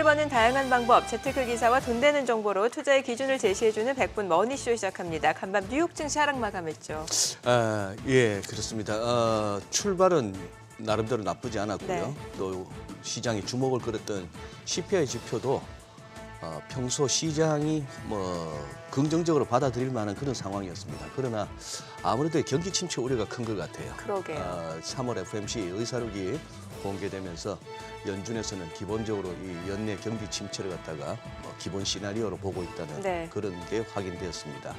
버는 다양한 방법, 재테크 기사와 돈 되는 정보로 투자의 기준을 제시해주는 100분 머니쇼 시작합니다. 간밤 뉴욕 증시 하락 마감했죠. 예, 그렇습니다. 출발은 나름대로 나쁘지 않았고요. 네. 또 시장이 주목을 끌었던 CPI 지표도 평소 시장이 긍정적으로 받아들일 만한 그런 상황이었습니다. 그러나 아무래도 경기 침체 우려가 큰 것 같아요. 그러게요. 3월 FOMC 의사록이 공개되면서 연준에서는 기본적으로 이 연내 경기 침체를 갖다가 기본 시나리오로 보고 있다는 네. 그런 게 확인되었습니다.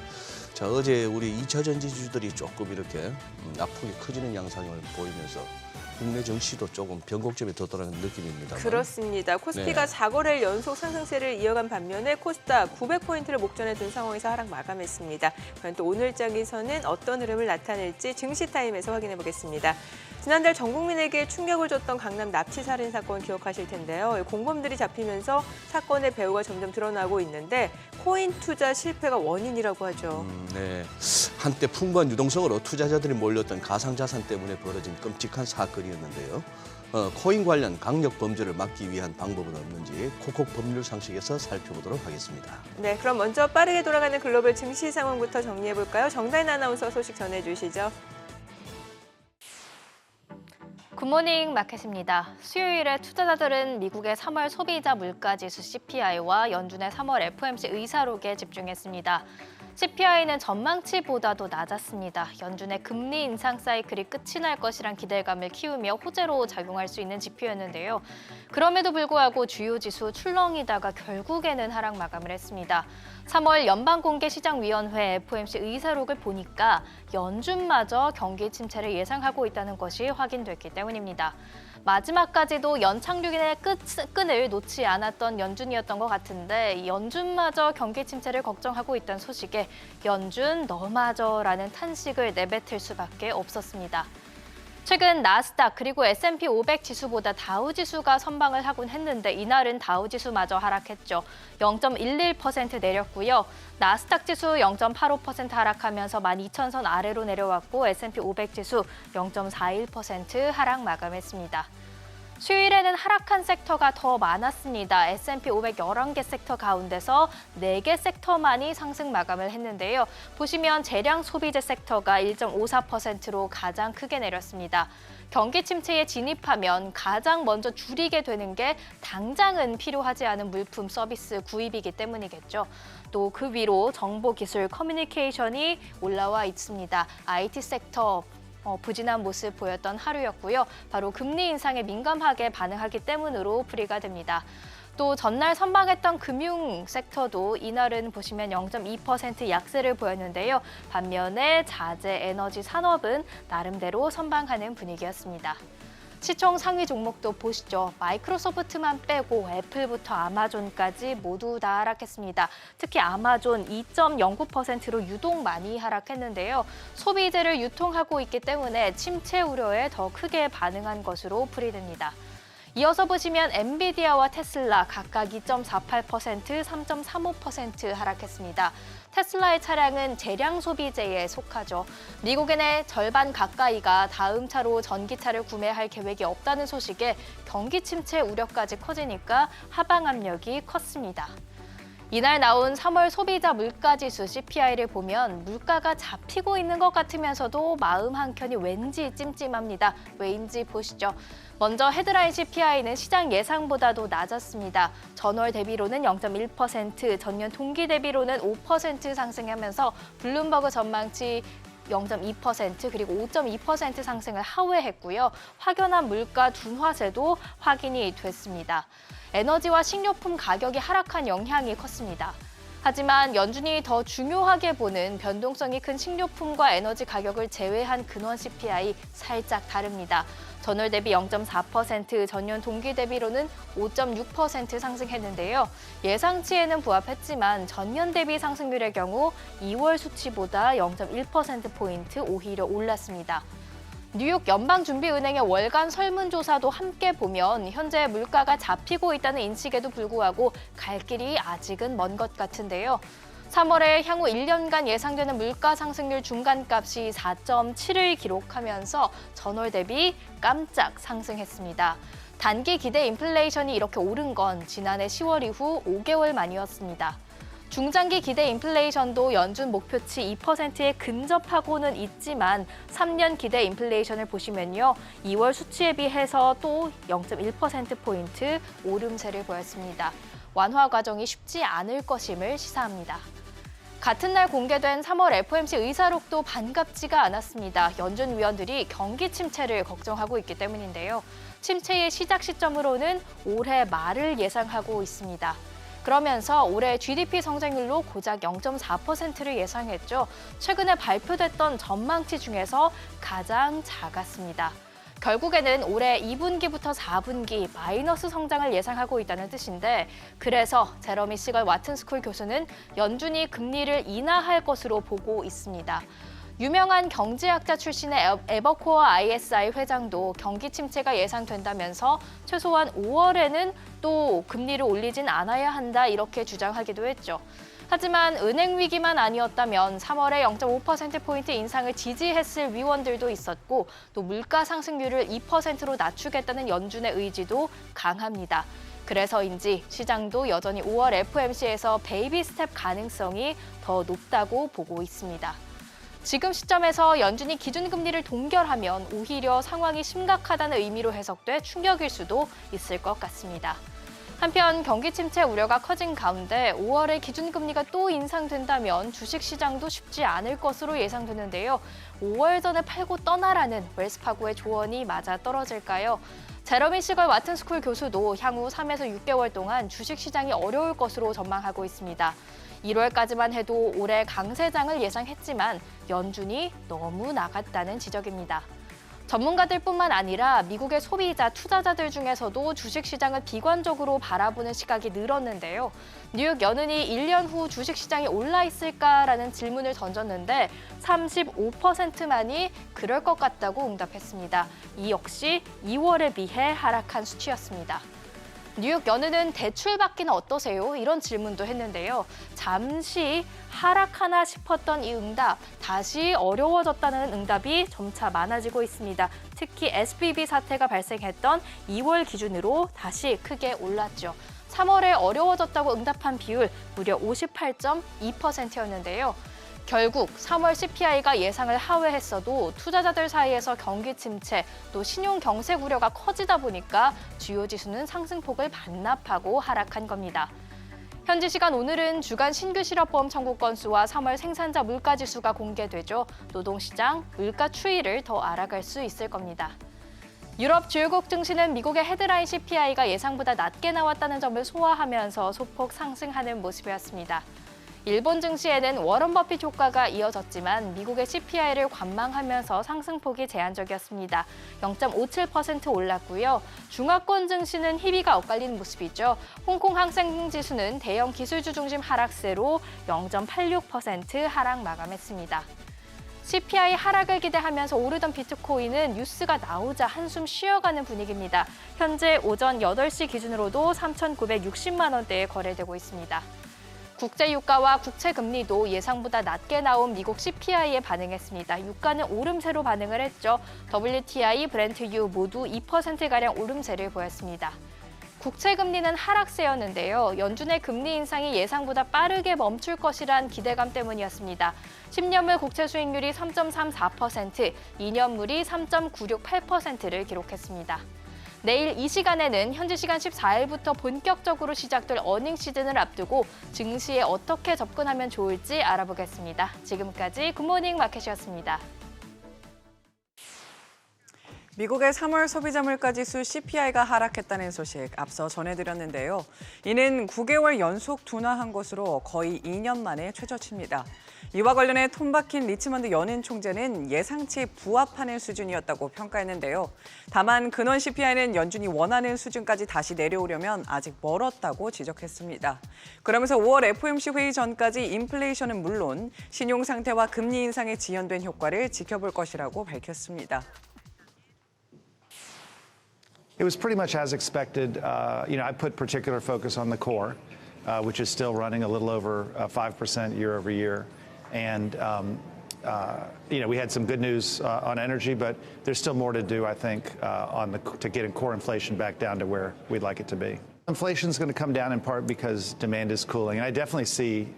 자, 어제 우리 2차 전지주들이 조금 이렇게 악폭이 커지는 양상을 보이면서 국내 증시도 조금 변곡점에 도달하는 느낌입니다. 그렇습니다. 코스피가 네. 4거래일 연속 상승세를 이어간 반면에 코스닥 900포인트를 목전에 둔 상황에서 하락 마감했습니다. 과연 또 오늘장에서는 어떤 흐름을 나타낼지 증시타임에서 확인해 보겠습니다. 지난달 전 국민에게 충격을 줬던 강남 납치 살인 사건 기억하실 텐데요. 공범들이 잡히면서 사건의 배후가 점점 드러나고 있는데 코인 투자 실패가 원인이라고 하죠. 네. 한때 풍부한 유동성으로 투자자들이 몰렸던 가상자산 때문에 벌어진 끔찍한 사건이었는데요. 코인 관련 강력 범죄를 막기 위한 방법은 없는지 콕콕 법률 상식에서 살펴보도록 하겠습니다. 네, 그럼 먼저 빠르게 돌아가는 글로벌 증시 상황부터 정리해 볼까요? 정다인 아나운서 소식 전해주시죠. 굿모닝 마켓입니다. 수요일에 투자자들은 미국의 3월 소비자 물가지수 CPI와 연준의 3월 FOMC 의사록에 집중했습니다. CPI는 전망치보다도 낮았습니다. 연준의 금리 인상 사이클이 끝이 날 것이란 기대감을 키우며 호재로 작용할 수 있는 지표였는데요. 그럼에도 불구하고 주요 지수 출렁이다가 결국에는 하락 마감을 했습니다. 3월 연방공개시장위원회 FOMC 의사록을 보니까 연준마저 경기 침체를 예상하고 있다는 것이 확인됐기 때문입니다. 마지막까지도 연착륙의 끈을 놓지 않았던 연준이었던 것 같은데 연준마저 경기 침체를 걱정하고 있던 소식에 연준 너마저라는 탄식을 내뱉을 수밖에 없었습니다. 최근 나스닥 그리고 S&P 500 지수보다 다우 지수가 선방을 하곤 했는데 이날은 다우 지수마저 하락했죠. 0.11% 내렸고요. 나스닥 지수 0.85% 하락하면서 12,000선 아래로 내려왔고 S&P 500 지수 0.41% 하락 마감했습니다. 수요일에는 하락한 섹터가 더 많았습니다. S&P 500 11개 섹터 가운데서 4개 섹터만이 상승 마감을 했는데요. 보시면 재량 소비재 섹터가 1.54%로 가장 크게 내렸습니다. 경기 침체에 진입하면 가장 먼저 줄이게 되는 게 당장은 필요하지 않은 물품 서비스 구입이기 때문이겠죠. 또 그 위로 정보기술 커뮤니케이션이 올라와 있습니다. IT 섹터 부진한 모습 보였던 하루였고요. 바로 금리 인상에 민감하게 반응하기 때문으로 풀이가 됩니다. 또 전날 선방했던 금융 섹터도 이날은 보시면 0.2% 약세를 보였는데요. 반면에 자재, 에너지 산업은 나름대로 선방하는 분위기였습니다. 시총 상위 종목도 보시죠. 마이크로소프트만 빼고 애플부터 아마존까지 모두 다 하락했습니다. 특히 아마존 2.09%로 유독 많이 하락했는데요. 소비재를 유통하고 있기 때문에 침체 우려에 더 크게 반응한 것으로 풀이됩니다. 이어서 보시면 엔비디아와 테슬라 각각 2.48%, 3.35% 하락했습니다. 테슬라의 차량은 재량 소비재에 속하죠. 미국인의 절반 가까이가 다음 차로 전기차를 구매할 계획이 없다는 소식에 경기 침체 우려까지 커지니까 하방 압력이 컸습니다. 이날 나온 3월 소비자 물가지수 CPI를 보면 물가가 잡히고 있는 것 같으면서도 마음 한켠이 왠지 찜찜합니다. 왜인지 보시죠. 먼저 헤드라인 CPI는 시장 예상보다도 낮았습니다. 전월 대비로는 0.1%, 전년 동기 대비로는 5% 상승하면서 블룸버그 전망치 0.2% 그리고 5.2% 상승을 하회했고요. 확연한 물가 둔화세도 확인이 됐습니다. 에너지와 식료품 가격이 하락한 영향이 컸습니다. 하지만 연준이 더 중요하게 보는 변동성이 큰 식료품과 에너지 가격을 제외한 근원 CPI 살짝 다릅니다. 전월 대비 0.4%, 전년 동기 대비로는 5.6% 상승했는데요. 예상치에는 부합했지만 전년 대비 상승률의 경우 2월 수치보다 0.1%포인트 오히려 올랐습니다. 뉴욕 연방준비은행의 월간 설문조사도 함께 보면 현재 물가가 잡히고 있다는 인식에도 불구하고 갈 길이 아직은 먼 것 같은데요. 3월에 향후 1년간 예상되는 물가 상승률 중간값이 4.7을 기록하면서 전월 대비 깜짝 상승했습니다. 단기 기대 인플레이션이 이렇게 오른 건 지난해 10월 이후 5개월 만이었습니다. 중장기 기대 인플레이션도 연준 목표치 2%에 근접하고는 있지만 3년 기대 인플레이션을 보시면요. 2월 수치에 비해서 또 0.1%포인트 오름세를 보였습니다. 완화 과정이 쉽지 않을 것임을 시사합니다. 같은 날 공개된 3월 FOMC 의사록도 반갑지가 않았습니다. 연준 위원들이 경기 침체를 걱정하고 있기 때문인데요. 침체의 시작 시점으로는 올해 말을 예상하고 있습니다. 그러면서 올해 GDP 성장률로 고작 0.4%를 예상했죠. 최근에 발표됐던 전망치 중에서 가장 작았습니다. 결국에는 올해 2분기부터 4분기 마이너스 성장을 예상하고 있다는 뜻인데 그래서 제러미 시걸 와튼스쿨 교수는 연준이 금리를 인하할 것으로 보고 있습니다. 유명한 경제학자 출신의 에버코어 ISI 회장도 경기 침체가 예상된다면서 최소한 5월에는 또 금리를 올리진 않아야 한다 이렇게 주장하기도 했죠. 하지만 은행 위기만 아니었다면 3월에 0.5%포인트 인상을 지지했을 위원들도 있었고 또 물가 상승률을 2%로 낮추겠다는 연준의 의지도 강합니다. 그래서인지 시장도 여전히 5월 FOMC에서 베이비 스텝 가능성이 더 높다고 보고 있습니다. 지금 시점에서 연준이 기준금리를 동결하면 오히려 상황이 심각하다는 의미로 해석돼 충격일 수도 있을 것 같습니다. 한편 경기 침체 우려가 커진 가운데 5월에 기준금리가 또 인상된다면 주식시장도 쉽지 않을 것으로 예상되는데요. 5월 전에 팔고 떠나라는 웰스파고의 조언이 맞아떨어질까요? 제러미 시걸 와튼스쿨 교수도 향후 3에서 6개월 동안 주식시장이 어려울 것으로 전망하고 있습니다. 1월까지만 해도 올해 강세장을 예상했지만 연준이 너무 나갔다는 지적입니다. 전문가들뿐만 아니라 미국의 소비자, 투자자들 중에서도 주식시장을 비관적으로 바라보는 시각이 늘었는데요. 뉴욕 연은이 1년 후 주식시장이 올라 있을까라는 질문을 던졌는데 35%만이 그럴 것 같다고 응답했습니다. 이 역시 2월에 비해 하락한 수치였습니다. 뉴욕 연은은 대출 받기는 어떠세요? 이런 질문도 했는데요. 잠시 하락하나 싶었던 이 응답, 다시 어려워졌다는 응답이 점차 많아지고 있습니다. 특히 SVB 사태가 발생했던 2월 기준으로 다시 크게 올랐죠. 3월에 어려워졌다고 응답한 비율 무려 58.2%였는데요. 결국 3월 CPI가 예상을 하회했어도 투자자들 사이에서 경기 침체, 또 신용 경색 우려가 커지다 보니까 주요 지수는 상승폭을 반납하고 하락한 겁니다. 현지 시간 오늘은 주간 신규 실업보험 청구 건수와 3월 생산자 물가 지수가 공개되죠. 노동시장, 물가 추이를 더 알아갈 수 있을 겁니다. 유럽 주요국 증시는 미국의 헤드라인 CPI가 예상보다 낮게 나왔다는 점을 소화하면서 소폭 상승하는 모습이었습니다. 일본 증시에는 워런 버핏 효과가 이어졌지만 미국의 CPI를 관망하면서 상승폭이 제한적이었습니다. 0.57% 올랐고요. 중화권 증시는 희비가 엇갈린 모습이죠. 홍콩 항생 지수는 대형 기술주 중심 하락세로 0.86% 하락 마감했습니다. CPI 하락을 기대하면서 오르던 비트코인은 뉴스가 나오자 한숨 쉬어가는 분위기입니다. 현재 오전 8시 기준으로도 3,960만 원대에 거래되고 있습니다. 국제유가와 국채금리도 예상보다 낮게 나온 미국 CPI에 반응했습니다. 유가는 오름세로 반응을 했죠. WTI, 브렌트유 모두 2%가량 오름세를 보였습니다. 국채금리는 하락세였는데요. 연준의 금리 인상이 예상보다 빠르게 멈출 것이란 기대감 때문이었습니다. 10년물 국채 수익률이 3.34%, 2년물이 3.968%를 기록했습니다. 내일 이 시간에는 현지 시간 14일부터 본격적으로 시작될 어닝 시즌을 앞두고 증시에 어떻게 접근하면 좋을지 알아보겠습니다. 지금까지 굿모닝 마켓이었습니다. 미국의 3월 소비자 물가지수 CPI가 하락했다는 소식 앞서 전해드렸는데요. 이는 9개월 연속 둔화한 것으로 거의 2년 만에 최저치입니다. 이와 관련해 톰 바킨 리치먼드 연은 총재는 예상치 부합하는 수준이었다고 평가했는데요. 다만 근원 CPI는 연준이 원하는 수준까지 다시 내려오려면 아직 멀었다고 지적했습니다. 그러면서 5월 FOMC 회의 전까지 인플레이션은 물론 신용 상태와 금리 인상에 지연된 효과를 지켜볼 것이라고 밝혔습니다. It was pretty much as expected. I put particular focus on the core, which is still running a little over 5% year over year. And we had some good news on energy, but there's still more to do, I think, to getting core inflation back down to where we'd like it to be. Inflation is going to come down in part because demand is cooling, and I definitely see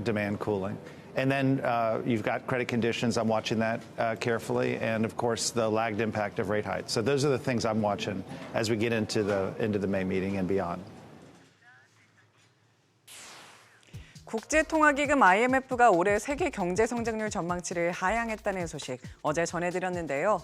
demand cooling. And then you've got credit conditions. I'm watching that carefully, and of course the lagged impact of rate hikes. So those are the things I'm watching as we get into the May meeting and beyond. 국제통화기금 IMF가 올해 세계 경제 성장률 전망치를 하향했다는 소식 어제 전해드렸는데요.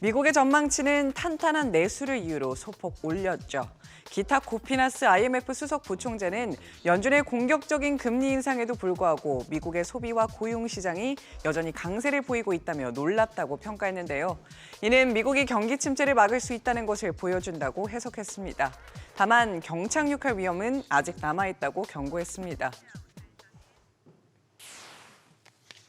미국의 전망치는 탄탄한 내수를 이유로 소폭 올렸죠. 기타 코피나스 IMF 수석 부총재는 연준의 공격적인 금리 인상에도 불구하고 미국의 소비와 고용 시장이 여전히 강세를 보이고 있다며 놀랍다고 평가했는데요. 이는 미국이 경기 침체를 막을 수 있다는 것을 보여준다고 해석했습니다. 다만 경착륙할 위험은 아직 남아있다고 경고했습니다.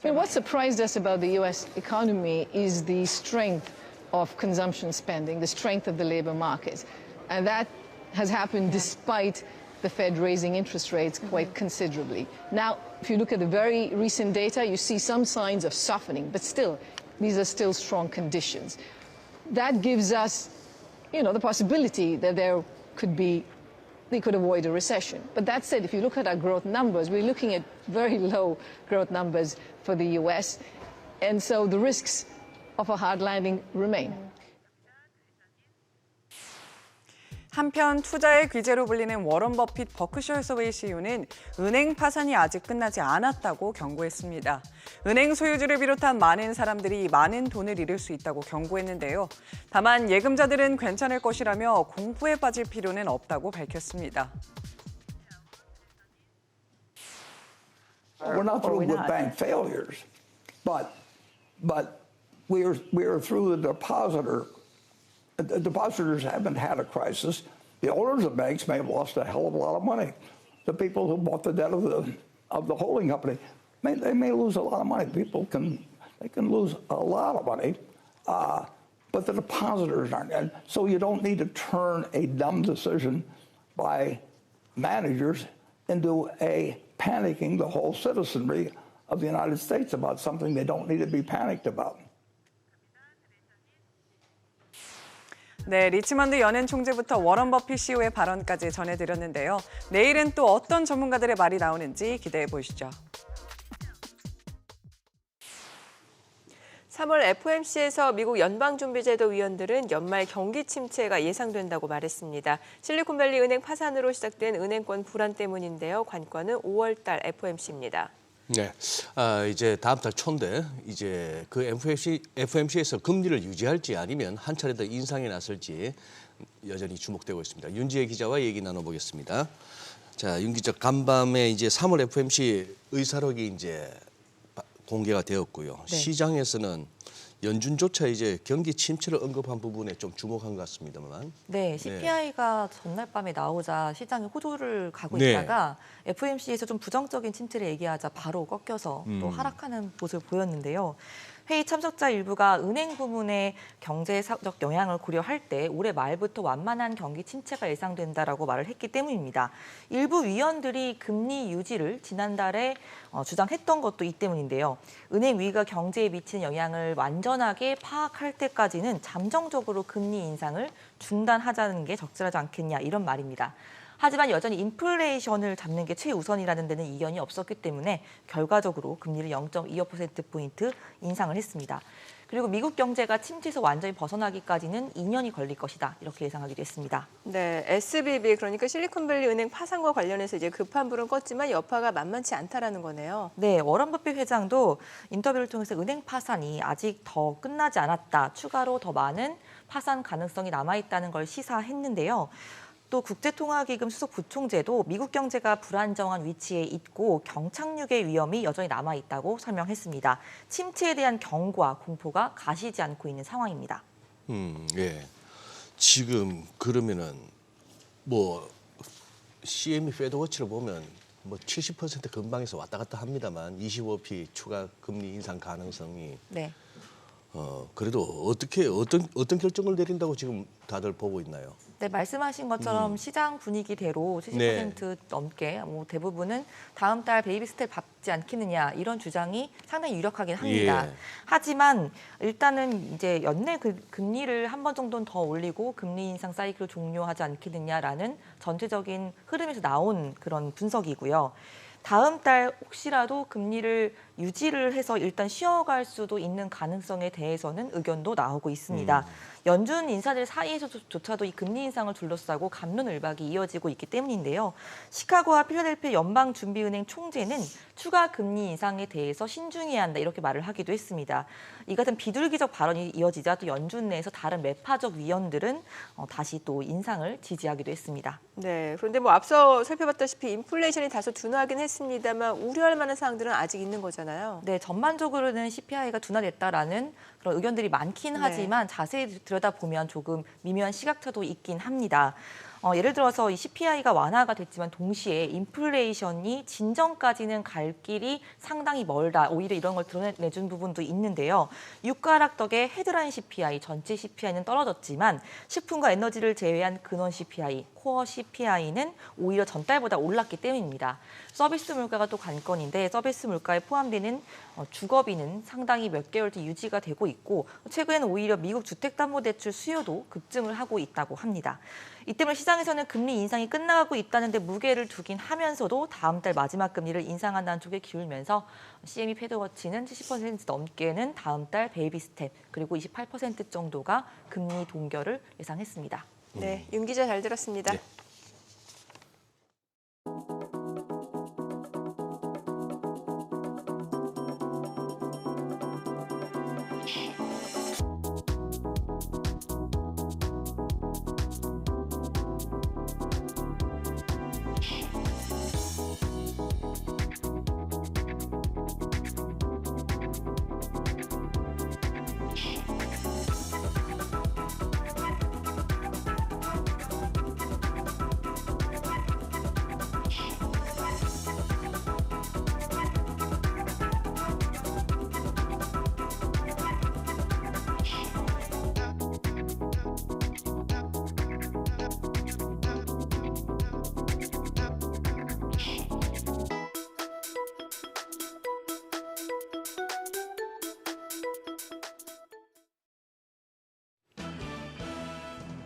I mean, what surprised us about the U.S. economy is the strength of consumption spending, the strength of the labor market. And that has happened despite the Fed raising interest rates quite considerably. Now, if you look at the very recent data, you see some signs of softening, but still, these are still strong conditions. That gives us, the possibility that they could avoid a recession. But that said, if you look at our growth numbers, we're looking at very low growth numbers for the U.S. And so the risks of a hard landing remain. 한편 투자의 귀재로 불리는 워런 버핏 버크셔 해서웨이 CEO는 은행 파산이 아직 끝나지 않았다고 경고했습니다. 은행 소유주를 비롯한 많은 사람들이 많은 돈을 잃을 수 있다고 경고했는데요. 다만 예금자들은 괜찮을 것이라며 공포에 빠질 필요는 없다고 밝혔습니다. We're not through with bank failures, but we are through the depositor. The depositors haven't had a crisis. The owners of banks may have lost a hell of a lot of money. The people who bought the debt of the holding company, they may lose a lot of money. People can lose a lot of money, but the depositors aren't. And so you don't need to turn a dumb decision by managers into panicking the whole citizenry of the United States about something they don't need to be panicked about. 네, 리치먼드 연은 총재부터 워런 버핏 CEO의 발언까지 전해드렸는데요. 내일은 또 어떤 전문가들의 말이 나오는지 기대해 보시죠. 3월 FOMC에서 미국 연방준비제도 위원들은 연말 경기 침체가 예상된다고 말했습니다. 실리콘밸리 은행 파산으로 시작된 은행권 불안 때문인데요. 관건은 5월 달 FOMC입니다. 네, 이제 다음 달 초인데 이제 그 FOMC에서 금리를 유지할지 아니면 한 차례 더 인상이 났을지 여전히 주목되고 있습니다. 윤지혜 기자와 얘기 나눠보겠습니다. 자, 윤 기자, 간밤에 이제 3월 FOMC 의사록이 이제 공개가 되었고요. 네. 시장에서는 연준조차 이제 경기 침체를 언급한 부분에 좀 주목한 것 같습니다만. 네, CPI가 전날 밤에 나오자 시장이 호조를 가고 네. 있다가 FOMC에서 좀 부정적인 침체를 얘기하자 바로 꺾여서 또 하락하는 모습을 보였는데요. 회의 참석자 일부가 은행 부문의 경제적 영향을 고려할 때 올해 말부터 완만한 경기 침체가 예상된다라고 말을 했기 때문입니다. 일부 위원들이 금리 유지를 지난달에 주장했던 것도 이 때문인데요. 은행 위기가 경제에 미치는 영향을 완전하게 파악할 때까지는 잠정적으로 금리 인상을 중단하자는 게 적절하지 않겠냐 이런 말입니다. 하지만 여전히 인플레이션을 잡는 게 최우선이라는 데는 이견이 없었기 때문에 결과적으로 금리를 0.25%포인트 인상을 했습니다. 그리고 미국 경제가 침체에서 완전히 벗어나기까지는 2년이 걸릴 것이다. 이렇게 예상하기도 했습니다. 네, SVB 그러니까 실리콘밸리 은행 파산과 관련해서 이제 급한 불은 껐지만 여파가 만만치 않다라는 거네요. 네, 워런 버핏 회장도 인터뷰를 통해서 은행 파산이 아직 더 끝나지 않았다. 추가로 더 많은 파산 가능성이 남아있다는 걸 시사했는데요. 또 국제통화기금 수석 부총재도 미국 경제가 불안정한 위치에 있고 경착륙의 위험이 여전히 남아있다고 설명했습니다. 침체에 대한 경고와 공포가 가시지 않고 있는 상황입니다. 예. 지금 그러면은 뭐 CME 페드워치를 보면 뭐 70% 근방에서 왔다 갔다 합니다만 25p 추가 금리 인상 가능성이 네. 그래도 어떤 결정을 내린다고 지금 다들 보고 있나요? 네, 말씀하신 것처럼 시장 분위기대로 70% 넘게 대부분은 다음 달 베이비 스텝 밟지 않겠느냐 이런 주장이 상당히 유력하긴 합니다. 예. 하지만 일단은 이제 연내 금리를 한 번 정도는 더 올리고 금리 인상 사이클을 종료하지 않겠느냐라는 전체적인 흐름에서 나온 그런 분석이고요. 다음 달 혹시라도 금리를 유지를 해서 일단 쉬어갈 수도 있는 가능성에 대해서는 의견도 나오고 있습니다. 연준 인사들 사이에서조차도 이 금리 인상을 둘러싸고 갑론을박이 이어지고 있기 때문인데요. 시카고와 필라델피아 연방준비은행 총재는 추가 금리 인상에 대해서 신중해야 한다 이렇게 말을 하기도 했습니다. 이 같은 비둘기적 발언이 이어지자 또 연준 내에서 다른 매파적 위원들은 다시 또 인상을 지지하기도 했습니다. 네, 그런데 뭐 앞서 살펴봤다시피 인플레이션이 다소 둔화하긴 했습니다만 우려할 만한 사항들은 아직 있는 거잖아요. 네, 전반적으로는 CPI가 둔화됐다라는 그런 의견들이 많긴 하지만 자세히 들여다보면 조금 미묘한 시각차도 있긴 합니다. 예를 들어서 이 CPI가 완화가 됐지만 동시에 인플레이션이 진정까지는 갈 길이 상당히 멀다. 오히려 이런 걸 드러내준 부분도 있는데요. 유가 하락 덕에 헤드라인 CPI, 전체 CPI는 떨어졌지만 식품과 에너지를 제외한 근원 CPI, 코어 CPI는 오히려 전달보다 올랐기 때문입니다. 서비스 물가가 또 관건인데 서비스 물가에 포함되는 주거비는 상당히 몇 개월 뒤 유지가 되고 있고 최근에는 오히려 미국 주택담보대출 수요도 급증을 하고 있다고 합니다. 이 때문에 시장에서는 금리 인상이 끝나가고 있다는데 무게를 두긴 하면서도 다음 달 마지막 금리를 인상한다는 쪽에 기울면서 CME 패드워치는 70% 넘게는 다음 달 베이비 스텝 그리고 28% 정도가 금리 동결을 예상했습니다. 네, 윤 기자 잘 들었습니다. 네.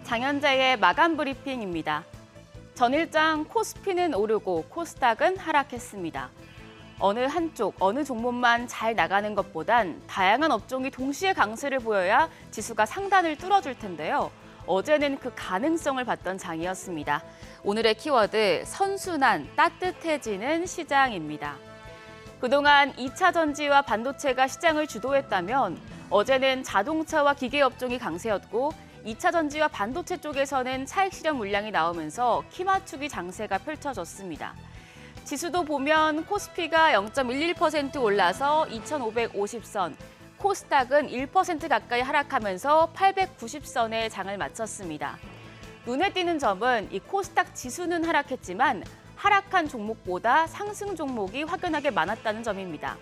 장현재의 마감 브리핑입니다. 전일장 코스피는 오르고 코스닥은 하락했습니다. 어느 한쪽, 어느 종목만 잘 나가는 것보단 다양한 업종이 동시에 강세를 보여야 지수가 상단을 뚫어줄 텐데요. 어제는 그 가능성을 봤던 장이었습니다. 오늘의 키워드, 선순환, 따뜻해지는 시장입니다. 그동안 2차 전지와 반도체가 시장을 주도했다면 어제는 자동차와 기계 업종이 강세였고 2차 전지와 반도체 쪽에서는 차익 실현 물량이 나오면서 키 맞추기 장세가 펼쳐졌습니다. 지수도 보면 코스피가 0.11% 올라서 2,550선, 코스닥은 1% 가까이 하락하면서 890선에 장을 마쳤습니다. 눈에 띄는 점은 이 코스닥 지수는 하락했지만 하락한 종목보다 상승 종목이 확연하게 많았다는 점입니다.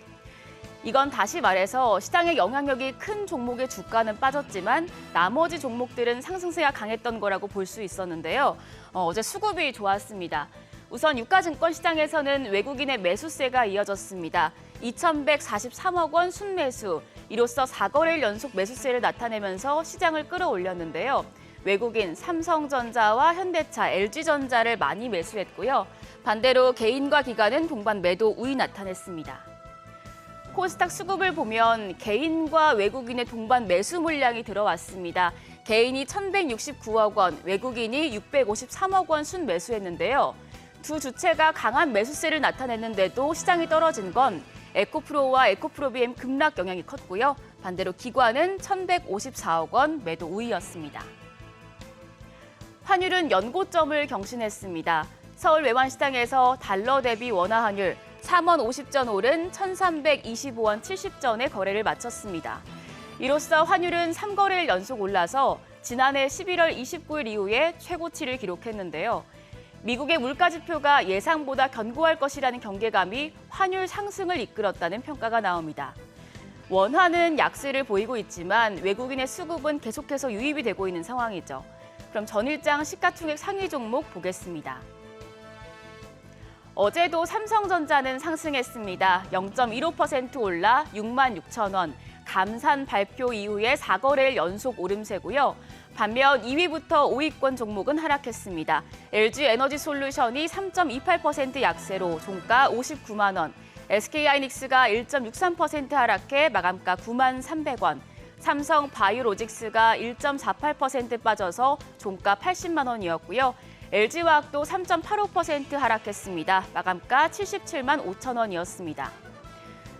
이건 다시 말해서 시장의 영향력이 큰 종목의 주가는 빠졌지만 나머지 종목들은 상승세가 강했던 거라고 볼 수 있었는데요. 어제 수급이 좋았습니다. 우선 유가증권 시장에서는 외국인의 매수세가 이어졌습니다. 2,143억 원 순매수, 이로써 4거래일 연속 매수세를 나타내면서 시장을 끌어올렸는데요. 외국인 삼성전자와 현대차, LG전자를 많이 매수했고요. 반대로 개인과 기관은 동반 매도 우위 나타냈습니다. 코스닥 수급을 보면 개인과 외국인의 동반 매수 물량이 들어왔습니다. 개인이 1,169억 원, 외국인이 653억 원 순매수했는데요. 두 주체가 강한 매수세를 나타냈는데도 시장이 떨어진 건 에코프로와 에코프로비엠 급락 영향이 컸고요. 반대로 기관은 1,154억 원 매도 우위였습니다. 환율은 연고점을 경신했습니다. 서울 외환시장에서 달러 대비 원화 환율 3원 50전 오른 1,325원 70전에 거래를 마쳤습니다. 이로써 환율은 3거래일 연속 올라서 지난해 11월 29일 이후에 최고치를 기록했는데요. 미국의 물가지표가 예상보다 견고할 것이라는 경계감이 환율 상승을 이끌었다는 평가가 나옵니다. 원화는 약세를 보이고 있지만 외국인의 수급은 계속해서 유입이 되고 있는 상황이죠. 그럼 전일장 시가총액 상위 종목 보겠습니다. 어제도 삼성전자는 상승했습니다. 0.15% 올라 66,000원. 감산 발표 이후에 4거래일 연속 오름세고요. 반면 2위부터 5위권 종목은 하락했습니다. LG에너지솔루션이 3.28% 약세로 종가 59만 원, SK하이닉스가 1.63% 하락해 마감가 9만 300원, 삼성바이오로직스가 1.48% 빠져서 종가 80만 원이었고요. LG화학도 3.85% 하락했습니다. 마감가 77만 5천 원이었습니다.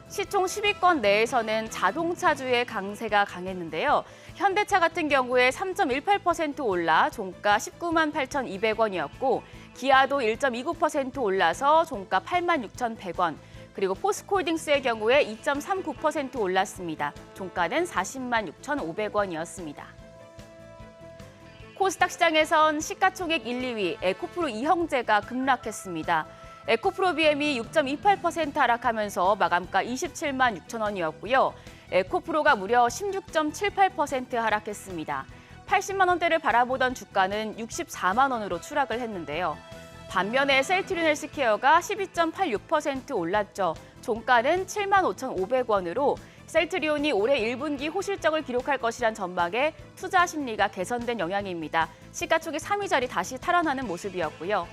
시총 10위권 내에서는 자동차주의 강세가 강했는데요. 현대차 같은 경우에 3.18% 올라 종가 19만 8,200원이었고 기아도 1.29% 올라서 종가 8만 6,100원. 그리고 포스코홀딩스의 경우에 2.39% 올랐습니다. 종가는 40만 6,500원이었습니다. 코스닥 시장에선 시가총액 1, 2위 에코프로 이형제가 급락했습니다. 에코프로 BM이 6.28% 하락하면서 마감가 27만 6천 원이었고요. 에코프로가 무려 16.78% 하락했습니다. 80만 원대를 바라보던 주가는 64만 원으로 추락을 했는데요. 반면에 셀트리온 헬스케어가 12.86% 올랐죠. 종가는 7만 5,500원으로 셀트리온이 올해 1분기 호실적을 기록할 것이란 전망에 투자 심리가 개선된 영향입니다. 시가총액 3위 자리 다시 탈환하는 모습이었고요.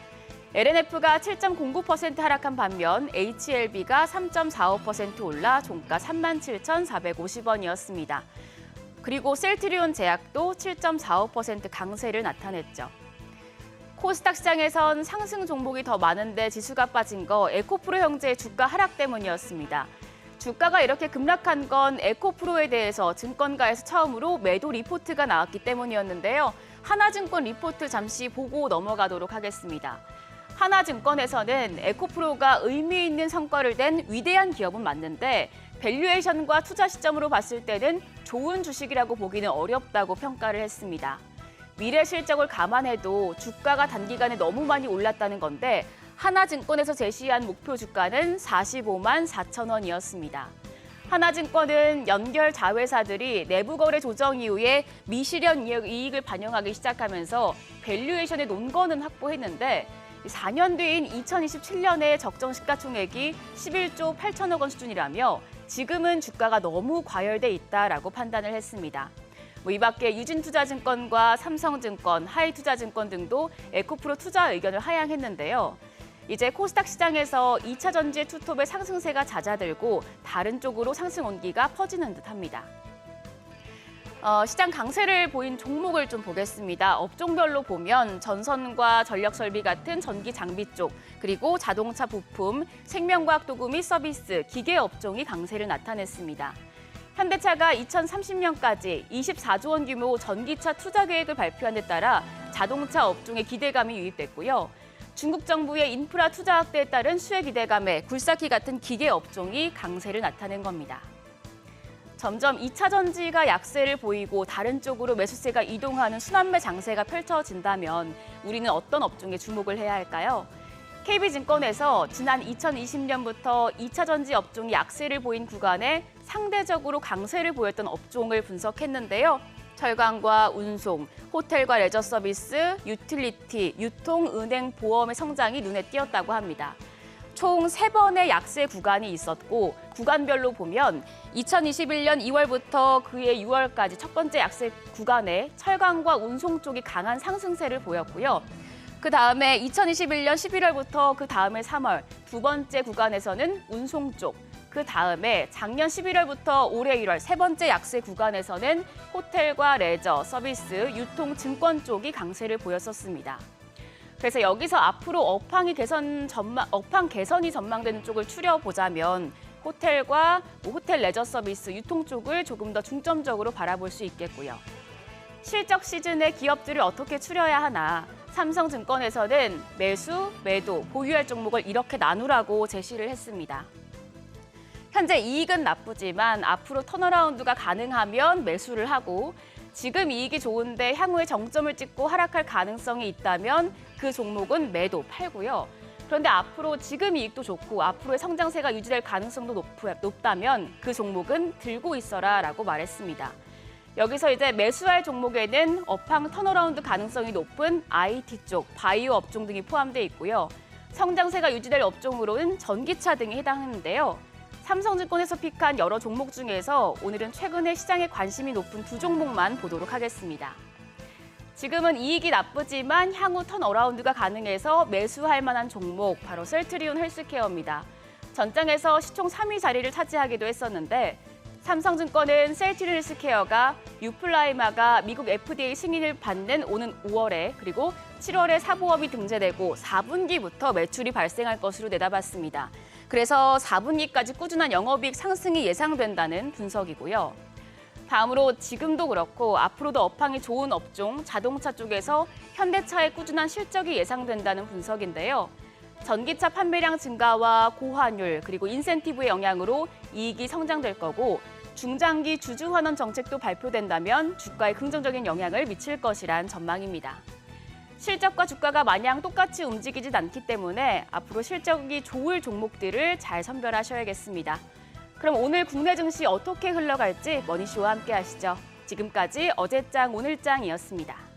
LNF가 7.09% 하락한 반면 HLB가 3.45% 올라 종가 37,450원이었습니다. 그리고 셀트리온 제약도 7.45% 강세를 나타냈죠. 코스닥 시장에선 상승 종목이 더 많은데 지수가 빠진 거 에코프로 형제의 주가 하락 때문이었습니다. 주가가 이렇게 급락한 건 에코프로에 대해서 증권가에서 처음으로 매도 리포트가 나왔기 때문이었는데요. 하나증권 리포트 잠시 보고 넘어가도록 하겠습니다. 하나증권에서는 에코프로가 의미 있는 성과를 낸 위대한 기업은 맞는데 밸류에이션과 투자 시점으로 봤을 때는 좋은 주식이라고 보기는 어렵다고 평가를 했습니다. 미래 실적을 감안해도 주가가 단기간에 너무 많이 올랐다는 건데 하나증권에서 제시한 목표 주가는 45만 4천 원이었습니다. 하나증권은 연결 자회사들이 내부 거래 조정 이후에 미실현 이익을 반영하기 시작하면서 밸류에이션의 논거는 확보했는데 4년 뒤인 2027년에 적정 시가총액이 11조 8천억 원 수준이라며 지금은 주가가 너무 과열돼 있다라고 판단을 했습니다. 이 밖에 유진투자증권과 삼성증권, 하이투자증권 등도 에코프로 투자 의견을 하향했는데요. 이제 코스닥 시장에서 2차 전지 투톱의 상승세가 잦아들고 다른 쪽으로 상승 온기가 퍼지는 듯합니다. 시장 강세를 보인 종목을 좀 보겠습니다. 업종별로 보면 전선과 전력설비 같은 전기 장비 쪽, 그리고 자동차 부품, 생명과학 도구 및 서비스, 기계 업종이 강세를 나타냈습니다. 현대차가 2030년까지 24조 원 규모 전기차 투자 계획을 발표한 데 따라 자동차 업종에 기대감이 유입됐고요. 중국 정부의 인프라 투자 확대에 따른 수혜 기대감에 굴삭기 같은 기계 업종이 강세를 나타낸 겁니다. 점점 2차 전지가 약세를 보이고 다른 쪽으로 매수세가 이동하는 순환매 장세가 펼쳐진다면 우리는 어떤 업종에 주목을 해야 할까요? KB증권에서 지난 2020년부터 2차 전지 업종이 약세를 보인 구간에 상대적으로 강세를 보였던 업종을 분석했는데요. 철강과 운송, 호텔과 레저 서비스, 유틸리티, 유통, 은행, 보험의 성장이 눈에 띄었다고 합니다. 총 3번의 약세 구간이 있었고 구간별로 보면 2021년 2월부터 그해 6월까지 첫 번째 약세 구간에 철강과 운송 쪽이 강한 상승세를 보였고요. 그 다음에 2021년 11월부터 그 다음에 3월 두 번째 구간에서는 운송 쪽, 그 다음에 작년 11월부터 올해 1월 세 번째 약세 구간에서는 호텔과 레저, 서비스, 유통, 증권 쪽이 강세를 보였었습니다. 그래서 여기서 앞으로 업황 개선이 전망되는 쪽을 추려보자면 호텔과 호텔 레저 서비스, 유통 쪽을 조금 더 중점적으로 바라볼 수 있겠고요. 실적 시즌에 기업들을 어떻게 추려야 하나? 삼성증권에서는 매수, 매도, 보유할 종목을 이렇게 나누라고 제시를 했습니다. 현재 이익은 나쁘지만 앞으로 턴어라운드가 가능하면 매수를 하고 지금 이익이 좋은데 향후에 정점을 찍고 하락할 가능성이 있다면 그 종목은 매도, 팔고요. 그런데 앞으로 지금 이익도 좋고 앞으로의 성장세가 유지될 가능성도 높다면 그 종목은 들고 있어라라고 말했습니다. 여기서 이제 매수할 종목에는 업황 턴어라운드 가능성이 높은 IT 쪽, 바이오 업종 등이 포함되어 있고요. 성장세가 유지될 업종으로는 전기차 등이 해당하는데요. 삼성증권에서 픽한 여러 종목 중에서 오늘은 최근에 시장에 관심이 높은 두 종목만 보도록 하겠습니다. 지금은 이익이 나쁘지만 향후 턴어라운드가 가능해서 매수할 만한 종목, 바로 셀트리온 헬스케어입니다. 전장에서 시총 3위 자리를 차지하기도 했었는데 삼성증권은 셀트리온 헬스케어가 유플라이마가 미국 FDA 승인을 받는 오는 5월에 그리고 7월에 사보험이 등재되고 4분기부터 매출이 발생할 것으로 내다봤습니다. 그래서 4분기까지 꾸준한 영업이익 상승이 예상된다는 분석이고요. 다음으로 지금도 그렇고 앞으로도 업황이 좋은 업종, 자동차 쪽에서 현대차의 꾸준한 실적이 예상된다는 분석인데요. 전기차 판매량 증가와 고환율 그리고 인센티브의 영향으로 이익이 성장될 거고 중장기 주주 환원 정책도 발표된다면 주가에 긍정적인 영향을 미칠 것이란 전망입니다. 실적과 주가가 마냥 똑같이 움직이진 않기 때문에 앞으로 실적이 좋을 종목들을 잘 선별하셔야겠습니다. 그럼 오늘 국내 증시 어떻게 흘러갈지 머니쇼와 함께 하시죠. 지금까지 어제장 오늘장이었습니다.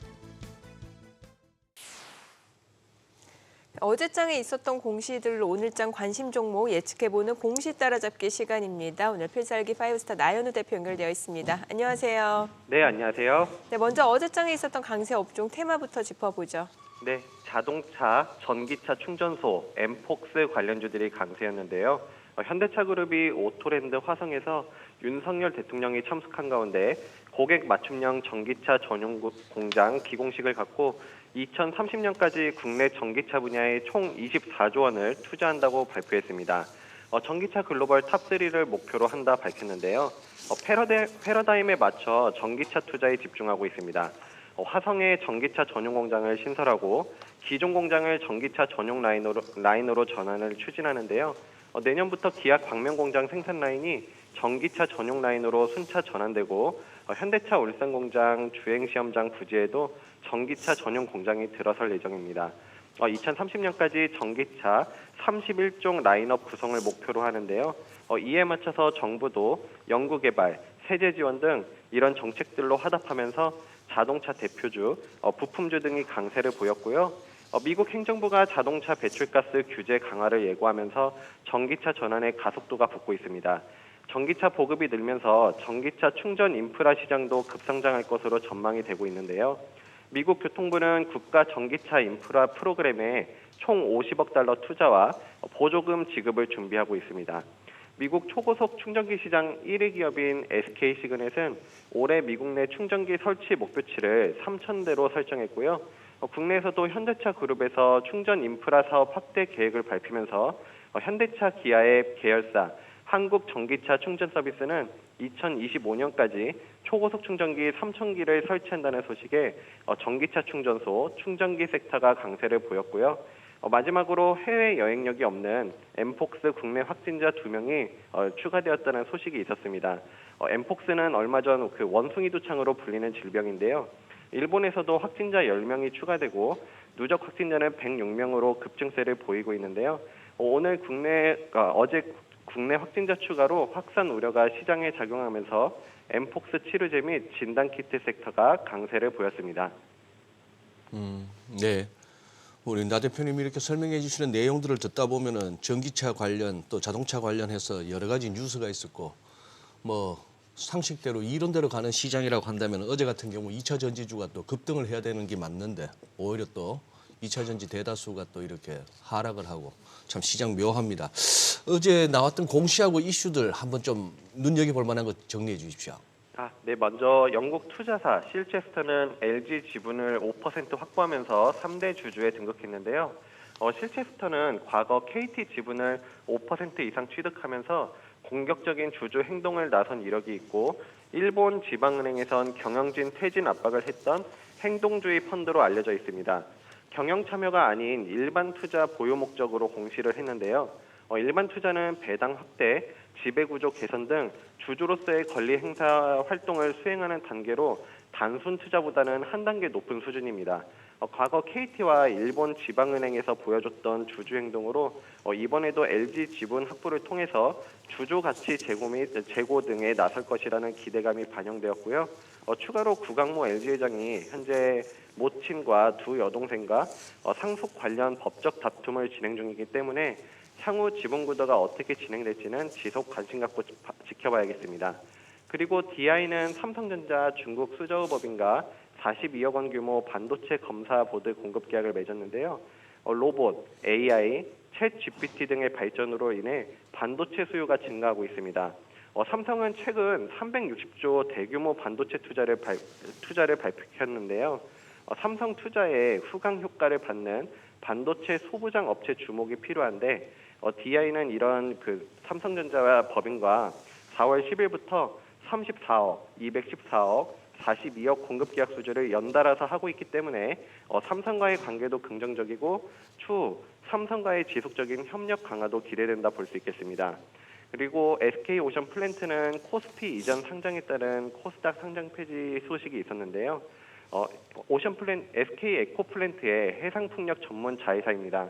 어제장에 있었던 공시들 오늘장 관심 종목 예측해보는 공시 따라잡기 시간입니다. 오늘 필살기 5스타 나연우 대표 연결되어 있습니다. 안녕하세요. 네, 안녕하세요. 네, 먼저 어제장에 있었던 강세 업종 테마부터 짚어보죠. 네, 자동차, 전기차 충전소, 엠폭스 관련주들이 강세였는데요. 현대차그룹이 오토랜드 화성에서 윤석열 대통령이 참석한 가운데 고객 맞춤형 전기차 전용 공장 기공식을 갖고 2030년까지 국내 전기차 분야에 총 24조 원을 투자한다고 발표했습니다. 전기차 글로벌 탑3를 목표로 한다 밝혔는데요. 패러다임에 맞춰 전기차 투자에 집중하고 있습니다. 화성에 전기차 전용 공장을 신설하고 기존 공장을 전기차 전용 라인으로 전환을 추진하는데요. 내년부터 기아 광명공장 생산 라인이 전기차 전용 라인으로 순차 전환되고 현대차 울산 공장 주행시험장 부지에도 전기차 전용 공장이 들어설 예정입니다. 2030년까지 전기차 31종 라인업 구성을 목표로 하는데요. 이에 맞춰서 정부도 연구개발, 세제 지원 등 이런 정책들로 화답하면서 자동차 대표주, 부품주 등이 강세를 보였고요. 미국 행정부가 자동차 배출가스 규제 강화를 예고하면서 전기차 전환에 가속도가 붙고 있습니다. 전기차 보급이 늘면서 전기차 충전 인프라 시장도 급성장할 것으로 전망이 되고 있는데요. 미국 교통부는 국가 전기차 인프라 프로그램에 총 50억 달러 투자와 보조금 지급을 준비하고 있습니다. 미국 초고속 충전기 시장 1위 기업인 SK시그넷은 올해 미국 내 충전기 설치 목표치를 3,000대로 설정했고요. 국내에서도 현대차 그룹에서 충전 인프라 사업 확대 계획을 밝히면서 현대차 기아의 계열사 한국전기차 충전 서비스는 2025년까지 초고속 충전기 3,000기를 설치한다는 소식에 전기차 충전소, 충전기 섹터가 강세를 보였고요. 마지막으로 해외 여행력이 없는 엠폭스 국내 확진자 2명이 추가되었다는 소식이 있었습니다. 엠폭스는 얼마 전 그 원숭이 두창으로 불리는 질병인데요. 일본에서도 확진자 10명이 추가되고 누적 확진자는 106명으로 급증세를 보이고 있는데요. 어제 국내 확진자 추가로 확산 우려가 시장에 작용하면서 엠폭스 치료제 및 진단키트 섹터가 강세를 보였습니다. 네. 우리 나 대표님이 이렇게 설명해 주시는 내용들을 듣다 보면은 전기차 관련 또 자동차 관련해서 여러 가지 뉴스가 있었고 뭐 상식대로 이론대로 가는 시장이라고 한다면 어제 같은 경우 2차 전지주가 또 급등을 해야 되는 게 맞는데 오히려 또 2차 전지 대다수가 또 이렇게 하락을 하고 참 시장 묘합니다. 어제 나왔던 공시하고 이슈들 한번 좀 눈여겨볼 만한 것 정리해 주십시오. 네, 먼저 영국 투자사 실체스터는 LG 지분을 5% 확보하면서 3대 주주에 등극했는데요. 실체스터는 과거 KT 지분을 5% 이상 취득하면서 공격적인 주주 행동을 나선 이력이 있고 일본 지방은행에선 경영진 퇴진 압박을 했던 행동주의 펀드로 알려져 있습니다. 경영 참여가 아닌 일반 투자 보유 목적으로 공시를 했는데요. 일반 투자는 배당 확대, 지배구조 개선 등 주주로서의 권리 행사 활동을 수행하는 단계로 단순 투자보다는 한 단계 높은 수준입니다. 과거 KT와 일본 지방은행에서 보여줬던 주주 행동으로 이번에도 LG 지분 확보를 통해서 주주 가치 제고 등에 나설 것이라는 기대감이 반영되었고요. 추가로 구강모 LG 회장이 현재 모친과 두 여동생과 상속 관련 법적 다툼을 진행 중이기 때문에 향후 지분 구도가 어떻게 진행될지는 지속 관심 갖고 지켜봐야겠습니다. 그리고 DI는 삼성전자 중국 수저우법인과 42억 원 규모 반도체 검사 보드 공급 계약을 맺었는데요. 로봇, AI, 챗 GPT 등의 발전으로 인해 반도체 수요가 증가하고 있습니다. 삼성은 최근 360조 대규모 반도체 투자를 발표했는데요. 삼성 투자의 후광 효과를 받는 반도체 소부장 업체 주목이 필요한데 DI는 이런 삼성전자와 법인과 4월 10일부터 34억, 214억, 42억 공급 계약 수주를 연달아서 하고 있기 때문에 삼성과의 관계도 긍정적이고 추후 삼성과의 지속적인 협력 강화도 기대된다 볼 수 있겠습니다. 그리고 SK 오션 플랜트는 코스피 이전 상장에 따른 코스닥 상장 폐지 소식이 있었는데요. SK 에코 플랜트의 해상풍력 전문 자회사입니다.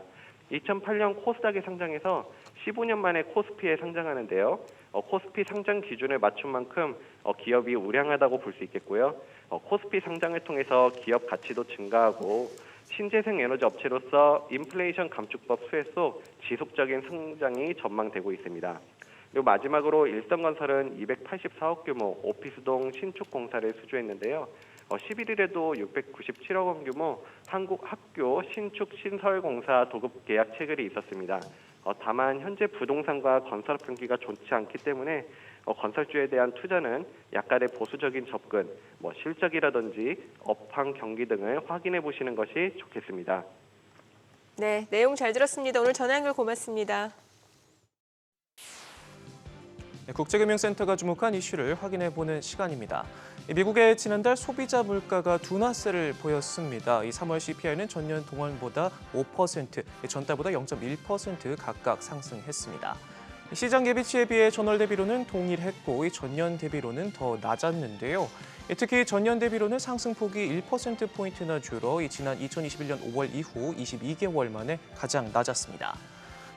2008년 코스닥에 상장해서 15년 만에 코스피에 상장하는데요. 코스피 상장 기준을 맞춘 만큼 기업이 우량하다고 볼 수 있겠고요. 코스피 상장을 통해서 기업 가치도 증가하고 신재생 에너지 업체로서 인플레이션 감축법 수혜 속 지속적인 성장이 전망되고 있습니다. 그리고 마지막으로 일성건설은 284억 규모 오피스동 신축 공사를 수주했는데요. 11일에도 697억 원 규모 한국 학교 신축 신설공사 도급 계약 체결이 있었습니다. 다만 현재 부동산과 건설 경기가 좋지 않기 때문에 건설주에 대한 투자는 약간의 보수적인 접근, 실적이라든지 업황 경기 등을 확인해 보시는 것이 좋겠습니다. 네, 내용 잘 들었습니다. 오늘 전화 연결 고맙습니다. 국제금융센터가 주목한 이슈를 확인해보는 시간입니다. 미국의 지난달 소비자 물가가 둔화세를 보였습니다. 이 3월 CPI는 전년 동월보다 5%, 전달보다 0.1% 각각 상승했습니다. 시장 예비치에 비해 전월 대비로는 동일했고 이 전년 대비로는 더 낮았는데요. 특히 전년 대비로는 상승폭이 1%포인트나 줄어 지난 2021년 5월 이후 22개월 만에 가장 낮았습니다.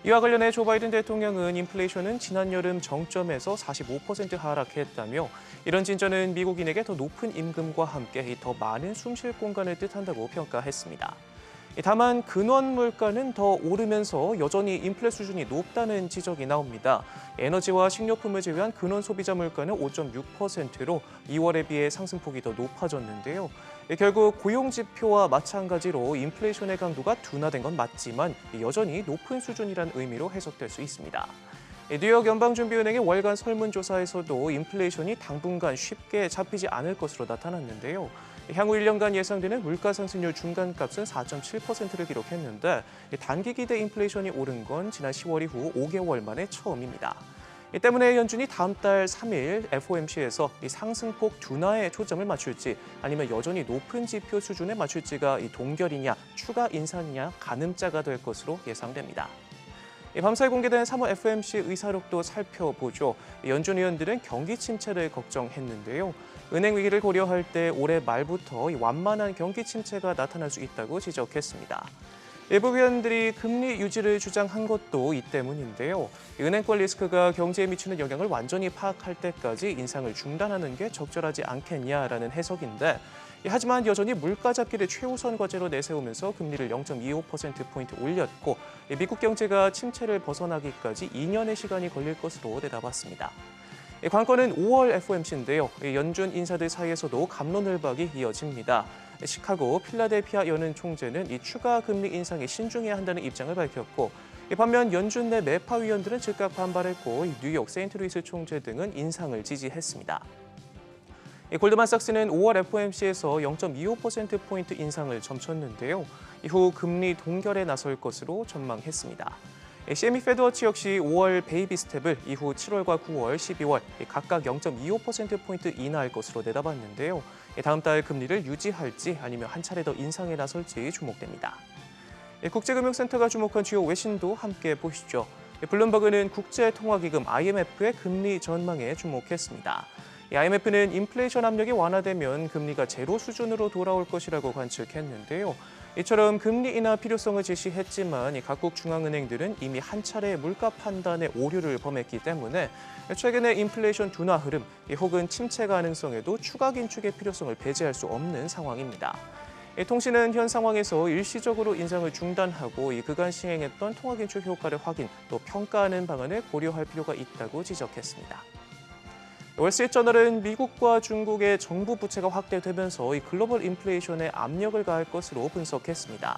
이와 관련해 조 바이든 대통령은 인플레이션은 지난 여름 정점에서 45% 하락했다며 이런 진전은 미국인에게 더 높은 임금과 함께 더 많은 숨쉴 공간을 뜻한다고 평가했습니다. 다만 근원 물가는 더 오르면서 여전히 인플레 수준이 높다는 지적이 나옵니다. 에너지와 식료품을 제외한 근원 소비자 물가는 5.6%로 2월에 비해 상승폭이 더 높아졌는데요. 결국 고용 지표와 마찬가지로 인플레이션의 강도가 둔화된 건 맞지만 여전히 높은 수준이라는 의미로 해석될 수 있습니다. 뉴욕 연방준비은행의 월간 설문조사에서도 인플레이션이 당분간 쉽게 잡히지 않을 것으로 나타났는데요. 향후 1년간 예상되는 물가 상승률 중간값은 4.7%를 기록했는데 단기 기대 인플레이션이 오른 건 지난 10월 이후 5개월 만에 처음입니다. 이 때문에 연준이 다음 달 3일 FOMC에서 이 상승폭 둔화에 초점을 맞출지 아니면 여전히 높은 지표 수준에 맞출지가 이 동결이냐 추가 인상이냐 가늠자가 될 것으로 예상됩니다. 밤사이 공개된 3월 FOMC 의사록도 살펴보죠. 연준 의원들은 경기 침체를 걱정했는데요. 은행 위기를 고려할 때 올해 말부터 완만한 경기 침체가 나타날 수 있다고 지적했습니다. 일부 위원들이 금리 유지를 주장한 것도 이 때문인데요. 은행권 리스크가 경제에 미치는 영향을 완전히 파악할 때까지 인상을 중단하는 게 적절하지 않겠냐라는 해석인데 하지만 여전히 물가 잡기를 최우선 과제로 내세우면서 금리를 0.25%포인트 올렸고 미국 경제가 침체를 벗어나기까지 2년의 시간이 걸릴 것으로 내다봤습니다. 관건은 5월 FOMC인데요. 연준 인사들 사이에서도 갑론을박이 이어집니다. 시카고 필라델피아 연은 총재는 이 추가 금리 인상에 신중해야 한다는 입장을 밝혔고 반면 연준 내 매파 위원들은 즉각 반발했고 뉴욕 세인트루이스 총재 등은 인상을 지지했습니다. 골드만삭스는 5월 FOMC에서 0.25%포인트 인상을 점쳤는데요. 이후 금리 동결에 나설 것으로 전망했습니다. CME 페드워치 역시 5월 베이비 스텝을 이후 7월과 9월, 12월 각각 0.25%포인트 인하할 것으로 내다봤는데요. 다음 달 금리를 유지할지 아니면 한 차례 더 인상에 나설지 주목됩니다. 국제금융센터가 주목한 주요 외신도 함께 보시죠. 블룸버그는 국제통화기금 IMF의 금리 전망에 주목했습니다. IMF는 인플레이션 압력이 완화되면 금리가 제로 수준으로 돌아올 것이라고 관측했는데요. 이처럼 금리 인하 필요성을 제시했지만 이 각국 중앙은행들은 이미 한 차례 물가 판단에 오류를 범했기 때문에 최근의 인플레이션 둔화 흐름 혹은 침체 가능성에도 추가 긴축의 필요성을 배제할 수 없는 상황입니다. 통신은 현 상황에서 일시적으로 인상을 중단하고 그간 시행했던 통화 긴축 효과를 확인 또 평가하는 방안을 고려할 필요가 있다고 지적했습니다. 월스트리트저널은 미국과 중국의 정부 부채가 확대되면서 글로벌 인플레이션에 압력을 가할 것으로 분석했습니다.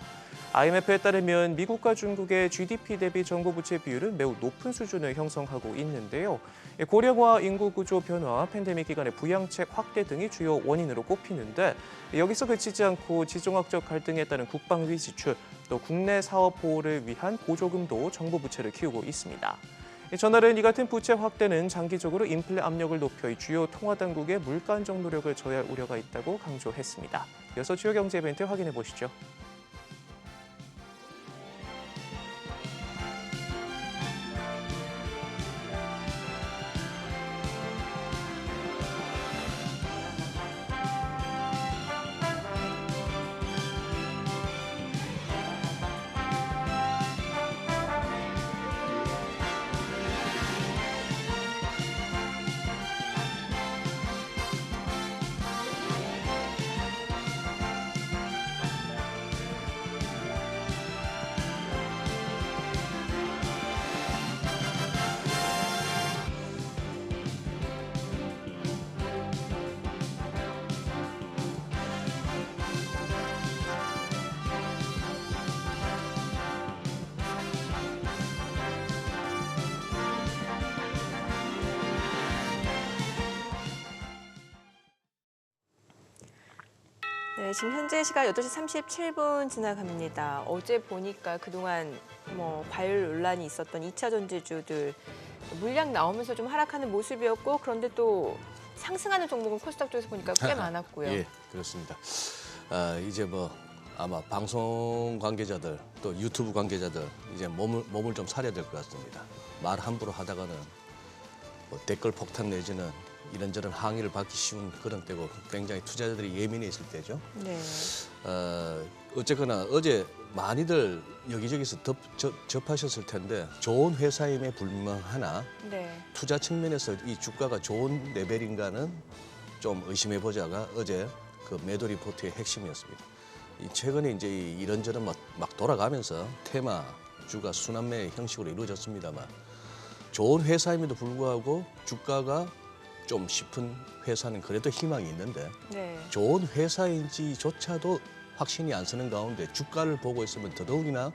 IMF에 따르면 미국과 중국의 GDP 대비 정부 부채 비율은 매우 높은 수준을 형성하고 있는데요. 고령화, 인구 구조 변화, 팬데믹 기간의 부양책 확대 등이 주요 원인으로 꼽히는데 여기서 그치지 않고 지정학적 갈등에 따른 국방비 지출, 또 국내 사업 보호를 위한 보조금도 정부 부채를 키우고 있습니다. 저널은 이 같은 부채 확대는 장기적으로 인플레 압력을 높여 주요 통화 당국의 물가 안정 노력을 저해할 우려가 있다고 강조했습니다. 이어서 주요 경제 이벤트 확인해 보시죠. 네, 지금 현재 시각 8시 37분 지나갑니다. 어제 보니까 그동안 과열 논란이 있었던 2차 전지주들 물량 나오면서 좀 하락하는 모습이었고 그런데 또 상승하는 종목은 코스닥 쪽에서 보니까 꽤 많았고요. 예, 그렇습니다. 이제 아마 방송 관계자들 또 유튜브 관계자들 이제 몸을 좀 사려야 될 것 같습니다. 말 함부로 하다가는 댓글 폭탄 내지는 이런저런 항의를 받기 쉬운 그런 때고 굉장히 투자자들이 예민해질 때죠. 네. 어쨌거나 어제 많이들 여기저기서 접하셨을 텐데 좋은 회사임에 불명하나 네. 투자 측면에서 이 주가가 좋은 레벨인가는 좀 의심해보자가 어제 그 매도 리포트의 핵심이었습니다. 최근에 이제 이런저런 막 돌아가면서 테마주가 순환매 형식으로 이루어졌습니다만 좋은 회사임에도 불구하고 주가가 좀 싶은 회사는 그래도 희망이 있는데 네. 좋은 회사인지조차도 확신이 안 서는 가운데 주가를 보고 있으면 더더욱이나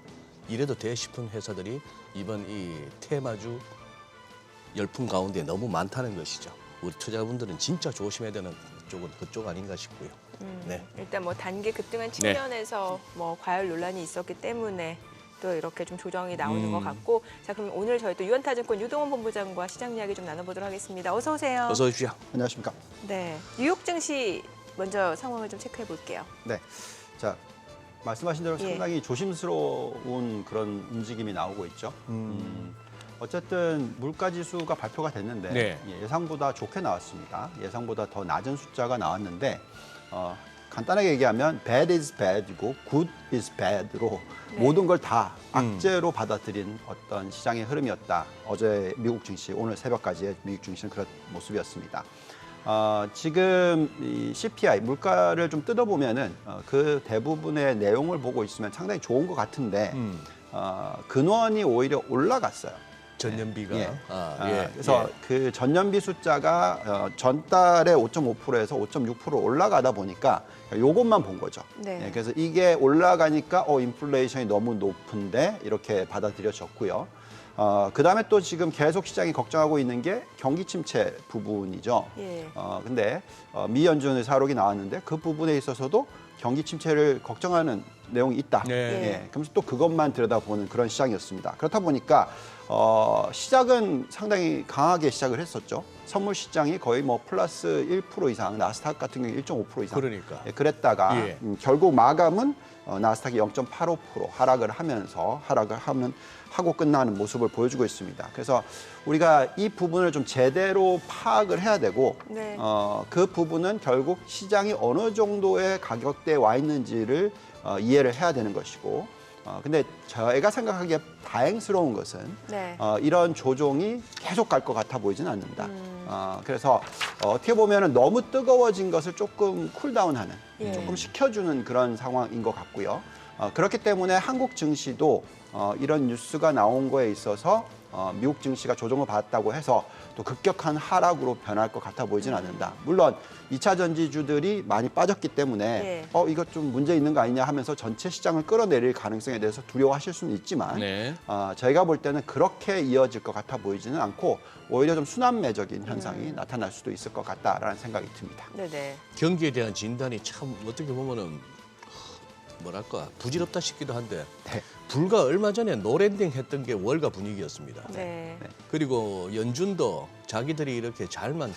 이래도 돼 싶은 회사들이 이번 이 테마주 열풍 가운데 너무 많다는 것이죠. 우리 투자자분들은 진짜 조심해야 되는 쪽은 그쪽 아닌가 싶고요. 네. 일단 단기 급등한 측면에서 과열 논란이 있었기 때문에 또 이렇게 좀 조정이 나오는 것 같고 자 그럼 오늘 저희 또 유한타증권 유동원 본부장과 시장 이야기 좀 나눠보도록 하겠습니다. 어서 오세요. 어서 오십시오. 안녕하십니까. 네, 뉴욕 증시 먼저 상황을 좀 체크해 볼게요. 네, 자 말씀하신 대로 예. 상당히 조심스러운 그런 움직임이 나오고 있죠. 어쨌든 물가 지수가 발표가 됐는데 네. 예상보다 좋게 나왔습니다. 예상보다 더 낮은 숫자가 나왔는데 간단하게 얘기하면 bad is bad이고 good is bad로 모든 걸 다 악재로 받아들인 어떤 시장의 흐름이었다. 어제 미국 증시, 오늘 새벽까지의 미국 증시는 그런 모습이었습니다. 지금 이 CPI 물가를 좀 뜯어보면은 그 대부분의 내용을 보고 있으면 상당히 좋은 것 같은데 근원이 오히려 올라갔어요. 전년비가 예. 그래서 그 전년비 숫자가 전달에 5.5%에서 5.6% 올라가다 보니까 요것만 본 거죠. 네. 예, 그래서 이게 올라가니까 인플레이션이 너무 높은데 이렇게 받아들여졌고요. 그다음에 또 지금 계속 시장이 걱정하고 있는 게 경기 침체 부분이죠. 예. 근데 미 연준의 사록이 나왔는데 그 부분에 있어서도 경기 침체를 걱정하는 내용이 있다. 네. 예, 그러면서 또 그것만 들여다보는 그런 시장이었습니다. 그렇다 보니까 시작은 상당히 강하게 시작을 했었죠. 선물 시장이 거의 플러스 1% 이상, 나스닥 같은 경우 1.5% 이상. 그러니까. 예, 그랬다가 예. 결국 마감은 나스닥이 0.85% 하락을 하고 끝나는 모습을 보여주고 있습니다. 그래서 우리가 이 부분을 좀 제대로 파악을 해야 되고 네. 그 부분은 결국 시장이 어느 정도의 가격대에 와 있는지를 이해를 해야 되는 것이고 근데 저희가 생각하기에 다행스러운 것은 네. 이런 조종이 계속 갈 것 같아 보이지는 않는다. 그래서 어떻게 보면 너무 뜨거워진 것을 조금 쿨다운하는, 예. 조금 식혀주는 그런 상황인 것 같고요. 그렇기 때문에 한국 증시도 이런 뉴스가 나온 거에 있어서 미국 증시가 조정을 받았다고 해서 또 급격한 하락으로 변할 것 같아 보이지는 않는다. 물론 2차 전지주들이 많이 빠졌기 때문에 예. 이거 좀 문제 있는 거 아니냐 하면서 전체 시장을 끌어내릴 가능성에 대해서 두려워하실 수는 있지만 네. 저희가 볼 때는 그렇게 이어질 것 같아 보이지는 않고 오히려 좀 순환매적인 현상이 나타날 수도 있을 것 같다라는 생각이 듭니다. 네네. 경기에 대한 진단이 참 어떻게 보면은 뭐랄까 부질없다 싶기도 한데 네. 불과 얼마 전에 노랜딩 했던 게 월가 분위기였습니다. 네. 그리고 연준도 자기들이 이렇게 잘만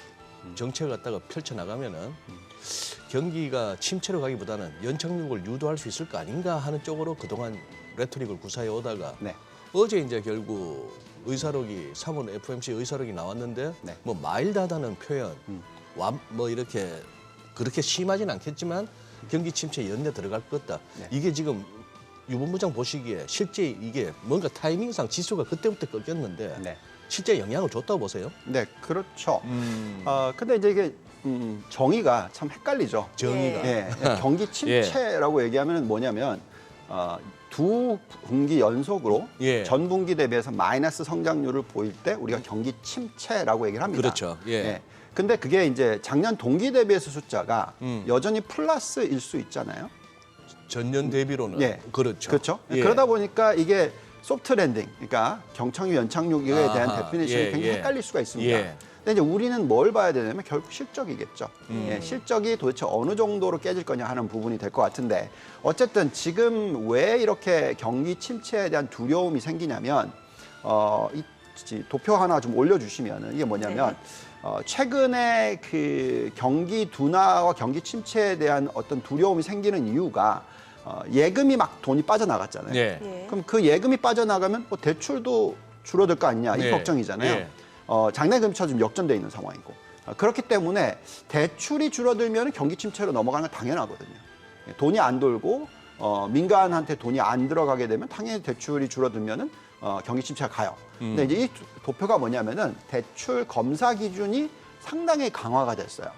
정책을 갖다가 펼쳐나가면은 경기가 침체로 가기보다는 연착륙을 유도할 수 있을 거 아닌가 하는 쪽으로 그동안 레토릭을 구사해 오다가 네. 어제 이제 결국 의사록이 3월 FOMC 의사록이 나왔는데 네. 뭐 마일드하다는 표현 뭐 이렇게 그렇게 심하진 않겠지만 경기 침체 연내 들어갈 것 같다. 네. 이게 지금 유 본부장 보시기에 실제 이게 뭔가 타이밍상 지수가 그때부터 꺾였는데 네. 실제 영향을 줬다고 보세요? 네, 그렇죠. 근데 이제 이게 정의가 참 헷갈리죠. 정의가. 예, 경기 침체라고 얘기하면 뭐냐면 두 분기 연속으로 예. 전 분기 대비해서 마이너스 성장률을 보일 때 우리가 경기 침체라고 얘기를 합니다. 그렇죠. 예. 근데 그게 이제 작년 동기 대비해서 숫자가 여전히 플러스일 수 있잖아요. 전년 대비로는 예. 그렇죠. 그렇죠. 예. 그러다 보니까 이게 소프트 랜딩, 그러니까 경착륙, 연착륙에 대한 아하. 데피니션이 예, 굉장히 예. 헷갈릴 수가 있습니다. 예. 근데 이제 우리는 뭘 봐야 되냐면 결국 실적이겠죠. 예, 실적이 도대체 어느 정도로 깨질 거냐 하는 부분이 될 것 같은데 어쨌든 지금 왜 이렇게 경기 침체에 대한 두려움이 생기냐면 이 도표 하나 좀 올려주시면 이게 뭐냐면 최근에 그 경기 둔화와 경기 침체에 대한 어떤 두려움이 생기는 이유가 예금이 막 돈이 빠져나갔잖아요. 예. 예. 그럼 그 예금이 빠져나가면 뭐 대출도 줄어들 거 아니냐 이 예. 걱정이잖아요. 예. 장내 금리차 좀 역전돼 있는 상황이고 그렇기 때문에 대출이 줄어들면 경기 침체로 넘어가는 건 당연하거든요. 돈이 안 돌고 민간한테 돈이 안 들어가게 되면 당연히 대출이 줄어들면은 경기 침체가 가요. 근데 이제 이 도표가 뭐냐면은 대출 검사 기준이 상당히 강화가 됐어요.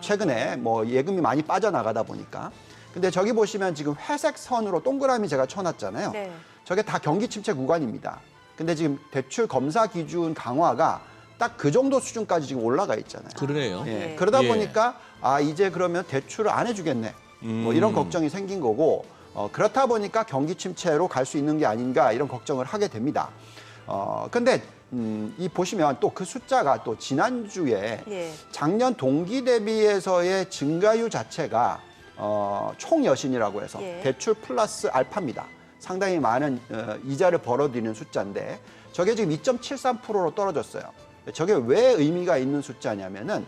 최근에 뭐 예금이 많이 빠져나가다 보니까. 근데 저기 보시면 지금 회색 선으로 동그라미 제가 쳐놨잖아요. 네. 저게 다 경기 침체 구간입니다. 근데 지금 대출 검사 기준 강화가 딱 그 정도 수준까지 지금 올라가 있잖아요. 그러네요. 예. 예. 그러다 예. 보니까 이제 그러면 대출을 안 해주겠네. 뭐 이런 걱정이 생긴 거고 그렇다 보니까 경기 침체로 갈 수 있는 게 아닌가 이런 걱정을 하게 됩니다. 근데 이 보시면 또 그 숫자가 또 지난주에 예. 작년 동기 대비해서의 증가율 자체가 총 여신이라고 해서 예. 대출 플러스 알파입니다. 상당히 많은 이자를 벌어들이는 숫자인데 저게 지금 2.73%로 떨어졌어요. 저게 왜 의미가 있는 숫자냐면은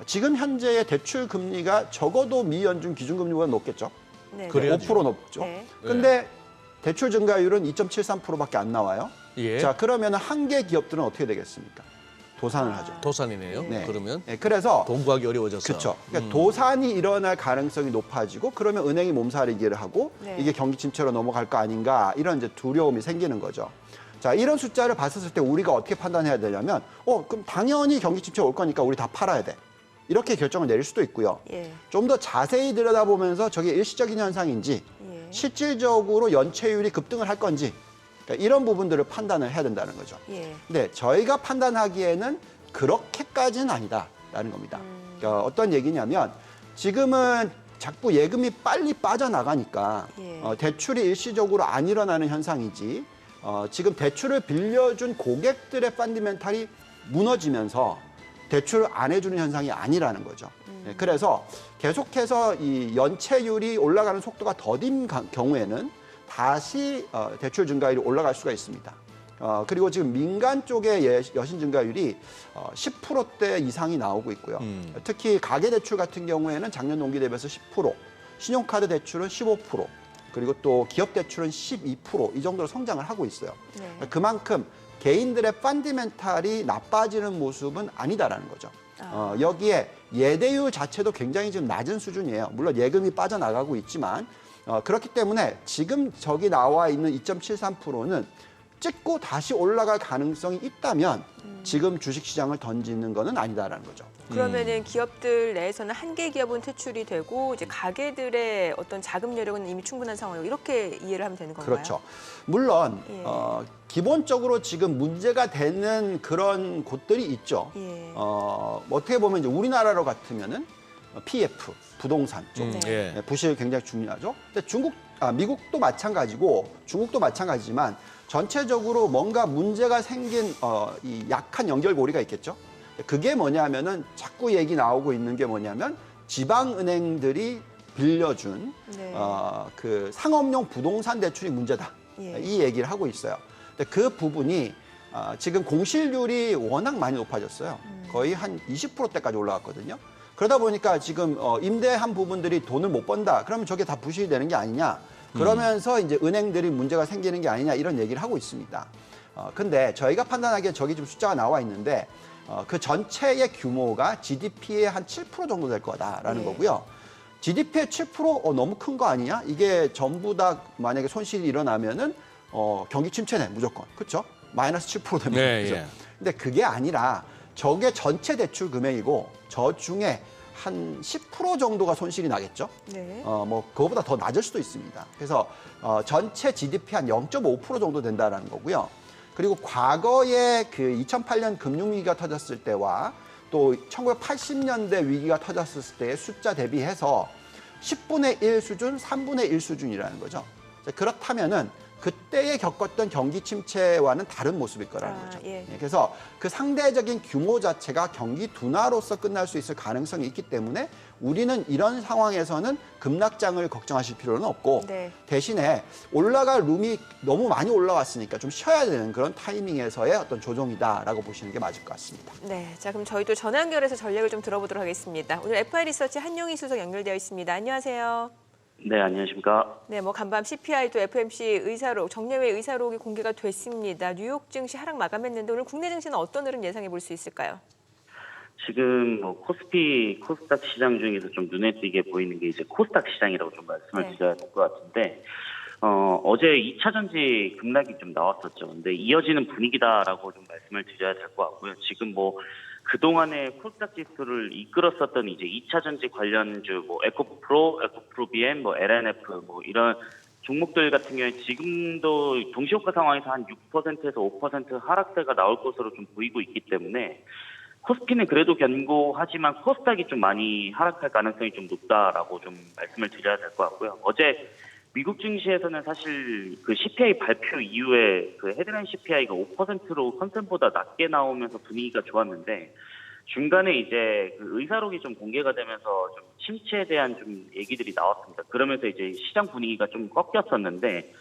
지금 현재의 대출 금리가 적어도 미연준 기준금리보다 높겠죠. 네. 그래야죠. 5% 높죠. 네. 근데 대출 증가율은 2.73%밖에 안 나와요. 예. 자, 그러면 한계 기업들은 어떻게 되겠습니까? 도산을 하죠. 도산이네요. 네. 그러면 네, 그래서 돈 구하기 어려워져서. 그렇죠. 그러니까 도산이 일어날 가능성이 높아지고 그러면 은행이 몸살이기를 하고 네. 이게 경기 침체로 넘어갈 거 아닌가 이런 이제 두려움이 생기는 거죠. 자, 이런 숫자를 봤을 때 우리가 어떻게 판단해야 되냐면 그럼 당연히 경기 침체 올 거니까 우리 다 팔아야 돼. 이렇게 결정을 내릴 수도 있고요. 예. 좀 더 자세히 들여다보면서 저게 일시적인 현상인지 예. 실질적으로 연체율이 급등을 할 건지 그러니까 이런 부분들을 판단을 해야 된다는 거죠. 예. 근데 저희가 판단하기에는 그렇게까지는 아니다라는 겁니다. 그러니까 어떤 얘기냐면 지금은 자꾸 예금이 빨리 빠져나가니까 예. 대출이 일시적으로 안 일어나는 현상이지 지금 대출을 빌려준 고객들의 펀디멘탈이 무너지면서 대출을 안 해주는 현상이 아니라는 거죠. 네, 그래서 계속해서 이 연체율이 올라가는 속도가 더딘 경우에는 다시 대출 증가율이 올라갈 수가 있습니다. 그리고 지금 민간 쪽의 여신 증가율이 10%대 이상이 나오고 있고요. 특히 가계대출 같은 경우에는 작년 동기 대비해서 10%, 신용카드 대출은 15%, 그리고 또 기업대출은 12% 이 정도로 성장을 하고 있어요. 네. 그만큼 개인들의 펀디멘탈이 나빠지는 모습은 아니다라는 거죠. 여기에 예대율 자체도 굉장히 지금 낮은 수준이에요. 물론 예금이 빠져나가고 있지만 그렇기 때문에 지금 저기 나와 있는 2.73%는 찍고 다시 올라갈 가능성이 있다면 지금 주식시장을 던지는 거는 아니다라는 거죠. 그러면은 기업들 내에서는 한계 기업은 퇴출이 되고 이제 가게들의 어떤 자금 여력은 이미 충분한 상황이고 이렇게 이해를 하면 되는 건가요? 그렇죠. 물론 예. 기본적으로 지금 문제가 되는 그런 곳들이 있죠. 예. 어떻게 보면 이제 우리나라로 같으면은 PF 부동산 쪽 예. 부실 굉장히 중요하죠. 근데 미국도 마찬가지고 중국도 마찬가지지만 전체적으로 뭔가 문제가 생긴 이 약한 연결고리가 있겠죠. 그게 뭐냐면은 자꾸 얘기 나오고 있는 게 뭐냐면 지방은행들이 빌려준 네. 그 상업용 부동산 대출이 문제다. 예. 이 얘기를 하고 있어요. 근데 그 부분이 지금 공실률이 워낙 많이 높아졌어요. 거의 한 20%대까지 올라갔거든요. 그러다 보니까 지금 임대한 부분들이 돈을 못 번다. 그러면 저게 다 부실이 되는 게 아니냐. 그러면서 이제 은행들이 문제가 생기는 게 아니냐 이런 얘기를 하고 있습니다. 근데 저희가 판단하기에 저기 좀 숫자가 나와 있는데 그 전체의 규모가 GDP의 한 7% 정도 될 거다라는 거고요. GDP의 7% 너무 큰 거 아니냐? 이게 전부 다 만약에 손실이 일어나면은 경기 침체네 무조건. 그렇죠? 마이너스 7% 됩니다. 네, 그죠? 예. 근데 그게 아니라 저게 전체 대출 금액이고 저 중에 한 10% 정도가 손실이 나겠죠. 네. 뭐 그거보다 더 낮을 수도 있습니다. 그래서 전체 GDP 한 0.5% 정도 된다라는 거고요. 그리고 과거에 그 2008년 금융위기가 터졌을 때와 또 1980년대 위기가 터졌을 때의 숫자 대비해서 10분의 1 수준, 3분의 1 수준이라는 거죠. 그렇다면은 그때에 겪었던 경기 침체와는 다른 모습일 거라는 거죠. 예. 그래서 그 상대적인 규모 자체가 경기 둔화로서 끝날 수 있을 가능성이 있기 때문에 우리는 이런 상황에서는 급락장을 걱정하실 필요는 없고 네. 대신에 올라갈 룸이 너무 많이 올라왔으니까 좀 쉬어야 되는 그런 타이밍에서의 어떤 조정이다라고 보시는 게 맞을 것 같습니다. 네, 자 그럼 저희도 전화 연결해서 전략을 좀 들어보도록 하겠습니다. 오늘 FI 리서치 한용희 수석 연결되어 있습니다. 안녕하세요. 네, 안녕하십니까. 네, 뭐 간밤 CPI도 FMC 의사록, 정례회 의사록이 공개가 됐습니다. 뉴욕 증시 하락 마감했는데 오늘 국내 증시는 어떤 흐름 예상해 볼 수 있을까요? 지금 뭐 코스피, 코스닥 시장 중에서 좀 눈에 띄게 보이는 게 이제 코스닥 시장이라고 좀 말씀을 드려야 될 것 같은데, 어제 2차 전지 급락이 좀 나왔었죠. 근데 이어지는 분위기다라고 좀 말씀을 드려야 될 것 같고요. 지금 뭐 그동안에 코스닥 지수를 이끌었었던 이제 2차 전지 관련주, 뭐 에코프로, 에코프로비엠, 뭐 LNF, 뭐 이런 종목들 같은 경우에 지금도 동시효과 상황에서 한 6%에서 5% 하락세가 나올 것으로 좀 보이고 있기 때문에 코스피는 그래도 견고하지만 코스닥이 좀 많이 하락할 가능성이 좀 높다라고 좀 말씀을 드려야 될 것 같고요. 어제 미국 증시에서는 사실 그 CPI 발표 이후에 그 헤드라인 CPI가 5%로 컨센보다 낮게 나오면서 분위기가 좋았는데 중간에 이제 그 의사록이 좀 공개가 되면서 좀 침체에 대한 좀 얘기들이 나왔습니다. 그러면서 이제 시장 분위기가 좀 꺾였었는데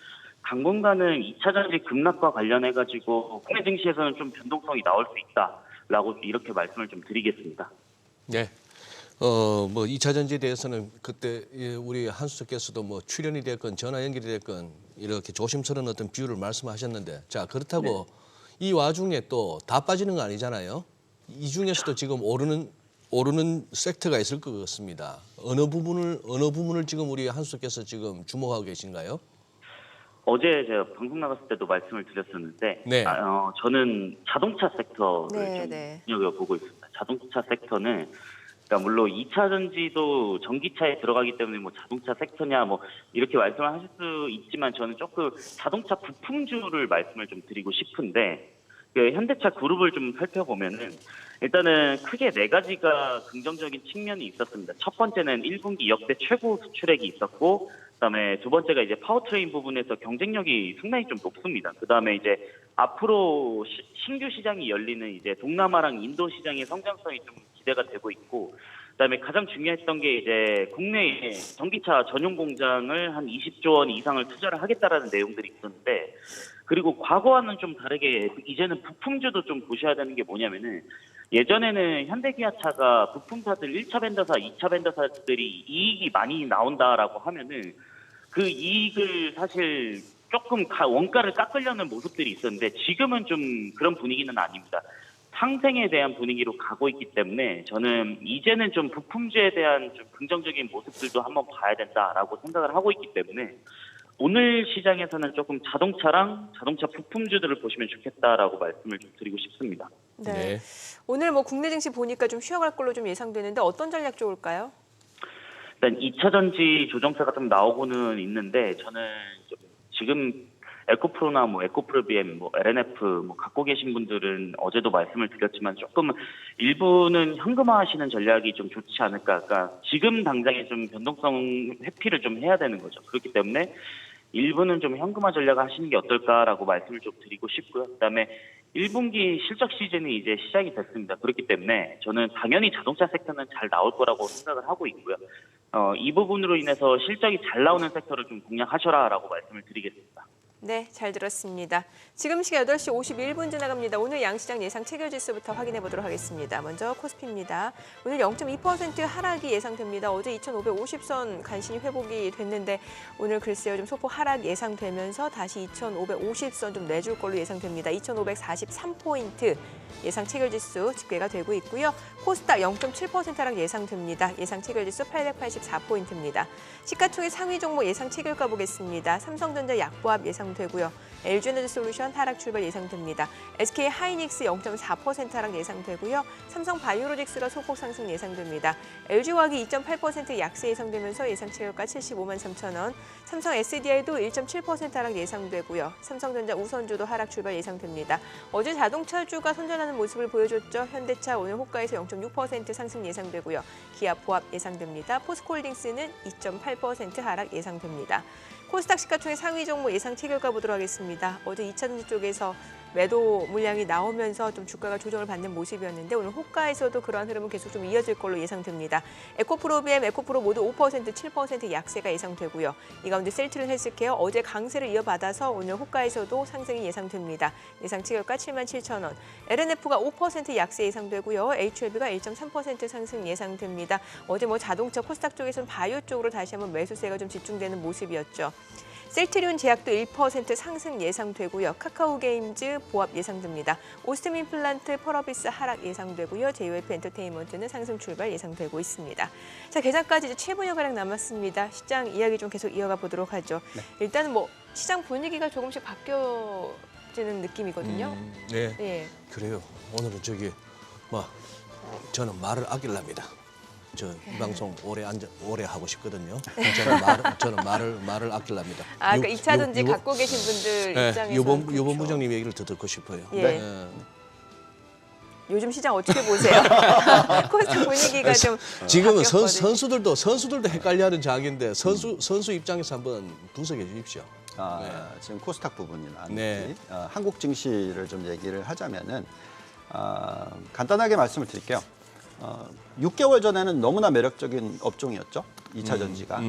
당분간은 2차 전지 급락과 관련해가지고 국내 증시에서는 좀 변동성이 나올 수 있다라고 이렇게 말씀을 좀 드리겠습니다. 네. 뭐 2차 전지에 대해서는 그때 우리 한수석께서도 뭐 출연이 됐건 전화 연결이 됐건 이렇게 조심스러운 어떤 비율을 말씀하셨는데 자 그렇다고 이 와중에 또 다 빠지는 거 아니잖아요. 이 중에서도 지금 오르는 섹터가 있을 것 같습니다. 어느 부분을 지금 우리 한수석께서 지금 주목하고 계신가요? 어제 제가 방송 나갔을 때도 말씀을 드렸었는데 네. 저는 자동차 섹터를 네, 좀 네. 눈여겨보고 있습니다. 자동차 섹터는 그러니까 물론 2차 전지도 전기차에 들어가기 때문에 뭐 자동차 섹터냐 뭐 이렇게 말씀을 하실 수 있지만 저는 조금 자동차 부품주를 말씀을 좀 드리고 싶은데 그 현대차 그룹을 좀 살펴보면은 일단은 크게 4가지가 긍정적인 측면이 있었습니다. 첫 번째는 1분기 역대 최고 수출액이 있었고 그다음에 두 번째가 이제 파워트레인 부분에서 경쟁력이 상당히 좀 높습니다. 그다음에 이제 앞으로 신규 시장이 열리는 이제 동남아랑 인도 시장의 성장성이 좀 기대가 되고 있고 그다음에 가장 중요했던 게 이제 국내에 전기차 전용 공장을 한 20조 원 이상을 투자를 하겠다라는 내용들이 있었는데 그리고 과거와는 좀 다르게 이제는 부품주도 좀 보셔야 되는 게 뭐냐면은 예전에는 현대기아차가 부품사들 1차 벤더사, 2차 벤더사들이 이익이 많이 나온다라고 하면은 그 이익을 사실 조금 원가를 깎으려는 모습들이 있었는데 지금은 좀 그런 분위기는 아닙니다. 상생에 대한 분위기로 가고 있기 때문에 저는 이제는 좀 부품주에 대한 좀 긍정적인 모습들도 한번 봐야 된다라고 생각을 하고 있기 때문에 오늘 시장에서는 조금 자동차랑 자동차 부품주들을 보시면 좋겠다라고 말씀을 좀 드리고 싶습니다. 네. 네. 오늘 뭐 국내 증시 보니까 좀 쉬어갈 걸로 좀 예상되는데 어떤 전략 좋을까요? 일단 2차 전지 조정세가 좀 나오고는 있는데 저는 좀 지금 에코프로나 뭐 에코프로 BM, 뭐 LNF 뭐 갖고 계신 분들은 어제도 말씀을 드렸지만 조금 일부는 현금화하시는 전략이 좀 좋지 않을까. 그러니까 지금 당장에 좀 변동성 회피를 좀 해야 되는 거죠. 그렇기 때문에 일부는 좀 현금화 전략을 하시는 게 어떨까라고 말씀을 좀 드리고 싶고요. 그다음에 1분기 실적 시즌이 이제 시작이 됐습니다. 그렇기 때문에 저는 당연히 자동차 섹터는 잘 나올 거라고 생각을 하고 있고요. 이 부분으로 인해서 실적이 잘 나오는 섹터를 좀 공략하셔라라고 말씀을 드리겠습니다. 네, 잘 들었습니다. 지금 시각 8시 51분 지나갑니다. 오늘 양시장 예상 체결지수부터 확인해 보도록 하겠습니다. 먼저 코스피입니다. 오늘 0.2% 하락이 예상됩니다. 어제 2,550선 간신히 회복이 됐는데 오늘 글쎄요 좀 소폭 하락 예상되면서 다시 2,550선 좀 내줄 걸로 예상됩니다. 2,543포인트 예상 체결지수 집계가 되고 있고요. 코스닥 0.7% 하락 예상됩니다. 예상 체결지수 884포인트입니다. 시가총액 상위 종목 예상 체결가 보겠습니다. 삼성전자 약보합 예상되고요. LG에너지솔루션 하락 출발 예상됩니다. SK하이닉스 0.4% 하락 예상되고요. 삼성바이오로직스가 소폭 상승 예상됩니다. LG화학이 2.8% 약세 예상되면서 예상 체결가 75만 3천 원. 삼성 SDI도 1.7% 하락 예상되고요. 삼성전자 우선주도 하락 출발 예상됩니다. 어제 자동차주가 선전하는 모습을 보여줬죠. 현대차 오늘 호가에서 0.6% 상승 예상되고요. 기아 포합 예상됩니다. 포스코홀딩스는 2.8% 하락 예상됩니다. 코스닥 시가총액 상위 종목 예상 체결가 보도록 하겠습니다. 어제 2차전지 쪽에서 매도 물량이 나오면서 좀 주가가 조정을 받는 모습이었는데 오늘 호가에서도 그러한 흐름은 계속 좀 이어질 걸로 예상됩니다. 에코프로 BM, 에코프로 모두 5%, 7% 약세가 예상되고요. 이 가운데 셀트리온 헬스케어 어제 강세를 이어받아서 오늘 호가에서도 상승이 예상됩니다. 예상 체결가 7만 7천 원. LNF가 5% 약세 예상되고요. HLB가 1.3% 상승 예상됩니다. 어제 뭐 자동차 코스닥 쪽에서는 바이오 쪽으로 다시 한번 매수세가 좀 집중되는 모습이었죠. 셀트리온 제약도 1% 상승 예상되고요. 카카오게임즈 보합 예상됩니다. 오스템 임플란트, 펄어비스 하락 예상되고요. JYP 엔터테인먼트는 상승 출발 예상되고 있습니다. 자, 개장까지 이제 7분여 가량 남았습니다. 시장 이야기 좀 계속 이어가 보도록 하죠. 네. 일단은 뭐 시장 분위기가 조금씩 바뀌어지는 느낌이거든요. 네. 예. 그래요. 오늘은 저는 말을 아낄랍니다. 이 방송 오래 하고 싶거든요. 저는 말을 아낄랍니다. 그 2차 전지 갖고 계신 분들 입장에서 유본 부장님 얘기를 더 듣고 싶어요. 예. 네. 요즘 시장 어떻게 보세요? 코스닥 분위기가 좀 지금은 바뀌었거든요. 선수들도 헷갈려하는 장인데 선수 입장에서 한번 분석해 주십시오. 지금 코스닥 부분이나 네. 한국 증시를 좀 얘기를 하자면은 간단하게 말씀을 드릴게요. 6개월 전에는 너무나 매력적인 업종이었죠. 2차 전지가.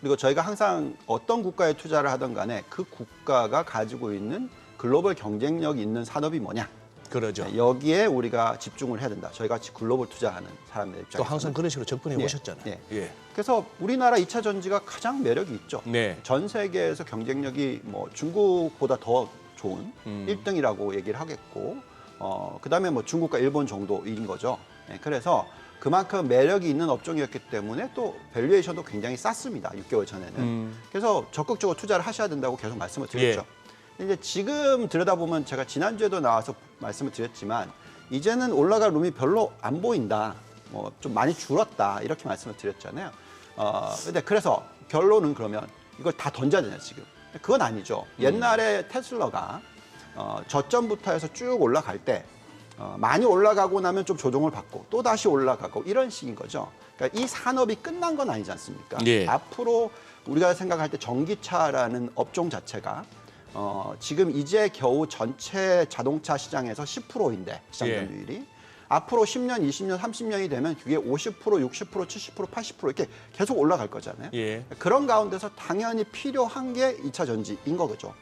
그리고 저희가 항상 어떤 국가에 투자를 하든 간에 그 국가가 가지고 있는 글로벌 경쟁력이 있는 산업이 뭐냐. 그러죠. 여기에 우리가 집중을 해야 된다. 저희 같이 글로벌 투자하는 사람들 입장에서. 또 항상 그런 식으로 접근해 오셨잖아요. 예. 예. 그래서 우리나라 2차 전지가 가장 매력이 있죠. 네. 전 세계에서 경쟁력이 뭐 중국보다 더 좋은 1등이라고 얘기를 하겠고, 그다음에 뭐 중국과 일본 정도인 거죠. 네, 그래서 그만큼 매력이 있는 업종이었기 때문에 또 밸류에이션도 굉장히 쌌습니다. 6개월 전에는. 그래서 적극적으로 투자를 하셔야 된다고 계속 말씀을 드렸죠. 근데 이제 지금 들여다보면 제가 지난주에도 나와서 말씀을 드렸지만 이제는 올라갈 룸이 별로 안 보인다. 뭐 좀 많이 줄었다. 이렇게 말씀을 드렸잖아요. 근데 그래서 결론은 그러면 이걸 다 던져야 되냐 지금. 그건 아니죠. 옛날에 테슬라가 저점부터 해서 쭉 올라갈 때 많이 올라가고 나면 좀 조정을 받고 또 다시 올라가고 이런 식인 거죠. 그러니까 이 산업이 끝난 건 아니지 않습니까? 예. 앞으로 우리가 생각할 때 전기차라는 업종 자체가 지금 이제 겨우 전체 자동차 시장에서 10%인데 시장 점유율이 앞으로 10년, 20년, 30년이 되면 그게 50%, 60%, 70%, 80% 이렇게 계속 올라갈 거잖아요. 예. 그런 가운데서 당연히 필요한 게 2차 전지인 거죠.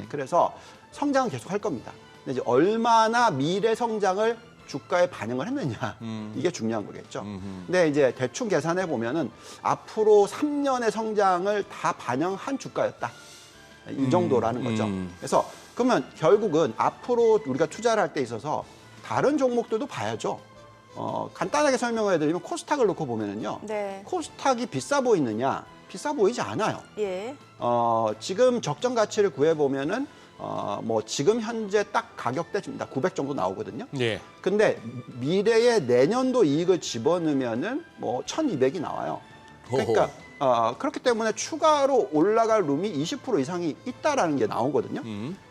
그래서 성장은 계속 할 겁니다. 근데 이제 얼마나 미래 성장을 주가에 반영을 했느냐 이게 중요한 거겠죠. 근데 이제 대충 계산해 보면은 앞으로 3년의 성장을 다 반영한 주가였다. 이 정도라는 거죠. 그래서 그러면 결국은 앞으로 우리가 투자를 할 때 있어서 다른 종목들도 봐야죠. 간단하게 설명을 해드리면 코스닥을 놓고 보면은요. 네. 코스닥이 비싸 보이느냐? 비싸 보이지 않아요. 예. 지금 적정 가치를 구해보면은 뭐 지금 현재 딱 가격대입니다. 900 정도 나오거든요. 예. 근데 미래의 내년도 이익을 집어넣으면은 뭐 1200이 나와요. 그러니까 그렇기 때문에 추가로 올라갈 룸이 20% 이상이 있다라는 게 나오거든요.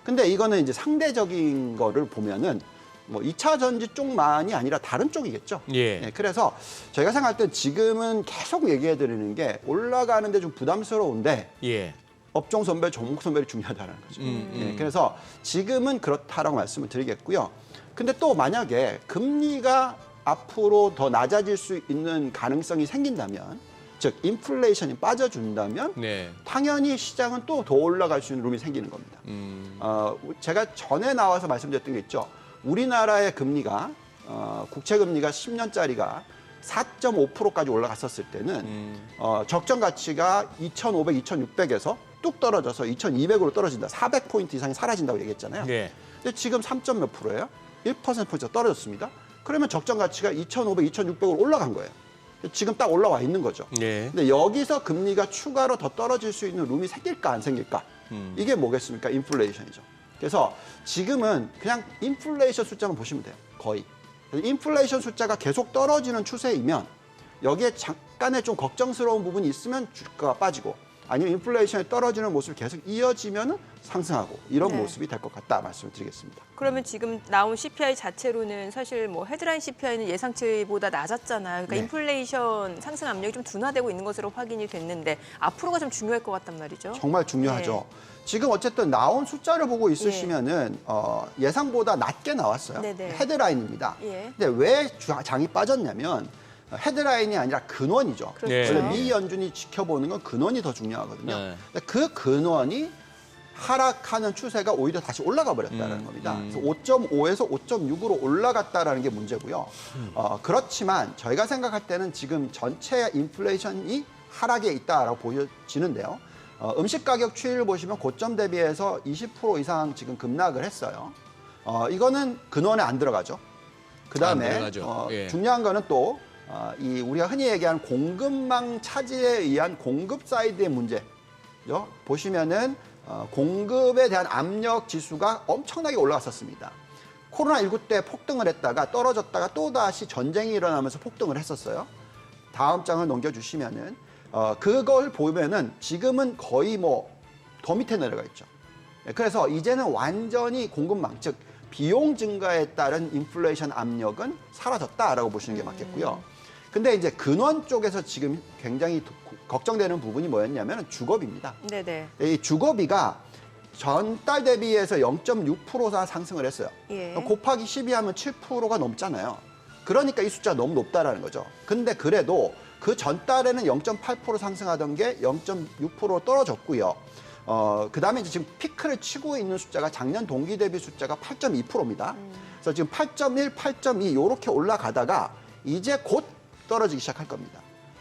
근데 이거는 이제 상대적인 거를 보면은 뭐 2차 전지 쪽만이 아니라 다른 쪽이겠죠. 예. 네, 그래서 저희가 생각할 때 지금은 계속 얘기해 드리는 게 올라가는데 좀 부담스러운데 예. 업종 선별, 종목 선별이 중요하다는 거죠. 네, 그래서 지금은 그렇다라고 말씀을 드리겠고요. 근데 또 만약에 금리가 앞으로 더 낮아질 수 있는 가능성이 생긴다면, 즉 인플레이션이 빠져준다면 네. 당연히 시장은 또 더 올라갈 수 있는 룸이 생기는 겁니다. 제가 전에 나와서 말씀드렸던 게 있죠. 우리나라의 금리가 국채 금리가 10년짜리가 4.5%까지 올라갔었을 때는 적정 가치가 2,500, 2,600에서 뚝 떨어져서 2,200으로 떨어진다. 400포인트 이상이 사라진다고 얘기했잖아요. 네. 근데 지금 3점 몇 프로예요? 1%포인트가 떨어졌습니다. 그러면 적정 가치가 2,500, 2,600으로 올라간 거예요. 지금 딱 올라와 있는 거죠. 네. 근데 여기서 금리가 추가로 더 떨어질 수 있는 룸이 생길까 안 생길까? 이게 뭐겠습니까? 인플레이션이죠. 그래서 지금은 그냥 인플레이션 숫자만 보시면 돼요. 거의. 인플레이션 숫자가 계속 떨어지는 추세이면 여기에 잠깐의 좀 걱정스러운 부분이 있으면 주가가 빠지고, 아니면 인플레이션이 떨어지는 모습이 계속 이어지면 상승하고, 이런 네. 모습이 될 것 같다 말씀을 드리겠습니다. 그러면 지금 나온 CPI 자체로는 사실 뭐 헤드라인 CPI는 예상치보다 낮았잖아요. 그러니까 네. 인플레이션 상승 압력이 좀 둔화되고 있는 것으로 확인이 됐는데 앞으로가 좀 중요할 것 같단 말이죠. 정말 중요하죠. 지금 어쨌든 나온 숫자를 보고 있으시면은 예상보다 낮게 나왔어요. 네네. 헤드라인입니다. 예. 근데 왜 장이 빠졌냐면 헤드라인이 아니라 근원이죠. 그렇죠. 원래 미 연준이 지켜보는 건 근원이 더 중요하거든요. 네. 근데 그 근원이 하락하는 추세가 오히려 다시 올라가 버렸다는 겁니다. 그래서 5.5에서 5.6으로 올라갔다라는 게 문제고요. 그렇지만 저희가 생각할 때는 지금 전체 인플레이션이 하락에 있다라고 보여지는데요. 음식 가격 추이를 보시면 고점 대비해서 20% 이상 지금 급락을 했어요. 이거는 근원에 안 들어가죠. 그다음에 안 들어가죠. 예. 중요한 거는 또 이 우리가 흔히 얘기하는 공급망 차질에 의한 공급 사이드의 문제죠. 보시면은 공급에 대한 압력 지수가 엄청나게 올라갔었습니다. 코로나19 때 폭등을 했다가 떨어졌다가 또다시 전쟁이 일어나면서 폭등을 했었어요. 다음 장을 넘겨주시면은 그걸 보면은 지금은 거의 뭐 더 밑에 내려가 있죠. 그래서 이제는 완전히 공급망, 즉 비용 증가에 따른 인플레이션 압력은 사라졌다라고 보시는 게 맞겠고요. 근데 이제 근원 쪽에서 지금 굉장히 걱정되는 부분이 뭐였냐면 주거비입니다. 네네. 이 주거비가 전달 대비해서 0.6%나 상승을 했어요. 예. 곱하기 12하면 7%가 넘잖아요. 그러니까 이 숫자가 너무 높다라는 거죠. 근데 그래도 그 전달에는 0.8% 상승하던 게 0.6%로 떨어졌고요. 그다음에 이제 지금 피크를 치고 있는 숫자가 작년 동기 대비 숫자가 8.2%입니다. 그래서 지금 8.1, 8.2 이렇게 올라가다가 이제 곧 떨어지기 시작할 겁니다.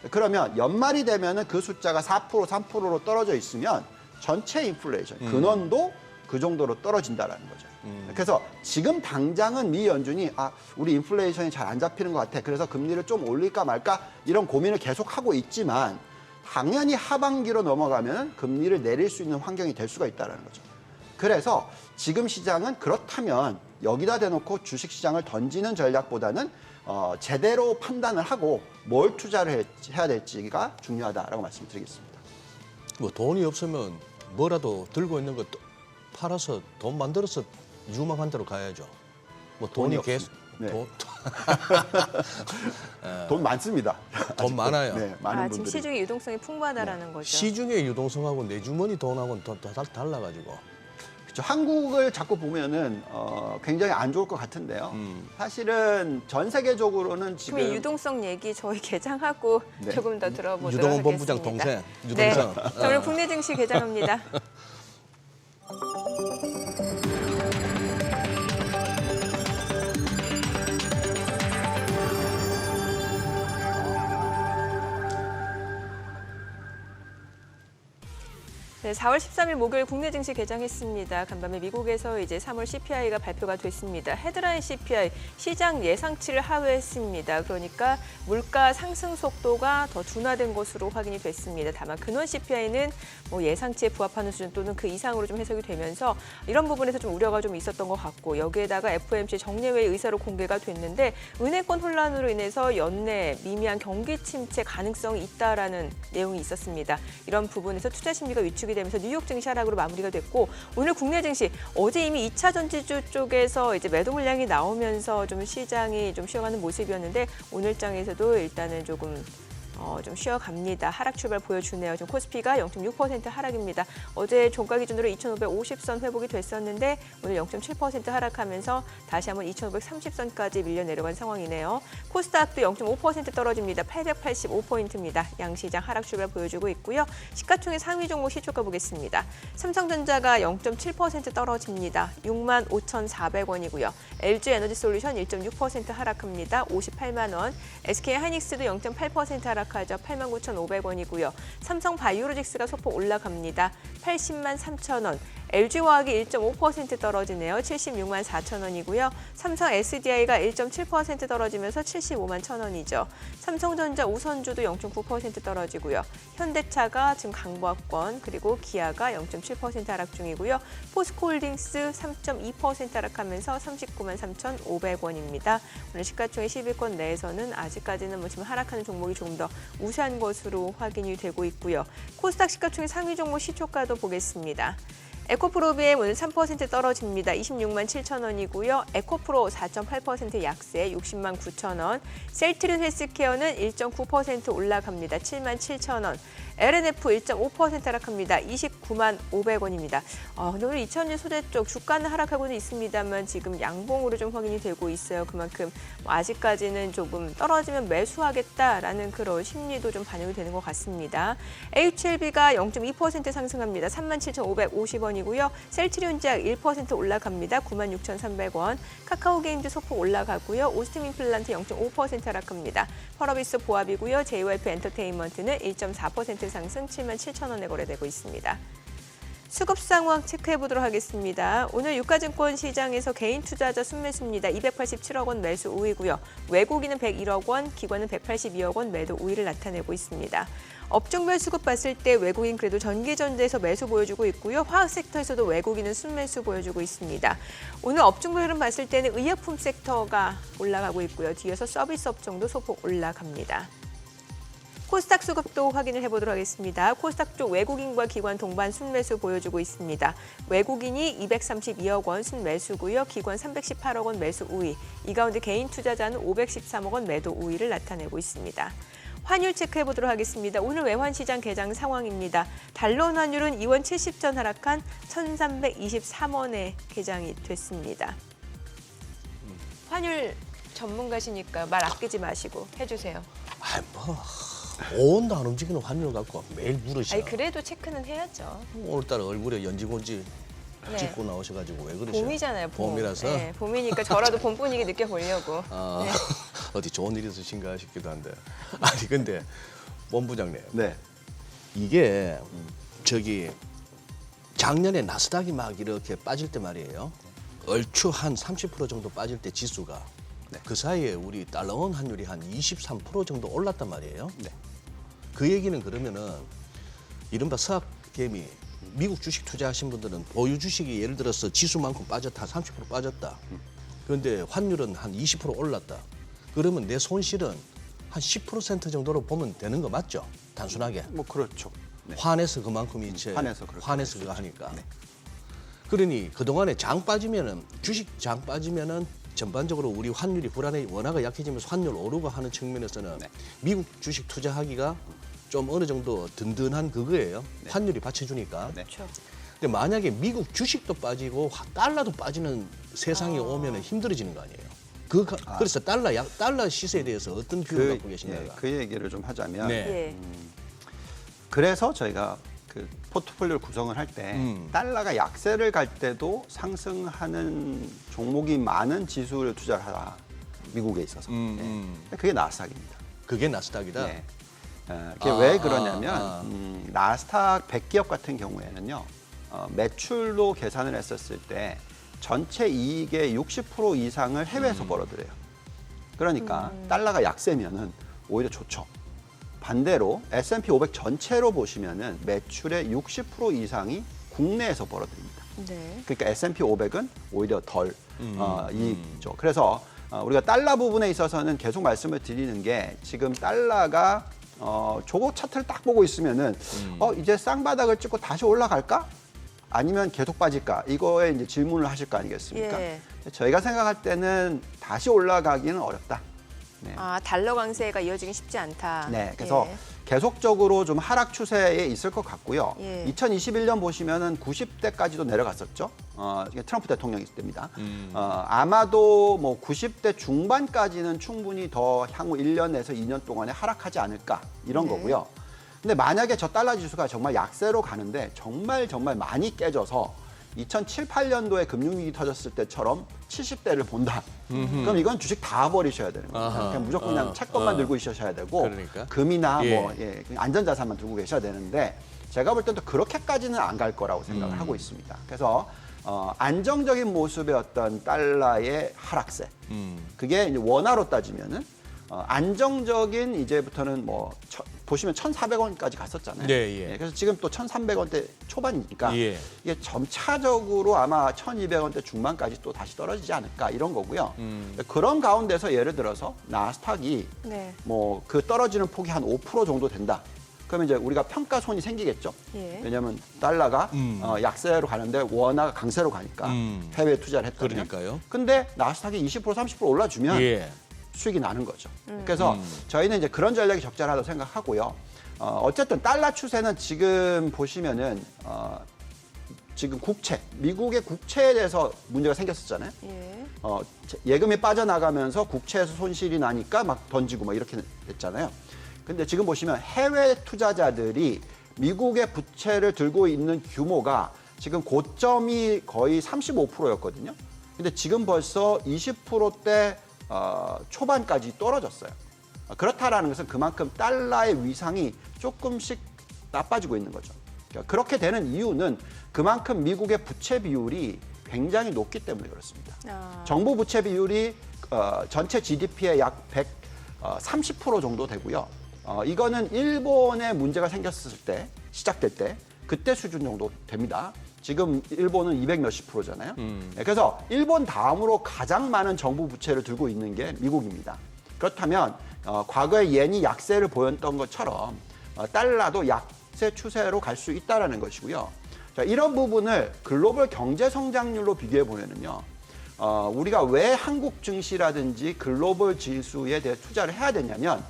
그러면 연말이 되면은 그 숫자가 4%, 3%로 떨어져 있으면 전체 인플레이션, 근원도 그 정도로 떨어진다라는 거죠. 그래서 지금 당장은 미 연준이 우리 인플레이션이 잘 안 잡히는 것 같아. 그래서 금리를 좀 올릴까 말까 이런 고민을 계속 하고 있지만 당연히 하반기로 넘어가면 금리를 내릴 수 있는 환경이 될 수가 있다는 거죠. 그래서 지금 시장은 그렇다면 여기다 대놓고 주식시장을 던지는 전략보다는 제대로 판단을 하고 뭘 투자를 해야 될지가 중요하다라고 말씀드리겠습니다. 뭐 돈이 없으면 뭐라도 들고 있는 거 팔아서 돈 만들어서 유망한 데로 가야죠. 뭐 돈이 계속 네. 돈, 돈 많습니다. 돈 많아요. 네, 많은 지금 분들이. 시중의 유동성이 풍부하다라는 거죠. 시중의 유동성하고 내 주머니 돈하고는 더 달라가지고. 그렇죠. 한국을 자꾸 보면은 굉장히 안 좋을 것 같은데요. 사실은 전 세계적으로는 지금 그럼 이 유동성 얘기 저희 개장하고 네. 조금 더 들어보도록 유동원 하겠습니다. 본부장 동생, 네. 유동성. 자, 오늘 국내 증시 개장합니다. 네, 4월 13일 목요일 국내 증시 개장했습니다. 간밤에 미국에서 이제 3월 CPI가 발표가 됐습니다. 헤드라인 CPI 시장 예상치를 하회했습니다. 그러니까 물가 상승 속도가 더 둔화된 것으로 확인이 됐습니다. 다만 근원 CPI는 뭐 예상치에 부합하는 수준 또는 그 이상으로 좀 해석이 되면서 이런 부분에서 좀 우려가 좀 있었던 것 같고 여기에다가 FOMC 정례회 의사로 공개가 됐는데 은행권 혼란으로 인해서 연내 미미한 경기 침체 가능성이 있다라는 내용이 있었습니다. 이런 부분에서 투자 심리가 위축이 되면서 뉴욕 증시 하락으로 마무리가 됐고 오늘 국내 증시 어제 이미 2차 전지주 쪽에서 이제 매도 물량이 나오면서 좀 시장이 좀 쉬어가는 모습이었는데 오늘 장에서도 일단은 좀 쉬어갑니다. 하락 출발 보여주네요. 지금 코스피가 0.6% 하락입니다. 어제 종가 기준으로 2,550선 회복이 됐었는데 오늘 0.7% 하락하면서 다시 한번 2,530선까지 밀려 내려간 상황이네요. 코스닥도 0.5% 떨어집니다. 885포인트입니다. 양시장 하락 출발 보여주고 있고요. 시가총액 상위 종목 시초가 보겠습니다. 삼성전자가 0.7% 떨어집니다. 65,400원이고요. LG에너지솔루션 1.6% 하락합니다. 58만 원. SK하이닉스도 0.8% 하락하죠. 89,500원이고요. 삼성바이오로직스가 소폭 올라갑니다. 80만 3천원. LG화학이 1.5% 떨어지네요. 76만 4천 원이고요. 삼성 SDI가 1.7% 떨어지면서 75만 1천 원이죠. 삼성전자 우선주도 0.9% 떨어지고요. 현대차가 지금 강보합권 그리고 기아가 0.7% 하락 중이고요. 포스코홀딩스 3.2% 하락하면서 39만 3,500원입니다. 오늘 시가총액 10위권 내에서는 아직까지는 뭐 지금 하락하는 종목이 조금 더 우세한 것으로 확인이 되고 있고요. 코스닥 시가총액 상위 종목 시초가도 보겠습니다. 에코프로비엠 오늘 3% 떨어집니다. 26만 7천 원이고요. 에코프로 4.8% 약세 60만 9천 원. 셀트리온 헬스케어는 1.9% 올라갑니다. 7만 7천 원. LNF 1.5% 하락합니다. 29만 500원입니다. 근데 오늘 2000년 소재 쪽 주가는 하락하고는 있습니다만 지금 양봉으로 좀 확인이 되고 있어요. 그만큼 아직까지는 조금 떨어지면 매수하겠다라는 그런 심리도 좀 반영이 되는 것 같습니다. HLB가 0.2% 상승합니다. 37,550원이고요. 셀트리온제약 1% 올라갑니다. 96,300원. 카카오게임즈 소폭 올라가고요. 오스템임플란트 0.5% 하락합니다. 펄어비스 보합이고요. JYP 엔터테인먼트는 1.4% 상승 7만 7천 원에 거래되고 있습니다. 수급 상황 체크해 보도록 하겠습니다. 오늘 유가증권 시장에서 개인 투자자 순매수입니다. 287억 원 매수 우위고요. 외국인은 101억 원, 기관은 182억 원 매도 우위를 나타내고 있습니다. 업종별 수급 봤을 때 외국인 그래도 전기전자에서 매수 보여주고 있고요. 화학 섹터에서도 외국인은 순매수 보여주고 있습니다. 오늘 업종별 흐름 봤을 때는 의약품 섹터가 올라가고 있고요. 뒤에서 서비스 업종도 소폭 올라갑니다. 코스닥 수급도 확인을 해보도록 하겠습니다. 코스닥 쪽 외국인과 기관 동반 순매수 보여주고 있습니다. 외국인이 232억 원 순매수고요. 기관 318억 원 매수 우위. 이 가운데 개인 투자자는 513억 원 매도 우위를 나타내고 있습니다. 환율 체크해보도록 하겠습니다. 오늘 외환시장 개장 상황입니다. 달러 환율은 2원 70전 하락한 1,323원에 개장이 됐습니다. 환율 전문가시니까 말 아끼지 마시고 해주세요. 온도 안 움직이는 환율 갖고 매일 물으시나. 아니 그래도 체크는 해야죠. 오늘따라 얼굴에 연지곤지 네. 찍고 나오셔가지고 왜 그러세요? 봄이잖아요. 봄. 봄이라서? 네, 봄이니까 저라도 봄 분위기 느껴보려고. 아, 네. 어디 좋은 일 있으신가 싶기도 한데. 아니 근데 본부장님. 네. 이게 저기 작년에 나스닥이 막 이렇게 빠질 때 말이에요. 얼추 한 30% 정도 빠질 때 지수가 그 사이에 우리 달러원 환율이 한 23% 정도 올랐단 말이에요. 네. 그 얘기는 그러면은 이른바 서학개미 미국 주식 투자하신 분들은 보유 주식이 예를 들어서 지수만큼 빠졌다, 30% 빠졌다. 그런데 환율은 한 20% 올랐다. 그러면 내 손실은 한 10% 정도로 보면 되는 거 맞죠? 단순하게. 뭐 그렇죠. 네. 환에서 그만큼 이제 환에서 그거 하니까. 네. 그러니 그동안에 장 빠지면은 주식 장 빠지면은 전반적으로 우리 환율이 불안해 원화가 약해지면서 환율 오르고 하는 측면에서는 네. 미국 주식 투자하기가 좀 어느 정도 든든한 그거예요. 네. 환율이 받쳐주니까. 네. 근데 만약에 미국 주식도 빠지고 달러도 빠지는 세상이 오면 힘들어지는 거 아니에요. 그래서 달러 시세에 대해서 어떤 비유를 갖고 계신가요? 그 얘기를 좀 하자면 네. 그래서 저희가 그 포트폴리오를 구성을 할 때 달러가 약세를 갈 때도 상승하는 종목이 많은 지수를 투자를 하라. 미국에 있어서. 그게 나스닥입니다. 그게 나스닥이다? 네. 그게 왜 그러냐면 나스닥 100기업 같은 경우에는요. 매출로 계산을 했었을 때 전체 이익의 60% 이상을 해외에서 벌어들여요. 그러니까 달러가 약세면은 오히려 좋죠. 반대로 S&P 500 전체로 보시면은 매출의 60% 이상이 국내에서 벌어들입니다. 네. 그러니까 S&P 500은 오히려 덜 이익이죠. 그래서 우리가 달러 부분에 있어서는 계속 말씀을 드리는 게 지금 달러가 저거 차트를 딱 보고 있으면은 이제 쌍바닥을 찍고 다시 올라갈까? 아니면 계속 빠질까? 이거에 이제 질문을 하실 거 아니겠습니까? 예. 저희가 생각할 때는 다시 올라가기는 어렵다. 네. 달러 강세가 이어지기 쉽지 않다. 네, 그래서 계속적으로 좀 하락 추세에 있을 것 같고요. 예. 2021년 보시면은 90대까지도 내려갔었죠. 이게 트럼프 대통령이 있을 때입니다. 아마도 뭐 90대 중반까지는 충분히 더 향후 1년에서 2년 동안에 하락하지 않을까 이런 거고요. 근데 만약에 저 달러 지수가 정말 약세로 가는데 정말 많이 깨져서 2007, 8년도에 금융위기 터졌을 때처럼 70대를 본다. 그럼 이건 주식 다 버리셔야 되는 겁니다. 그냥 무조건 그냥 채권만 들고 있으셔야 되고 그러니까. 금이나 안전자산만 들고 계셔야 되는데 제가 볼 때는 또 그렇게까지는 안 갈 거라고 생각을 하고 있습니다. 그래서 안정적인 모습의 어떤 달러의 하락세. 그게 이제 원화로 따지면은 안정적인 이제부터는 뭐 보시면 1,400원까지 갔었잖아요. 그래서 지금 또 1,300원대 초반이니까 이게 점차적으로 아마 1,200원대 중반까지 또 다시 떨어지지 않을까 이런 거고요. 그런 가운데서 예를 들어서 나스닥이 뭐 그 떨어지는 폭이 한 5% 정도 된다. 그러면 이제 우리가 평가손이 생기겠죠. 왜냐하면 달러가 약세로 가는데 원화가 강세로 가니까 해외 투자를 했거든요. 그러니까요. 근데 나스닥이 20% 30% 올라주면 수익이 나는 거죠. 그래서 저희는 이제 그런 전략이 적절하다고 생각하고요. 어쨌든 달러 추세는 지금 보시면은 지금 국채, 미국의 국채에 대해서 문제가 생겼었잖아요. 예금이 빠져나가면서 국채에서 손실이 나니까 막 던지고 막 이렇게 됐잖아요. 근데 지금 보시면 해외 투자자들이 미국의 부채를 들고 있는 규모가 지금 고점이 거의 35%였거든요. 근데 지금 벌써 20%대 초반까지 떨어졌어요. 그렇다라는 것은 그만큼 달러의 위상이 조금씩 나빠지고 있는 거죠. 그렇게 되는 이유는 그만큼 미국의 부채 비율이 굉장히 높기 때문에 그렇습니다. 정부 부채 비율이 전체 GDP의 약 130% 정도 되고요. 이거는 일본에 문제가 생겼을 때, 시작될 때, 그때 수준 정도 됩니다. 지금 일본은 200 몇십 %잖아요. 그래서 일본 다음으로 가장 많은 정부 부채를 들고 있는 게 미국입니다. 그렇다면 과거에 엔이 약세를 보였던 것처럼 달러도 약세 추세로 갈 수 있다는 것이고요. 자, 이런 부분을 글로벌 경제 성장률로 비교해 보면은요. 우리가 왜 한국 증시라든지 글로벌 지수에 대해 투자를 해야 되냐면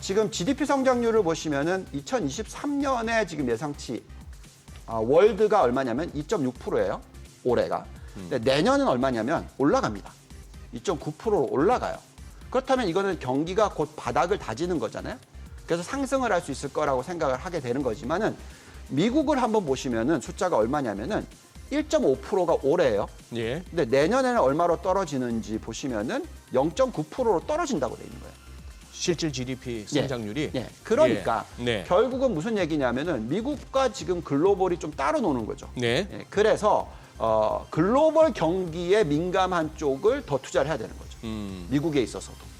지금 GDP 성장률을 보시면은 2023년에 지금 예상치 월드가 얼마냐면 2.6%예요. 올해가. 근데 내년은 얼마냐면 올라갑니다. 2.9%로 올라가요. 그렇다면 이거는 경기가 곧 바닥을 다지는 거잖아요. 그래서 상승을 할 수 있을 거라고 생각을 하게 되는 거지만은 미국을 한번 보시면은 숫자가 얼마냐면은 1.5%가 올해예요. 근데 내년에는 얼마로 떨어지는지 보시면은 0.9%로 떨어진다고 돼 있는 거예요. 실질 GDP 성장률이. 그러니까 결국은 무슨 얘기냐면은 미국과 지금 글로벌이 좀 따로 노는 거죠. 그래서 글로벌 경기에 민감한 쪽을 더 투자를 해야 되는 거죠. 미국에 있어서도.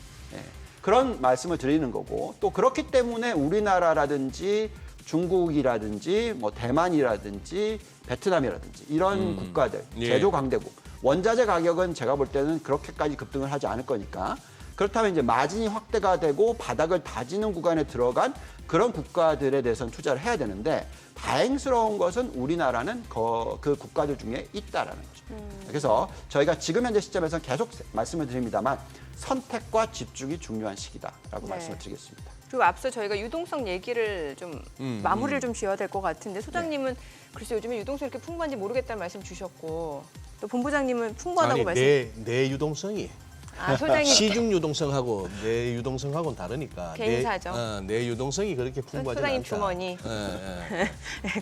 그런 말씀을 드리는 거고 또 그렇기 때문에 우리나라라든지 중국이라든지 뭐 대만이라든지 베트남이라든지 이런 국가들 제조 강대국 원자재 가격은 제가 볼 때는 그렇게까지 급등을 하지 않을 거니까 그렇다면 이제 마진이 확대가 되고 바닥을 다지는 구간에 들어간 그런 국가들에 대해서는 투자를 해야 되는데 다행스러운 것은 우리나라는 그 국가들 중에 있다라는 거죠. 그래서 저희가 지금 현재 시점에서 계속 말씀을 드립니다만 선택과 집중이 중요한 시기다라고 말씀을 드리겠습니다. 그리고 앞서 저희가 유동성 얘기를 좀 마무리를 좀 지어야 될 것 같은데 소장님은 글쎄 요즘에 유동성 이렇게 풍부한지 모르겠다는 말씀 주셨고 또 본부장님은 풍부하다고 말씀. 내 유동성이. 소장님 시중 유동성하고 내 유동성하고는 다르니까. 개인 사정. 내 유동성이 그렇게 풍부하지 않다. 소장님 주머니.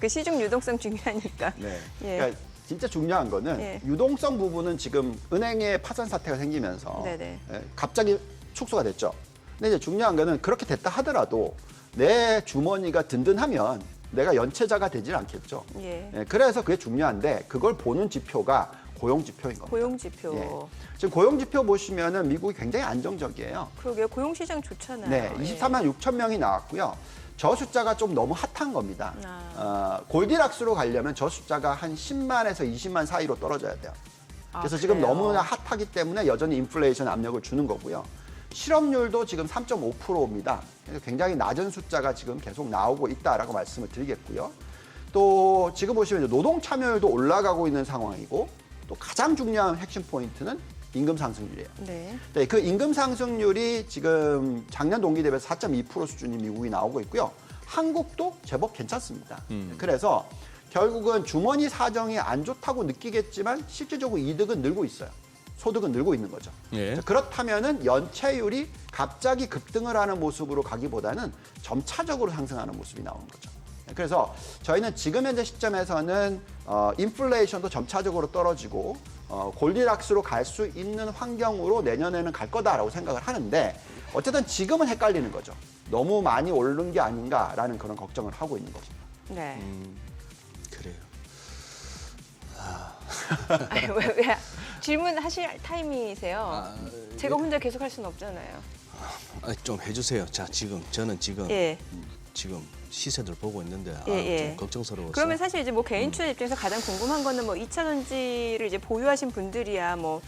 그 시중 유동성 중요하니까. 그러니까 진짜 중요한 거는 유동성 부분은 지금 은행의 파산 사태가 생기면서 갑자기 축소가 됐죠. 근데 이제 중요한 거는 그렇게 됐다 하더라도 내 주머니가 든든하면 내가 연체자가 되질 않겠죠. 예. 예, 그래서 그게 중요한데 그걸 보는 지표가 고용 지표인 겁니다. 고용 지표. 예. 지금 고용 지표 보시면은 미국이 굉장히 안정적이에요. 그러게요. 고용 시장 좋잖아요. 네, 24만 6천 명이 나왔고요. 저 숫자가 좀 너무 핫한 겁니다. 골디락스로 가려면 저 숫자가 한 10만에서 20만 사이로 떨어져야 돼요. 그래서 지금 그래요? 너무나 핫하기 때문에 여전히 인플레이션 압력을 주는 거고요. 실업률도 지금 3.5%입니다. 굉장히 낮은 숫자가 지금 계속 나오고 있다라고 말씀을 드리겠고요. 또 지금 보시면 이제 노동 참여율도 올라가고 있는 상황이고 또 가장 중요한 핵심 포인트는 임금 상승률이에요. 네. 네, 그 임금 상승률이 지금 작년 동기 대비 4.2% 수준이 미국이 나오고 있고요. 한국도 제법 괜찮습니다. 그래서 결국은 주머니 사정이 안 좋다고 느끼겠지만 실질적으로 이득은 늘고 있어요. 소득은 늘고 있는 거죠. 예. 자, 그렇다면은 연체율이 갑자기 급등을 하는 모습으로 가기보다는 점차적으로 상승하는 모습이 나오는 거죠. 그래서 저희는 지금 현재 시점에서는 인플레이션도 점차적으로 떨어지고 골디락스로 갈 수 있는 환경으로 내년에는 갈 거다라고 생각을 하는데 어쨌든 지금은 헷갈리는 거죠. 너무 많이 오른 게 아닌가라는 그런 걱정을 하고 있는 겁니다. 네. 그래요. 아니, 왜 질문하실 타이밍이세요? 제가 혼자 계속 할 수는 없잖아요. 좀 해주세요. 자, 저는 지금 예. 지금 시세들 보고 있는데 예. 좀 걱정스러워서. 그러면 사실 이제 뭐 개인 투자 입장에서 가장 궁금한 거는 뭐 2차 전지를 이제 보유하신 분들이야 뭐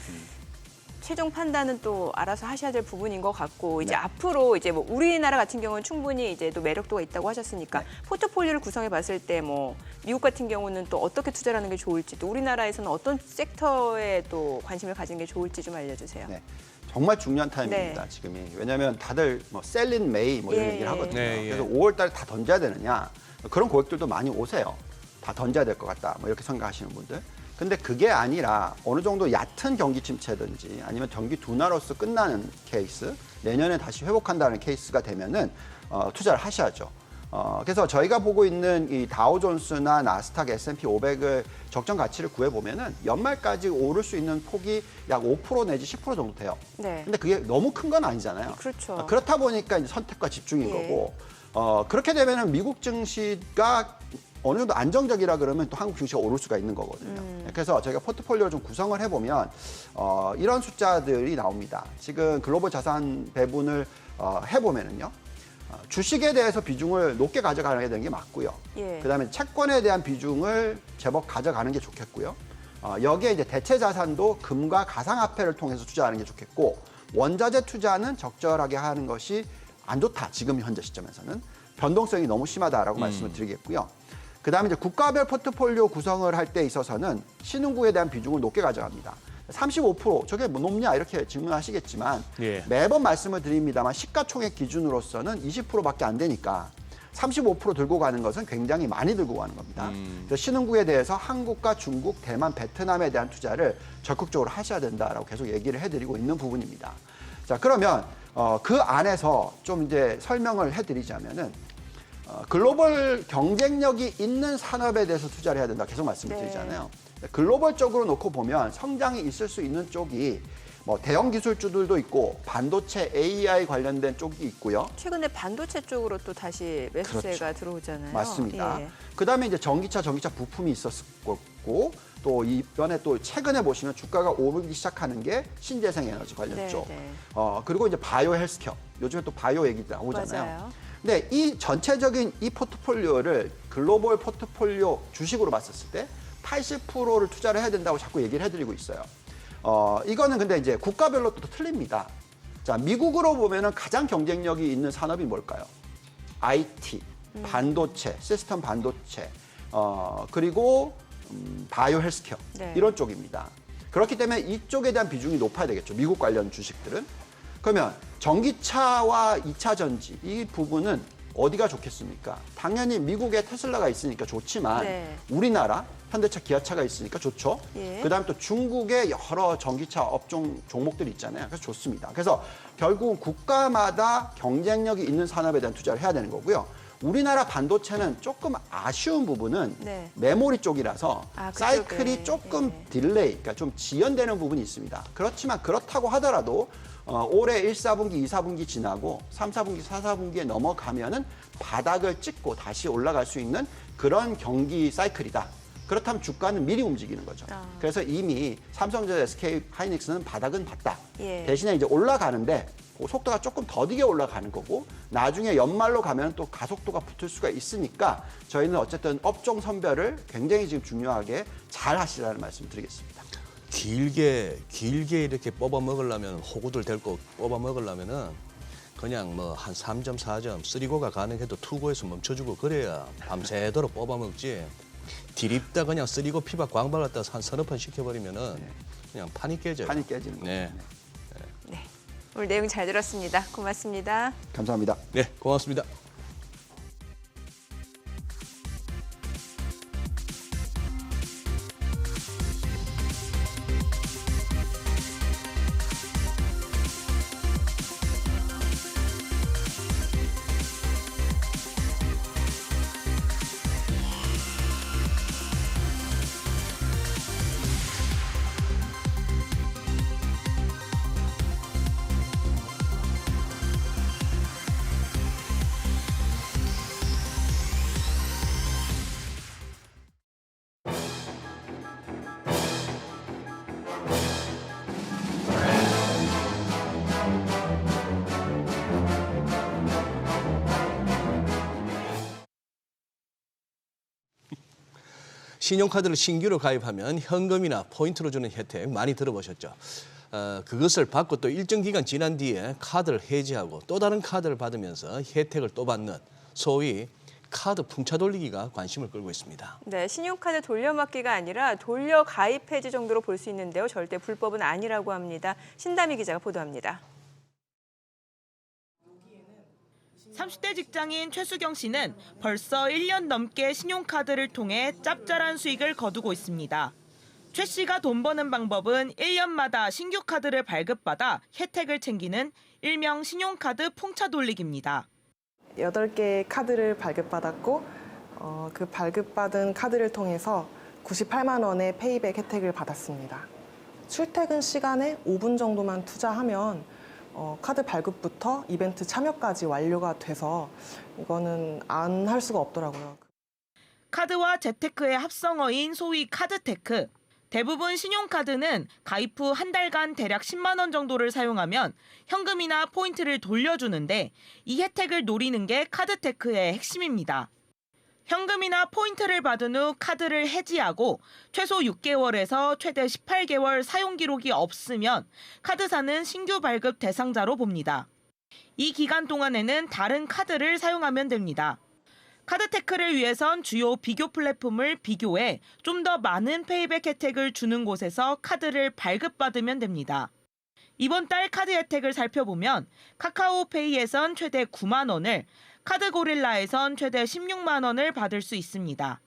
최종 판단은 또 알아서 하셔야 될 부분인 것 같고 이제 앞으로 이제 뭐 우리나라 같은 경우는 충분히 이제 또 매력도가 있다고 하셨으니까 포트폴리오를 구성해 봤을 때 뭐 미국 같은 경우는 또 어떻게 투자를 하는 게 좋을지 또 우리나라에서는 어떤 섹터에 또 관심을 가지는 게 좋을지 좀 알려주세요. 네. 정말 중요한 타이밍입니다. 지금이. 왜냐하면 다들 뭐 셀린 메이 뭐 이런 예, 얘기를 하거든요. 네, 예. 그래서 5월 달에 다 던져야 되느냐. 그런 고객들도 많이 오세요. 다 던져야 될 것 같다. 뭐 이렇게 생각하시는 분들. 근데 그게 아니라 어느 정도 얕은 경기 침체든지 아니면 경기 둔화로서 끝나는 케이스, 내년에 다시 회복한다는 케이스가 되면은 투자를 하셔야죠. 그래서 저희가 보고 있는 이 다우존스나 나스닥, S&P 500을 적정 가치를 구해보면은 연말까지 오를 수 있는 폭이 약 5% 내지 10% 정도 돼요. 네. 근데 그게 너무 큰 건 아니잖아요. 그렇죠. 그렇다 보니까 이제 선택과 집중인 예. 거고, 그렇게 되면은 미국 증시가 어느 정도 안정적이라 그러면 또 한국 증시가 오를 수가 있는 거거든요. 그래서 저희가 포트폴리오를 좀 구성을 해보면 이런 숫자들이 나옵니다. 지금 글로벌 자산 배분을 해보면은요. 주식에 대해서 비중을 높게 가져가야 되는 게 맞고요. 예. 그다음에 채권에 대한 비중을 제법 가져가는 게 좋겠고요. 여기에 이제 대체 자산도 금과 가상화폐를 통해서 투자하는 게 좋겠고 원자재 투자는 적절하게 하는 것이 안 좋다. 지금 현재 시점에서는 변동성이 너무 심하다라고 말씀을 드리겠고요. 그다음에 이제 국가별 포트폴리오 구성을 할 때 있어서는 신흥국에 대한 비중을 높게 가져갑니다. 35% 저게 뭐 높냐 이렇게 질문하시겠지만 예. 매번 말씀을 드립니다만 시가총액 기준으로서는 20%밖에 안 되니까 35% 들고 가는 것은 굉장히 많이 들고 가는 겁니다. 그래서 신흥국에 대해서 한국과 중국, 대만, 베트남에 대한 투자를 적극적으로 하셔야 된다라고 계속 얘기를 해드리고 있는 부분입니다. 자, 그러면 그 안에서 좀 이제 설명을 해드리자면은 글로벌 경쟁력이 있는 산업에 대해서 투자를 해야 된다 계속 말씀을 드리잖아요. 글로벌적으로 놓고 보면 성장이 있을 수 있는 쪽이 뭐 대형 기술주들도 있고 반도체 AI 관련된 쪽이 있고요. 최근에 반도체 쪽으로 또 다시 매수세가 들어오잖아요. 맞습니다. 예. 그다음에 이제 전기차 부품이 있었을 거고 또 이번에 또 최근에 보시면 주가가 오르기 시작하는 게 신재생 에너지 관련 쪽. 네. 그리고 이제 바이오 헬스케어. 요즘에 또 바이오 얘기 나오잖아요. 맞아요. 근데 이 전체적인 이 포트폴리오를 글로벌 포트폴리오 주식으로 봤었을 때 80%를 투자를 해야 된다고 자꾸 얘기를 해드리고 있어요. 이거는 근데 이제 국가별로 또 틀립니다. 자, 미국으로 보면은 가장 경쟁력이 있는 산업이 뭘까요? IT, 반도체, 시스템 반도체, 그리고 바이오 헬스케어 네. 이런 쪽입니다. 그렇기 때문에 이쪽에 대한 비중이 높아야 되겠죠. 미국 관련 주식들은. 그러면 전기차와 2차 전지 이 부분은 어디가 좋겠습니까? 당연히 미국에 테슬라가 있으니까 좋지만 네. 우리나라 현대차, 기아차가 있으니까 좋죠. 예. 그다음에 또 중국의 여러 전기차 업종 종목들이 있잖아요. 그래서 좋습니다. 그래서 결국은 국가마다 경쟁력이 있는 산업에 대한 투자를 해야 되는 거고요. 우리나라 반도체는 조금 아쉬운 부분은 네. 메모리 쪽이라서 그쪽에. 사이클이 조금 딜레이, 그러니까 좀 지연되는 부분이 있습니다. 그렇지만 그렇다고 하더라도 올해 1, 4분기, 2, 4분기 지나고 3, 4분기, 4, 4분기에 넘어가면은 바닥을 찍고 다시 올라갈 수 있는 그런 경기 사이클이다. 그렇다면 주가는 미리 움직이는 거죠. 그래서 이미 삼성전자, SK 하이닉스는 바닥은 봤다. 예. 대신에 이제 올라가는데 그 속도가 조금 더디게 올라가는 거고 나중에 연말로 가면 또 가속도가 붙을 수가 있으니까 저희는 어쨌든 업종 선별을 굉장히 지금 중요하게 잘 하시라는 말씀 드리겠습니다. 길게 이렇게 뽑아 먹으려면 호구들 데리고 뽑아 먹으려면은 그냥 뭐 한 3점, 4점, 3고가 가능해도 2고에서 멈춰주고 그래야 밤새도록 뽑아 먹지. 디립다 그냥 3고 피박 광발 갖다 한 서너 판 시켜버리면은 그냥 판이 깨져요. 판이 깨지는 거죠. 네. 네. 오늘 내용 잘 들었습니다. 고맙습니다. 감사합니다. 네, 고맙습니다. 신용카드를 신규로 가입하면 현금이나 포인트로 주는 혜택 많이 들어보셨죠? 그것을 받고 또 일정 기간 지난 뒤에 카드를 해지하고 또 다른 카드를 받으면서 혜택을 또 받는 소위 카드 풍차 돌리기가 관심을 끌고 있습니다. 네, 신용카드 돌려막기가 아니라 돌려 가입 해지 정도로 볼 수 있는데요. 절대 불법은 아니라고 합니다. 신다미 기자가 보도합니다. 30대 직장인 최수경 씨는 벌써 1년 넘게 신용카드를 통해 짭짤한 수익을 거두고 있습니다. 최 씨가 돈 버는 방법은 1년마다 신규 카드를 발급받아 혜택을 챙기는 일명 신용카드 풍차 돌리기입니다. 8개의 카드를 발급받았고 그 발급받은 카드를 통해서 98만 원의 페이백 혜택을 받았습니다. 출퇴근 시간에 5분 정도만 투자하면 카드 발급부터 이벤트 참여까지 완료가 돼서 이거는 안 할 수가 없더라고요. 카드와 재테크의 합성어인 소위 카드테크. 대부분 신용카드는 가입 후 한 달간 대략 10만 원 정도를 사용하면 현금이나 포인트를 돌려주는데 이 혜택을 노리는 게 카드테크의 핵심입니다. 현금이나 포인트를 받은 후 카드를 해지하고 최소 6개월에서 최대 18개월 사용 기록이 없으면 카드사는 신규 발급 대상자로 봅니다. 이 기간 동안에는 다른 카드를 사용하면 됩니다. 카드테크를 위해선 주요 비교 플랫폼을 비교해 좀 더 많은 페이백 혜택을 주는 곳에서 카드를 발급받으면 됩니다. 이번 달 카드 혜택을 살펴보면 카카오페이에선 최대 9만 원을, 카드고릴라에선 최대 16만 원을 받을 수 있습니다.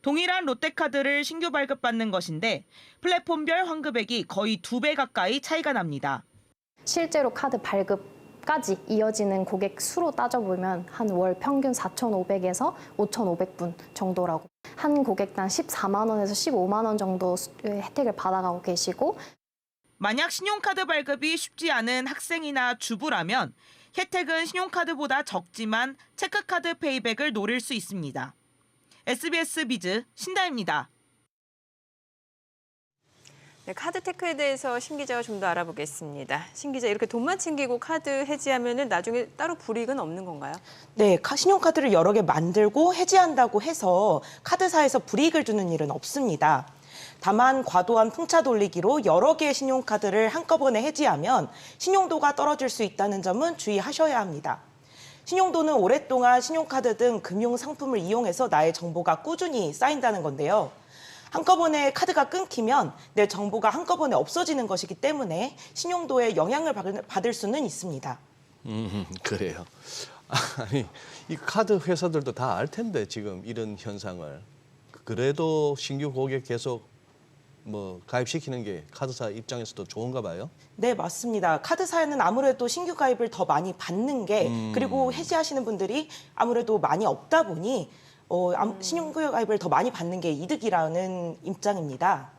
동일한 롯데카드를 신규 발급받는 것인데 플랫폼별 환급액이 거의 2배 가까이 차이가 납니다. 실제로 카드 발급까지 이어지는 고객 수로 따져보면 한 월 평균 4,500에서 5,500분 정도라고. 한 고객당 14만 원에서 15만 원 정도 혜택을 받아가고 계시고, 만약 신용카드 발급이 쉽지 않은 학생이나 주부라면 혜택은 신용카드보다 적지만 체크카드 페이백을 노릴 수 있습니다. SBS 비즈 신다입니다. 네, 카드테크에 대해서 신 기자가 좀 더 알아보겠습니다. 신 기자, 이렇게 돈만 챙기고 카드 해지하면 나중에 따로 불이익은 없는 건가요? 네, 신용카드를 여러 개 만들고 해지한다고 해서 카드사에서 불이익을 주는 일은 없습니다. 다만 과도한 풍차 돌리기로 여러 개의 신용카드를 한꺼번에 해지하면 신용도가 떨어질 수 있다는 점은 주의하셔야 합니다. 신용도는 오랫동안 신용카드 등 금융상품을 이용해서 나의 정보가 꾸준히 쌓인다는 건데요. 한꺼번에 카드가 끊기면 내 정보가 한꺼번에 없어지는 것이기 때문에 신용도에 영향을 받을 수는 있습니다. 그래요. 아니, 이 카드 회사들도 다 알 텐데 지금 이런 현상을. 그래도 신규 고객 계속 가입시키는 게 카드사 입장에서도 좋은가 봐요? 네, 맞습니다. 카드사에는 아무래도 신규 가입을 더 많이 받는 게 그리고 해지하시는 분들이 아무래도 많이 없다 보니 신용가입을 더 많이 받는 게 이득이라는 입장입니다.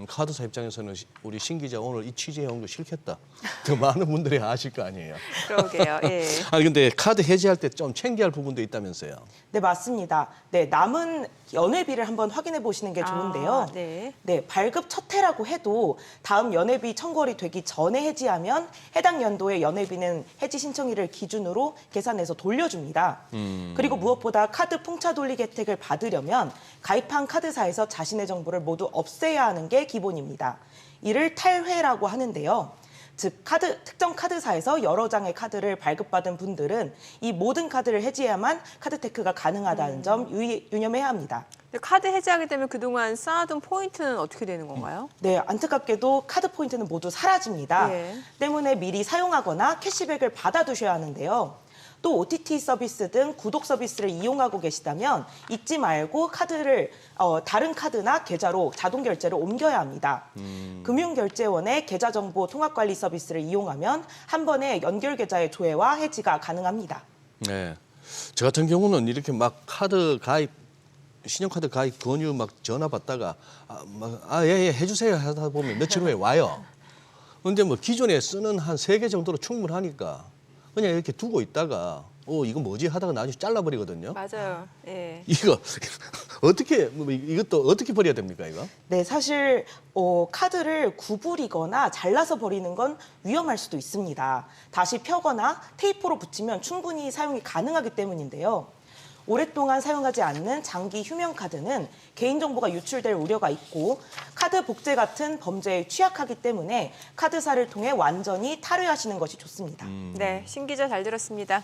카드사 입장에서는 우리 신 기자 오늘 이 취재해온 거 싫겠다. 더 많은 분들이 아실 거 아니에요. 그러게요. 예. 아니 근데 카드 해지할 때 좀 챙겨야 할 부분도 있다면서요. 네, 맞습니다. 네, 남은 연회비를 한번 확인해 보시는 게 좋은데요. 네. 네, 발급 첫 해라고 해도 다음 연회비 청구월이 되기 전에 해지하면 해당 연도의 연회비는 해지 신청일을 기준으로 계산해서 돌려줍니다. 그리고 무엇보다 카드 풍차 돌리기 혜택을 받으려면 가입한 카드사에서 자신의 정보를 모두 없애야 하는 게 기본입니다. 이를 탈회라고 하는데요. 즉 특정 카드사에서 여러 장의 카드를 발급받은 분들은 이 모든 카드를 해지해야만 카드테크가 가능하다는 점 유념해야 합니다. 근데 카드 해지하게 되면 그동안 쌓아둔 포인트는 어떻게 되는 건가요? 네, 안타깝게도 카드 포인트는 모두 사라집니다. 예. 때문에 미리 사용하거나 캐시백을 받아두셔야 하는데요. 또 OTT 서비스 등 구독 서비스를 이용하고 계시다면 잊지 말고 카드를 다른 카드나 계좌로 자동 결제를 옮겨야 합니다. 금융결제원의 계좌정보 통합관리 서비스를 이용하면 한 번에 연결 계좌의 조회와 해지가 가능합니다. 네, 저 같은 경우는 이렇게 막 카드 가입 신용카드 가입 권유 막 전화 받다가 예, 해주세요 하다 보면 며칠 후에 와요. 근데 뭐 기존에 쓰는 한 3개 정도로 충분하니까 그냥 이렇게 두고 있다가 이거 뭐지 하다가 나중에 잘라버리거든요. 맞아요. 예. 이거 어떻게 이것도 어떻게 버려야 됩니까 이거? 네, 사실 카드를 구부리거나 잘라서 버리는 건 위험할 수도 있습니다. 다시 펴거나 테이프로 붙이면 충분히 사용이 가능하기 때문인데요. 오랫동안 사용하지 않는 장기 휴면 카드는 개인정보가 유출될 우려가 있고 카드 복제 같은 범죄에 취약하기 때문에 카드사를 통해 완전히 탈회하시는 것이 좋습니다. 네, 신 기자 잘 들었습니다.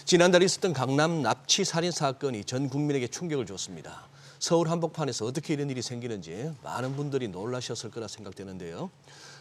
지난달 있었던 강남 납치 살인 사건이 전 국민에게 충격을 줬습니다. 서울 한복판에서 어떻게 이런 일이 생기는지 많은 분들이 놀라셨을 거라 생각되는데요.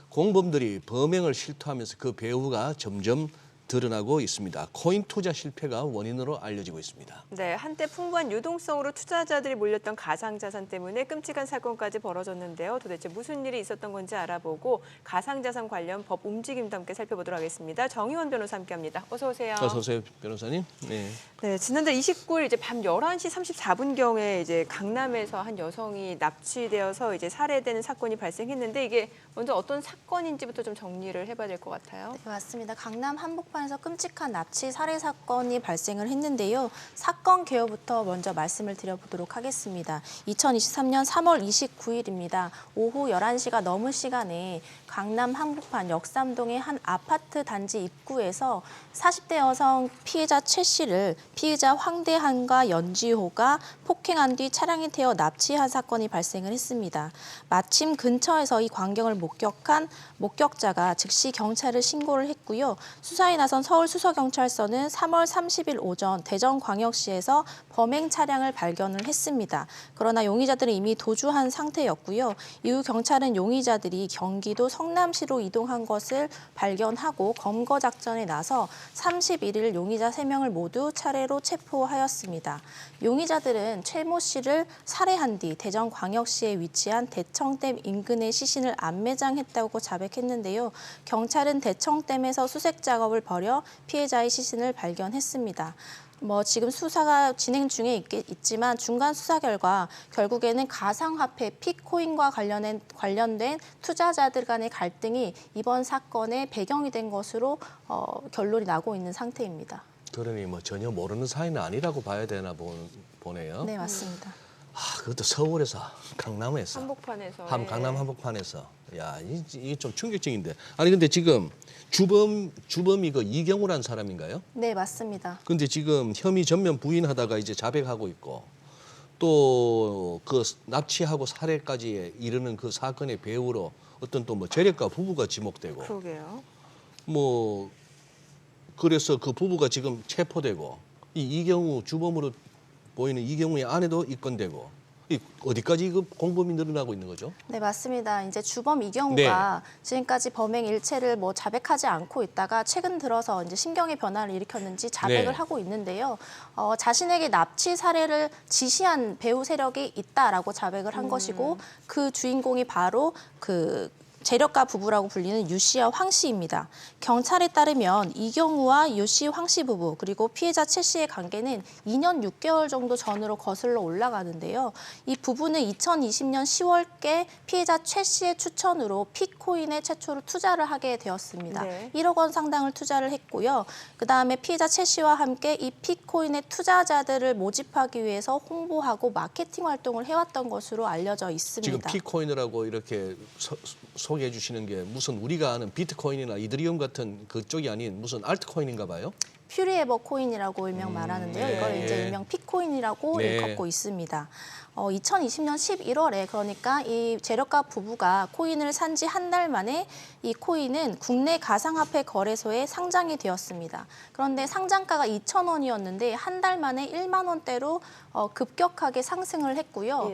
공범들이 범행을 실토하면서 그 배후가 점점 드러나고 있습니다. 코인 투자 실패가 원인으로 알려지고 있습니다. 네, 한때 풍부한 유동성으로 투자자들이 몰렸던 가상자산 때문에 끔찍한 사건까지 벌어졌는데요. 도대체 무슨 일이 있었던 건지 알아보고 가상자산 관련 법 움직임도 함께 살펴보도록 하겠습니다. 정의원 변호사 함께합니다. 어서 오세요. 어서 오세요, 변호사님. 네. 네, 지난달 29일 이제 밤 11시 34분경에 이제 강남에서 한 여성이 납치되어서 이제 살해되는 사건이 발생했는데 이게 먼저 어떤 사건인지부터 좀 정리를 해봐야 될 것 같아요. 네, 맞습니다. 강남 한복판에서 끔찍한 납치 살해 사건이 발생을 했는데요. 사건 개요부터 먼저 말씀을 드려보도록 하겠습니다. 2023년 3월 29일입니다. 오후 11시가 넘은 시간에 강남 한복판 역삼동의 한 아파트 단지 입구에서 40대 여성 피해자 최 씨를 피의자 황대한과 연지호가 폭행한 뒤 차량에 태워 납치한 사건이 발생을 했습니다. 마침 근처에서 이 광경을 목격한 목격자가 즉시 경찰에 신고를 했고요. 수사에 나선 서울수서경찰서는 3월 30일 오전 대전광역시에서 범행 차량을 발견을 했습니다. 그러나 용의자들은 이미 도주한 상태였고요. 이후 경찰은 용의자들이 경기도 성남시로 이동한 것을 발견하고 검거 작전에 나서 31일 용의자 3명을 모두 차례로 체포하였습니다. 용의자들은 최 모 씨를 살해한 뒤 대전광역시에 위치한 대청댐 인근의 시신을 안매장했다고 자백했는데요. 경찰은 대청댐에서 수색 작업을 벌여 피해자의 시신을 발견했습니다. 지금 수사가 진행 중에 있지만 중간 수사 결과 결국에는 가상화폐 핏코인과 관련된 투자자들 간의 갈등이 이번 사건의 배경이 된 것으로 결론이 나고 있는 상태입니다. 그러니 전혀 모르는 사이는 아니라고 봐야 되나 보네요. 네, 맞습니다. 그것도 서울에서 강남에서 한복판에서 강남 한복판에서 이게 좀 충격적인데 아니 근데 지금 주범이 그 이경우라는 사람인가요? 네, 맞습니다. 근데 지금 혐의 전면 부인하다가 이제 자백하고 있고 또 그 납치하고 살해까지 이르는 그 사건의 배후로 어떤 또 재력가 부부가 지목되고 그러게요. 그래서 그 부부가 지금 체포되고 이 이경우 주범으로 보이는 이경우의 아내도 입건되고 어디까지 그 공범이 늘어나고 있는 거죠? 네, 맞습니다. 이제 주범 이경우가 지금까지 범행 일체를 뭐 자백하지 않고 있다가 최근 들어서 이제 심경의 변화를 일으켰는지 자백을 하고 있는데요. 자신에게 납치 사례를 지시한 배후 세력이 있다라고 자백을 한 것이고 그 주인공이 바로 그 재력가 부부라고 불리는 유 씨와 황 씨입니다. 경찰에 따르면 이경우와 유 씨, 황 씨 부부 그리고 피해자 최 씨의 관계는 2년 6개월 정도 전으로 거슬러 올라가는데요. 이 부부는 2020년 10월께 피해자 최 씨의 추천으로 피코인에 최초로 투자를 하게 되었습니다. 1억 원 상당을 투자를 했고요. 그다음에 피해자 최 씨와 함께 이 피코인의 투자자들을 모집하기 위해서 홍보하고 마케팅 활동을 해왔던 것으로 알려져 있습니다. 지금 피코인이라고 이렇게 소개해 주시는 게 무슨 우리가 아는 비트코인이나 이더리움 같은 그쪽이 아닌 무슨 알트코인인가 봐요? 퓨리에버 코인이라고 일명 말하는데요. 이걸 이제 일명 피코인이라고 일컫고 있습니다. 2020년 11월에 그러니까 이 재력가 부부가 코인을 산 지 한 달 만에 이 코인은 국내 가상화폐 거래소에 상장이 되었습니다. 그런데 상장가가 2,000원이었는데 한 달 만에 1만 원대로 급격하게 상승을 했고요.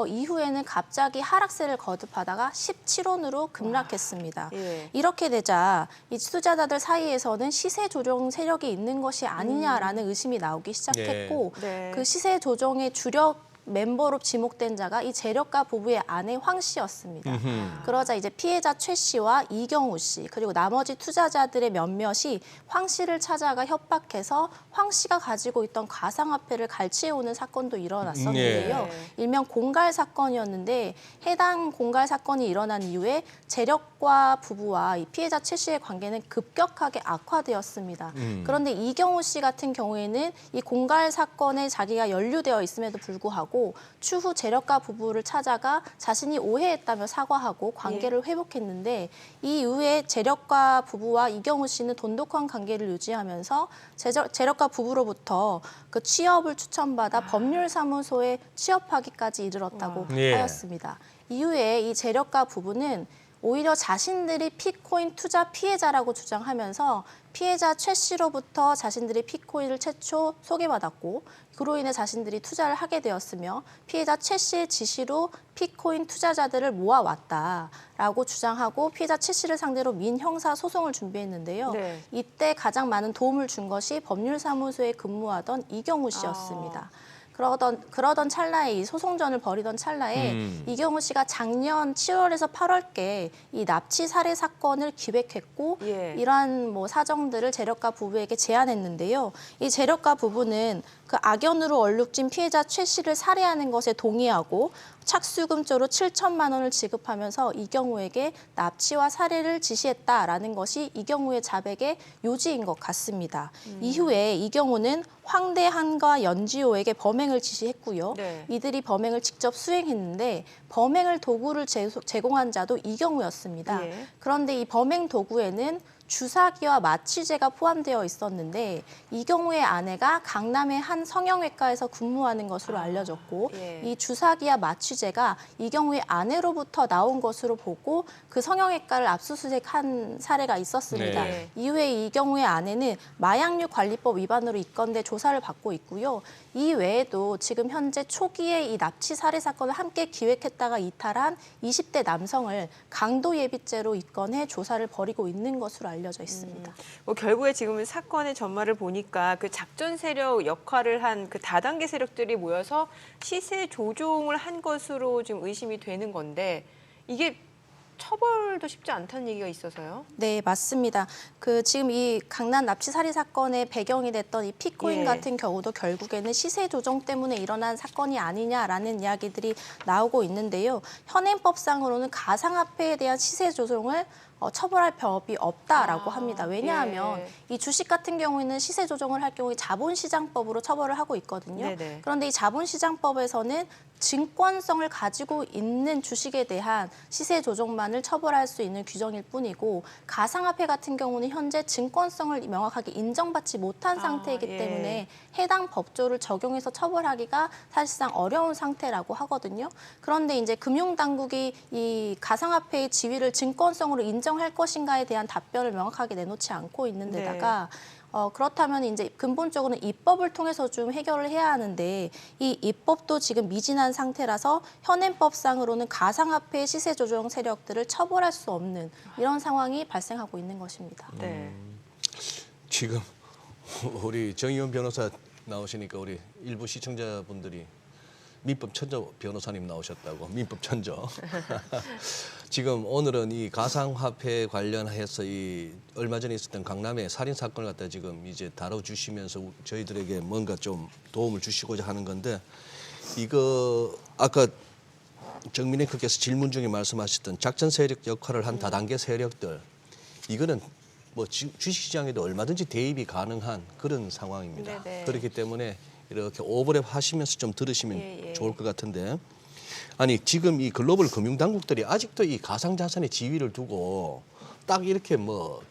이후에는 갑자기 하락세를 거듭하다가 17원으로 급락했습니다. 이렇게 되자 이 투자자들 사이에서는 시세 조정 세력이 있는 것이 아니냐라는 의심이 나오기 시작했고 그 시세 조정의 주력 멤버로 지목된 자가 이 재력가 부부의 아내 황 씨였습니다. 그러자 이제 피해자 최 씨와 이경우 씨 그리고 나머지 투자자들의 몇몇이 황 씨를 찾아가 협박해서 황 씨가 가지고 있던 가상화폐를 갈취해오는 사건도 일어났었는데요. 일명 공갈 사건이었는데 해당 공갈 사건이 일어난 이후에 재력가 부부와 이 피해자 최 씨의 관계는 급격하게 악화되었습니다. 그런데 이경우 씨 같은 경우에는 이 공갈 사건에 자기가 연루되어 있음에도 불구하고 추후 재력가 부부를 찾아가 자신이 오해했다며 사과하고 관계를 회복했는데 이 이후에 재력가 부부와 이경우 씨는 돈독한 관계를 유지하면서 재력가 부부로부터 그 취업을 추천받아 법률사무소에 취업하기까지 이르렀다고 하였습니다. 이후에 이 재력가 부부는 오히려 자신들이 피코인 투자 피해자라고 주장하면서 피해자 최 씨로부터 자신들이 피코인을 최초 소개받았고 그로 인해 자신들이 투자를 하게 되었으며 피해자 최 씨의 지시로 피코인 투자자들을 모아왔다라고 주장하고 피해자 최 씨를 상대로 민형사 소송을 준비했는데요. 이때 가장 많은 도움을 준 것이 법률사무소에 근무하던 이경우 씨였습니다. 그러던 찰나에 이 소송전을 벌이던 찰나에 이경우 씨가 작년 7월에서 8월께 이 납치 살해 사건을 기획했고 이러한 뭐 사정들을 재력가 부부에게 제안했는데요. 이 재력가 부부는 그 악연으로 얼룩진 피해자 최 씨를 살해하는 것에 동의하고 착수금조로 7천만 원을 지급하면서 이경우에게 납치와 살해를 지시했다라는 것이 이경우의 자백의 요지인 것 같습니다. 이후에 이경우는 황대한과 연지호에게 범행을 지시했고요. 이들이 범행을 직접 수행했는데 범행을 도구를 제공한 자도 이경우였습니다. 그런데 이 범행 도구에는 주사기와 마취제가 포함되어 있었는데 이경우의 아내가 강남의 한 성형외과에서 근무하는 것으로 알려졌고 이 주사기와 마취제가 이경우의 아내로부터 나온 것으로 보고 그 성형외과를 압수수색한 사례가 있었습니다. 이후에 이경우의 아내는 마약류 관리법 위반으로 입건돼 조사를 받고 있고요. 이 외에도 지금 현재 초기에 이 납치 살해 사건을 함께 기획했다가 이탈한 20대 남성을 강도예비죄로 입건해 조사를 벌이고 있는 것으로 알려져 있습니다. 뭐 결국에 지금 사건의 전말을 보니까 그 작전 세력 역할을 한 그 다단계 세력들이 모여서 시세 조종을 한 것으로 지금 의심이 되는 건데 이게 처벌도 쉽지 않다는 얘기가 있어서요. 네, 맞습니다. 그 지금 이 강남 납치 살해 사건의 배경이 됐던 이 피코인 같은 경우도 결국에는 시세 조정 때문에 일어난 사건이 아니냐라는 이야기들이 나오고 있는데요. 현행법상으로는 가상화폐에 대한 시세 조정을 처벌할 법이 없다라고 합니다. 왜냐하면 이 주식 같은 경우에는 시세 조정을 할 경우에 자본시장법으로 처벌을 하고 있거든요. 그런데 이 자본시장법에서는 증권성을 가지고 있는 주식에 대한 시세 조정만을 처벌할 수 있는 규정일 뿐이고 가상화폐 같은 경우는 현재 증권성을 명확하게 인정받지 못한 상태이기 때문에 해당 법조를 적용해서 처벌하기가 사실상 어려운 상태라고 하거든요. 그런데 이제 금융당국이 이 가상화폐의 지위를 증권성으로 인정할 것인가에 대한 답변을 명확하게 내놓지 않고 있는 데다가 그렇다면 이제 근본적으로는 입법을 통해서 좀 해결을 해야 하는데 이 입법도 지금 미진한 상태라서 현행법상으로는 가상화폐 시세 조정 세력들을 처벌할 수 없는 이런 상황이 발생하고 있는 것입니다. 네. 지금 우리 정의원 변호사 나오시니까 우리 일부 시청자분들이 민법 천저 변호사님 나오셨다고 민법 천저. 지금 오늘은 이 가상화폐 관련해서 이 얼마 전에 있었던 강남의 살인 사건을 갖다 지금 이제 다뤄주시면서 저희들에게 뭔가 좀 도움을 주시고자 하는 건데 이거 아까 정민희 의원께서 질문 중에 말씀하셨던 작전 세력 역할을 한 다단계 세력들 이거는 뭐 주식시장에도 얼마든지 대입이 가능한 그런 상황입니다. 네네. 그렇기 때문에 이렇게 오버랩 하시면서 좀 들으시면 좋을 것 같은데 아니 지금 이 글로벌 금융 당국들이 아직도 이 가상자산의 지위를 두고 딱 이렇게 뭐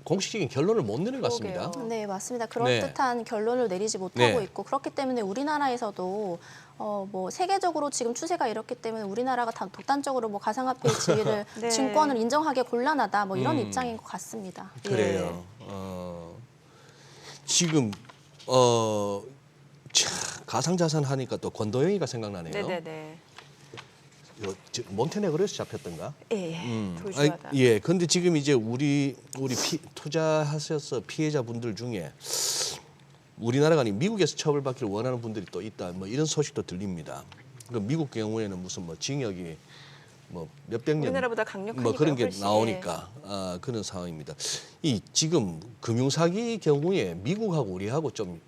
공식적인 결론을 못 내는 것 같습니다. 네, 맞습니다. 그럴듯한 결론을 내리지 못하고 네. 있고 그렇기 때문에 우리나라에서도 뭐 세계적으로 지금 추세가 이렇기 때문에 우리나라가 다 독단적으로 뭐 가상화폐 지위를 네. 증권을 인정하기 곤란하다 뭐 이런 입장인 것 같습니다. 그래요. 지금 가상자산 하니까 또 권도영이가 생각나네요. 네네네. 몬테네그로에서 잡혔던가? 예. 아니, 조슈아다. 예. 근데 지금 이제 우리 투자하셔서 피해자분들 중에 우리나라가 아닌 미국에서 처벌받기를 원하는 분들이 또 있다. 뭐 이런 소식도 들립니다. 그 미국 경우에는 무슨 뭐 징역이 뭐 몇백 년 우리나라보다 강력하니까 뭐 그런 게 훨씬. 나오니까 그런 상황입니다. 이 지금 금융사기 경우에 미국하고 우리하고 좀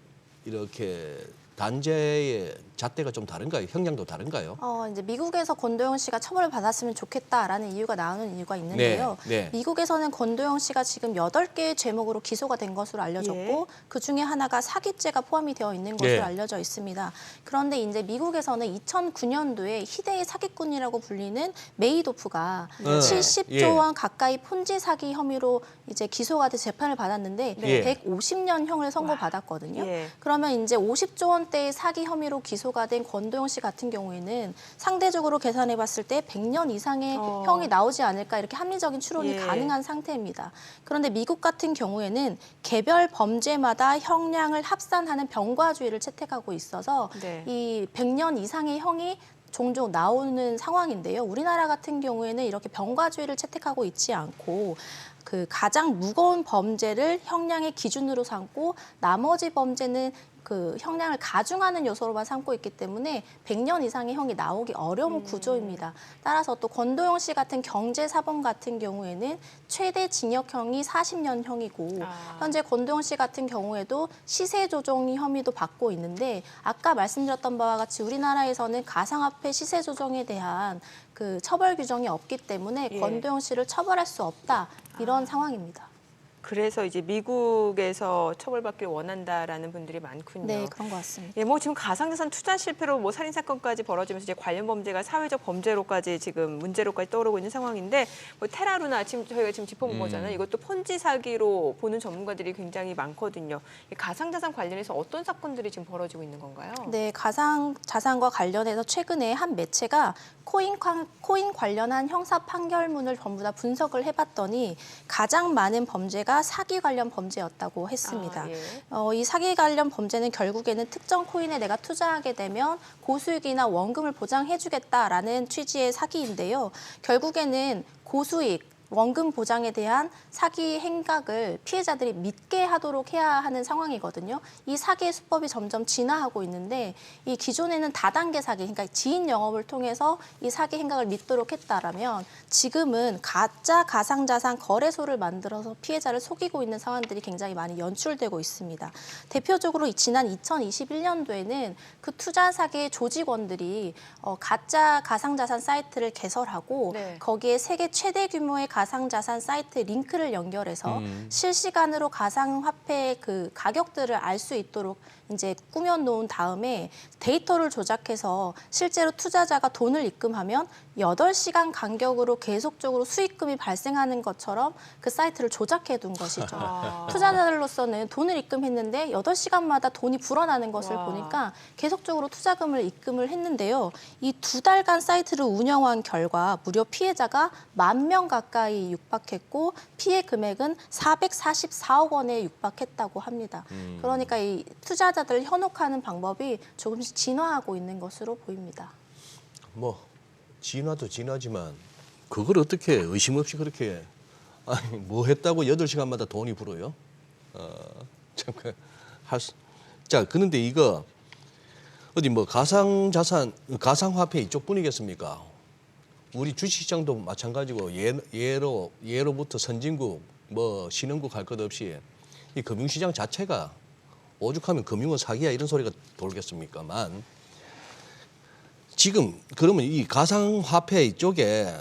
이렇게 단죄의 잣대가 좀 다른가요? 형량도 다른가요? 이제 미국에서 권도영 씨가 처벌을 받았으면 좋겠다라는 이유가 나오는 이유가 있는데요. 네. 미국에서는 권도영 씨가 지금 8개의 죄목으로 기소가 된 것으로 알려졌고 그중에 하나가 사기죄가 포함이 되어 있는 것으로 네. 알려져 있습니다. 그런데 이제 미국에서는 2009년도에 희대의 사기꾼이라고 불리는 메이도프가 70조 원 가까이 폰지 사기 혐의로 이제 기소가 돼 재판을 받았는데 150년형을 선고받았거든요. 그러면 이제 50조 원대의 사기 혐의로 기소가 된 권도영 씨 같은 경우에는 상대적으로 계산해 봤을 때 100년 이상의 형이 나오지 않을까 이렇게 합리적인 추론이 가능한 상태입니다. 그런데 미국 같은 경우에는 개별 범죄마다 형량을 합산하는 병과주의를 채택하고 있어서 이 100년 이상의 형이 종종 나오는 상황인데요. 우리나라 같은 경우에는 이렇게 병과주의를 채택하고 있지 않고 그 가장 무거운 범죄를 형량의 기준으로 삼고 나머지 범죄는 그 형량을 가중하는 요소로만 삼고 있기 때문에 100년 이상의 형이 나오기 어려운 구조입니다. 따라서 또 권도영 씨 같은 경제사범 같은 경우에는 최대 징역형이 40년형이고 현재 권도영 씨 같은 경우에도 시세 조정 혐의도 받고 있는데 아까 말씀드렸던 바와 같이 우리나라에서는 가상화폐 시세 조정에 대한 그 처벌 규정이 없기 때문에 권도영 씨를 처벌할 수 없다 이런 상황입니다. 그래서 이제 미국에서 처벌받기를 원한다라는 분들이 많군요. 네, 그런 것 같습니다. 예, 뭐 지금 가상자산 투자 실패로 뭐 살인 사건까지 벌어지면서 이제 관련 범죄가 사회적 범죄로까지 지금 문제로까지 떠오르고 있는 상황인데 뭐 테라루나 지금 저희가 지금 짚어본 거잖아요. 이것도 폰지 사기로 보는 전문가들이 굉장히 많거든요. 이 가상자산 관련해서 어떤 사건들이 지금 벌어지고 있는 건가요? 네, 가상자산과 관련해서 최근에 한 매체가 코인 관련한 형사 판결문을 전부 다 분석을 해봤더니 가장 많은 범죄가 사기 관련 범죄였다고 했습니다. 이 사기 관련 범죄는 결국에는 특정 코인에 내가 투자하게 되면 고수익이나 원금을 보장해주겠다라는 취지의 사기인데요. 결국에는 고수익, 원금 보장에 대한 사기 행각을 피해자들이 믿게 하도록 해야 하는 상황이거든요. 이 사기의 수법이 점점 진화하고 있는데 이 기존에는 다단계 사기, 그러니까 지인 영업을 통해서 이 사기 행각을 믿도록 했다라면 지금은 가짜 가상자산 거래소를 만들어서 피해자를 속이고 있는 상황들이 굉장히 많이 연출되고 있습니다. 대표적으로 지난 2021년도에는 그 투자 사기의 조직원들이 가짜 가상자산 사이트를 개설하고 거기에 세계 최대 규모의 가상자산 사이트 링크를 연결해서 실시간으로 가상화폐 그 가격들을 알 수 있도록 이제 꾸며놓은 다음에 데이터를 조작해서 실제로 투자자가 돈을 입금하면 8시간 간격으로 계속적으로 수익금이 발생하는 것처럼 그 사이트를 조작해둔 것이죠. 투자자들로서는 돈을 입금했는데 8시간마다 돈이 불어나는 것을 보니까 계속적으로 투자금을 입금을 했는데요. 이 2달간 사이트를 운영한 결과 무려 피해자가 10,000명 가까이 가까이 육박했고 피해 금액은 444억 원에 육박했다고 합니다. 그러니까 이 투자자들을 현혹하는 방법이 조금씩 진화하고 있는 것으로 보입니다. 뭐 진화도 진화지만 그걸 어떻게 의심 없이 그렇게 아니 뭐 했다고 8시간마다 돈이 불어요? 잠깐 자, 그런데 이거 어디 뭐 가상자산, 가상화폐 이쪽 분이겠습니까? 우리 주식시장도 마찬가지고 예로부터 선진국, 뭐 신흥국 할 것 없이 이 금융시장 자체가 오죽하면 금융은 사기야 이런 소리가 돌겠습니까만 지금 그러면 이 가상화폐 이쪽에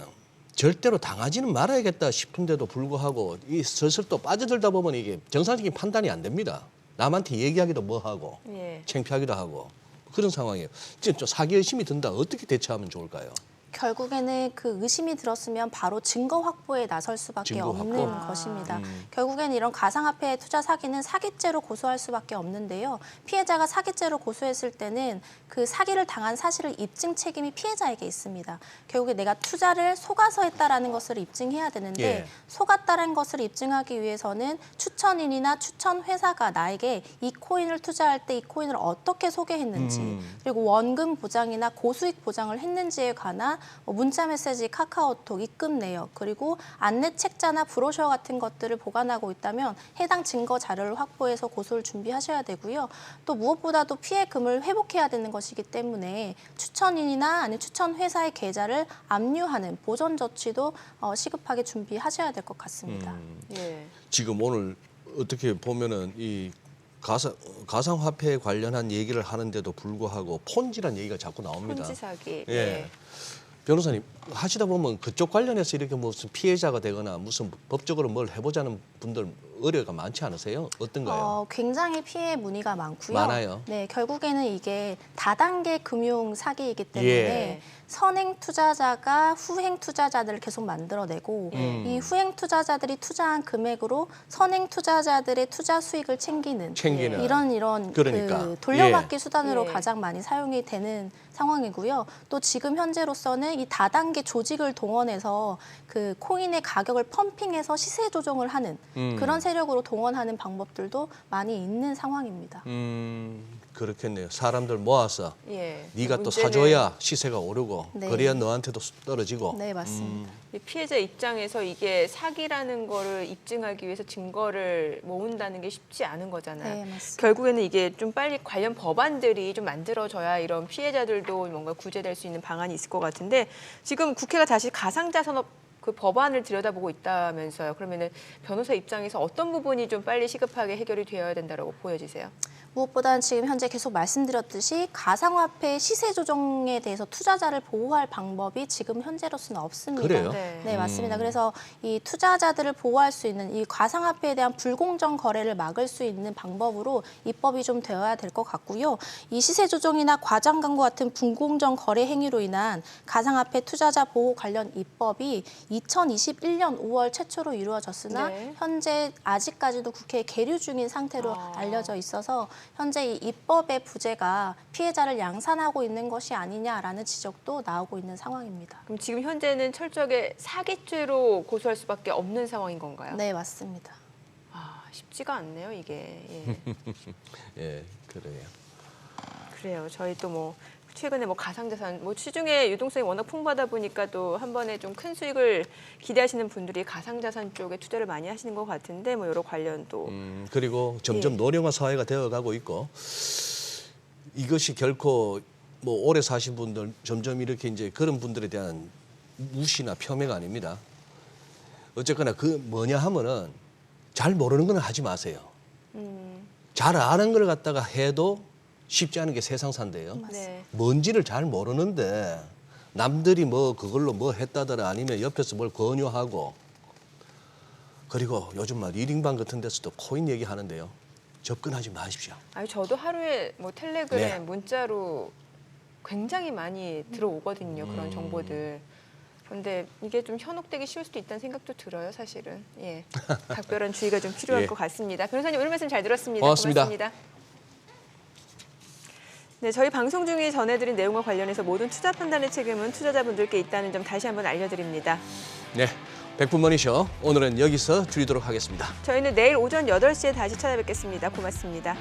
절대로 당하지는 말아야겠다 싶은데도 불구하고 이 슬슬 또 빠져들다 보면 이게 정상적인 판단이 안 됩니다. 남한테 얘기하기도 뭐하고 창피하기도 하고 그런 상황이에요. 지금 좀 사기 의심이 든다. 어떻게 대처하면 좋을까요? 결국에는 그 의심이 들었으면 바로 증거 확보에 나설 수밖에 증거 없는 확보? 것입니다. 결국에는 이런 가상화폐 투자 사기는 사기죄로 고소할 수밖에 없는데요. 피해자가 사기죄로 고소했을 때는 그 사기를 당한 사실을 입증 책임이 피해자에게 있습니다. 결국에 내가 투자를 속아서 했다라는 것을 입증해야 되는데 속았다는 것을 입증하기 위해서는 추천인이나 추천 회사가 나에게 이 코인을 투자할 때 이 코인을 어떻게 소개했는지 그리고 원금 보장이나 고수익 보장을 했는지에 관한 문자 메시지, 카카오톡, 입금 내역, 그리고 안내 책자나 브로셔 같은 것들을 보관하고 있다면 해당 증거 자료를 확보해서 고소를 준비하셔야 되고요. 또 무엇보다도 피해금을 회복해야 되는 것이기 때문에 추천인이나 아니면 추천 회사의 계좌를 압류하는 보전 조치도 시급하게 준비하셔야 될 것 같습니다. 지금 오늘 어떻게 보면은 이 가상화폐 관련한 얘기를 하는데도 불구하고 폰지란 얘기가 자꾸 나옵니다. 폰지 사기. 변호사님 하시다 보면 그쪽 관련해서 이렇게 무슨 피해자가 되거나 무슨 법적으로 뭘 해보자는 분들 의뢰가 많지 않으세요? 어떤가요? 굉장히 피해 문의가 많고요. 많아요. 네, 결국에는 이게 다단계 금융 사기이기 때문에 선행 투자자가 후행 투자자들을 계속 만들어내고 이 후행 투자자들이 투자한 금액으로 선행 투자자들의 투자 수익을 챙기는 이런 그러니까. 그 돌려받기 수단으로 가장 많이 사용이 되는 상황이고요. 또 지금 현재로서는 이 다단계 조직을 동원해서 그 코인의 가격을 펌핑해서 시세 조정을 하는 그런 세력으로 동원하는 방법들도 많이 있는 상황입니다. 그렇겠네요. 사람들 모아서 네가 또 문제는- 사줘야 시세가 오르고 그래야 너한테도 떨어지고. 네, 맞습니다. 이 피해자 입장에서 이게 사기라는 거를 입증하기 위해서 증거를 모은다는 게 쉽지 않은 거잖아요. 네, 맞습니다. 결국에는 이게 좀 빨리 관련 법안들이 좀 만들어져야 이런 피해자들도 뭔가 구제될 수 있는 방안이 있을 것 같은데 지금 국회가 다시 가상자산업 그 법안을 들여다보고 있다면서요. 그러면은 변호사 입장에서 어떤 부분이 좀 빨리 시급하게 해결이 되어야 된다고 보여지세요? 무엇보다는 지금 현재 계속 말씀드렸듯이 가상화폐 시세 조정에 대해서 투자자를 보호할 방법이 지금 현재로서는 없습니다. 그래요? 네, 맞습니다. 그래서 이 투자자들을 보호할 수 있는 이 가상화폐에 대한 불공정 거래를 막을 수 있는 방법으로 입법이 좀 되어야 될 것 같고요. 이 시세 조정이나 과장 광고 같은 불공정 거래 행위로 인한 가상화폐 투자자 보호 관련 입법이 2021년 5월 최초로 이루어졌으나 현재 아직까지도 국회에 계류 중인 상태로 알려져 있어서 현재 이 입법의 부재가 피해자를 양산하고 있는 것이 아니냐라는 지적도 나오고 있는 상황입니다. 그럼 지금 현재는 철저하게 사기죄로 고소할 수밖에 없는 상황인 건가요? 네, 맞습니다. 쉽지가 않네요, 이게. 그래요. 그래요. 저희 또 뭐 최근에 뭐 가상자산, 뭐 시중에 유동성이 워낙 풍부하다 보니까 또 한 번에 좀 큰 수익을 기대하시는 분들이 가상자산 쪽에 투자를 많이 하시는 것 같은데 뭐 여러 관련 또 그리고 점점 노령화 사회가 되어가고 있고 이것이 결코 뭐 오래 사신 분들 점점 이렇게 이제 그런 분들에 대한 무시나 폄훼가 아닙니다. 어쨌거나 그 뭐냐 하면은 잘 모르는 건 하지 마세요. 잘 아는 걸 갖다가 해도 쉽지 않은 게 세상사인데요. 뭔지를 잘 모르는데 남들이 뭐 그걸로 뭐 했다더라 아니면 옆에서 뭘 권유하고 그리고 요즘 막 리딩방 같은 데서도 코인 얘기하는데요. 접근하지 마십시오. 아니 저도 하루에 뭐 텔레그램 문자로 굉장히 많이 들어오거든요. 그런 정보들. 그런데 이게 좀 현혹되기 쉬울 수도 있다는 생각도 들어요, 사실은. 각별한 주의가 좀 필요할 것 같습니다. 변호사님 오늘 말씀 잘 들었습니다. 고맙습니다. 네, 저희 방송 중에 전해드린 내용과 관련해서 모든 투자 판단의 책임은 투자자분들께 있다는 점 다시 한번 알려드립니다. 네, 100분 머니쇼 오늘은 여기서 줄이도록 하겠습니다. 저희는 내일 오전 8시에 다시 찾아뵙겠습니다. 고맙습니다.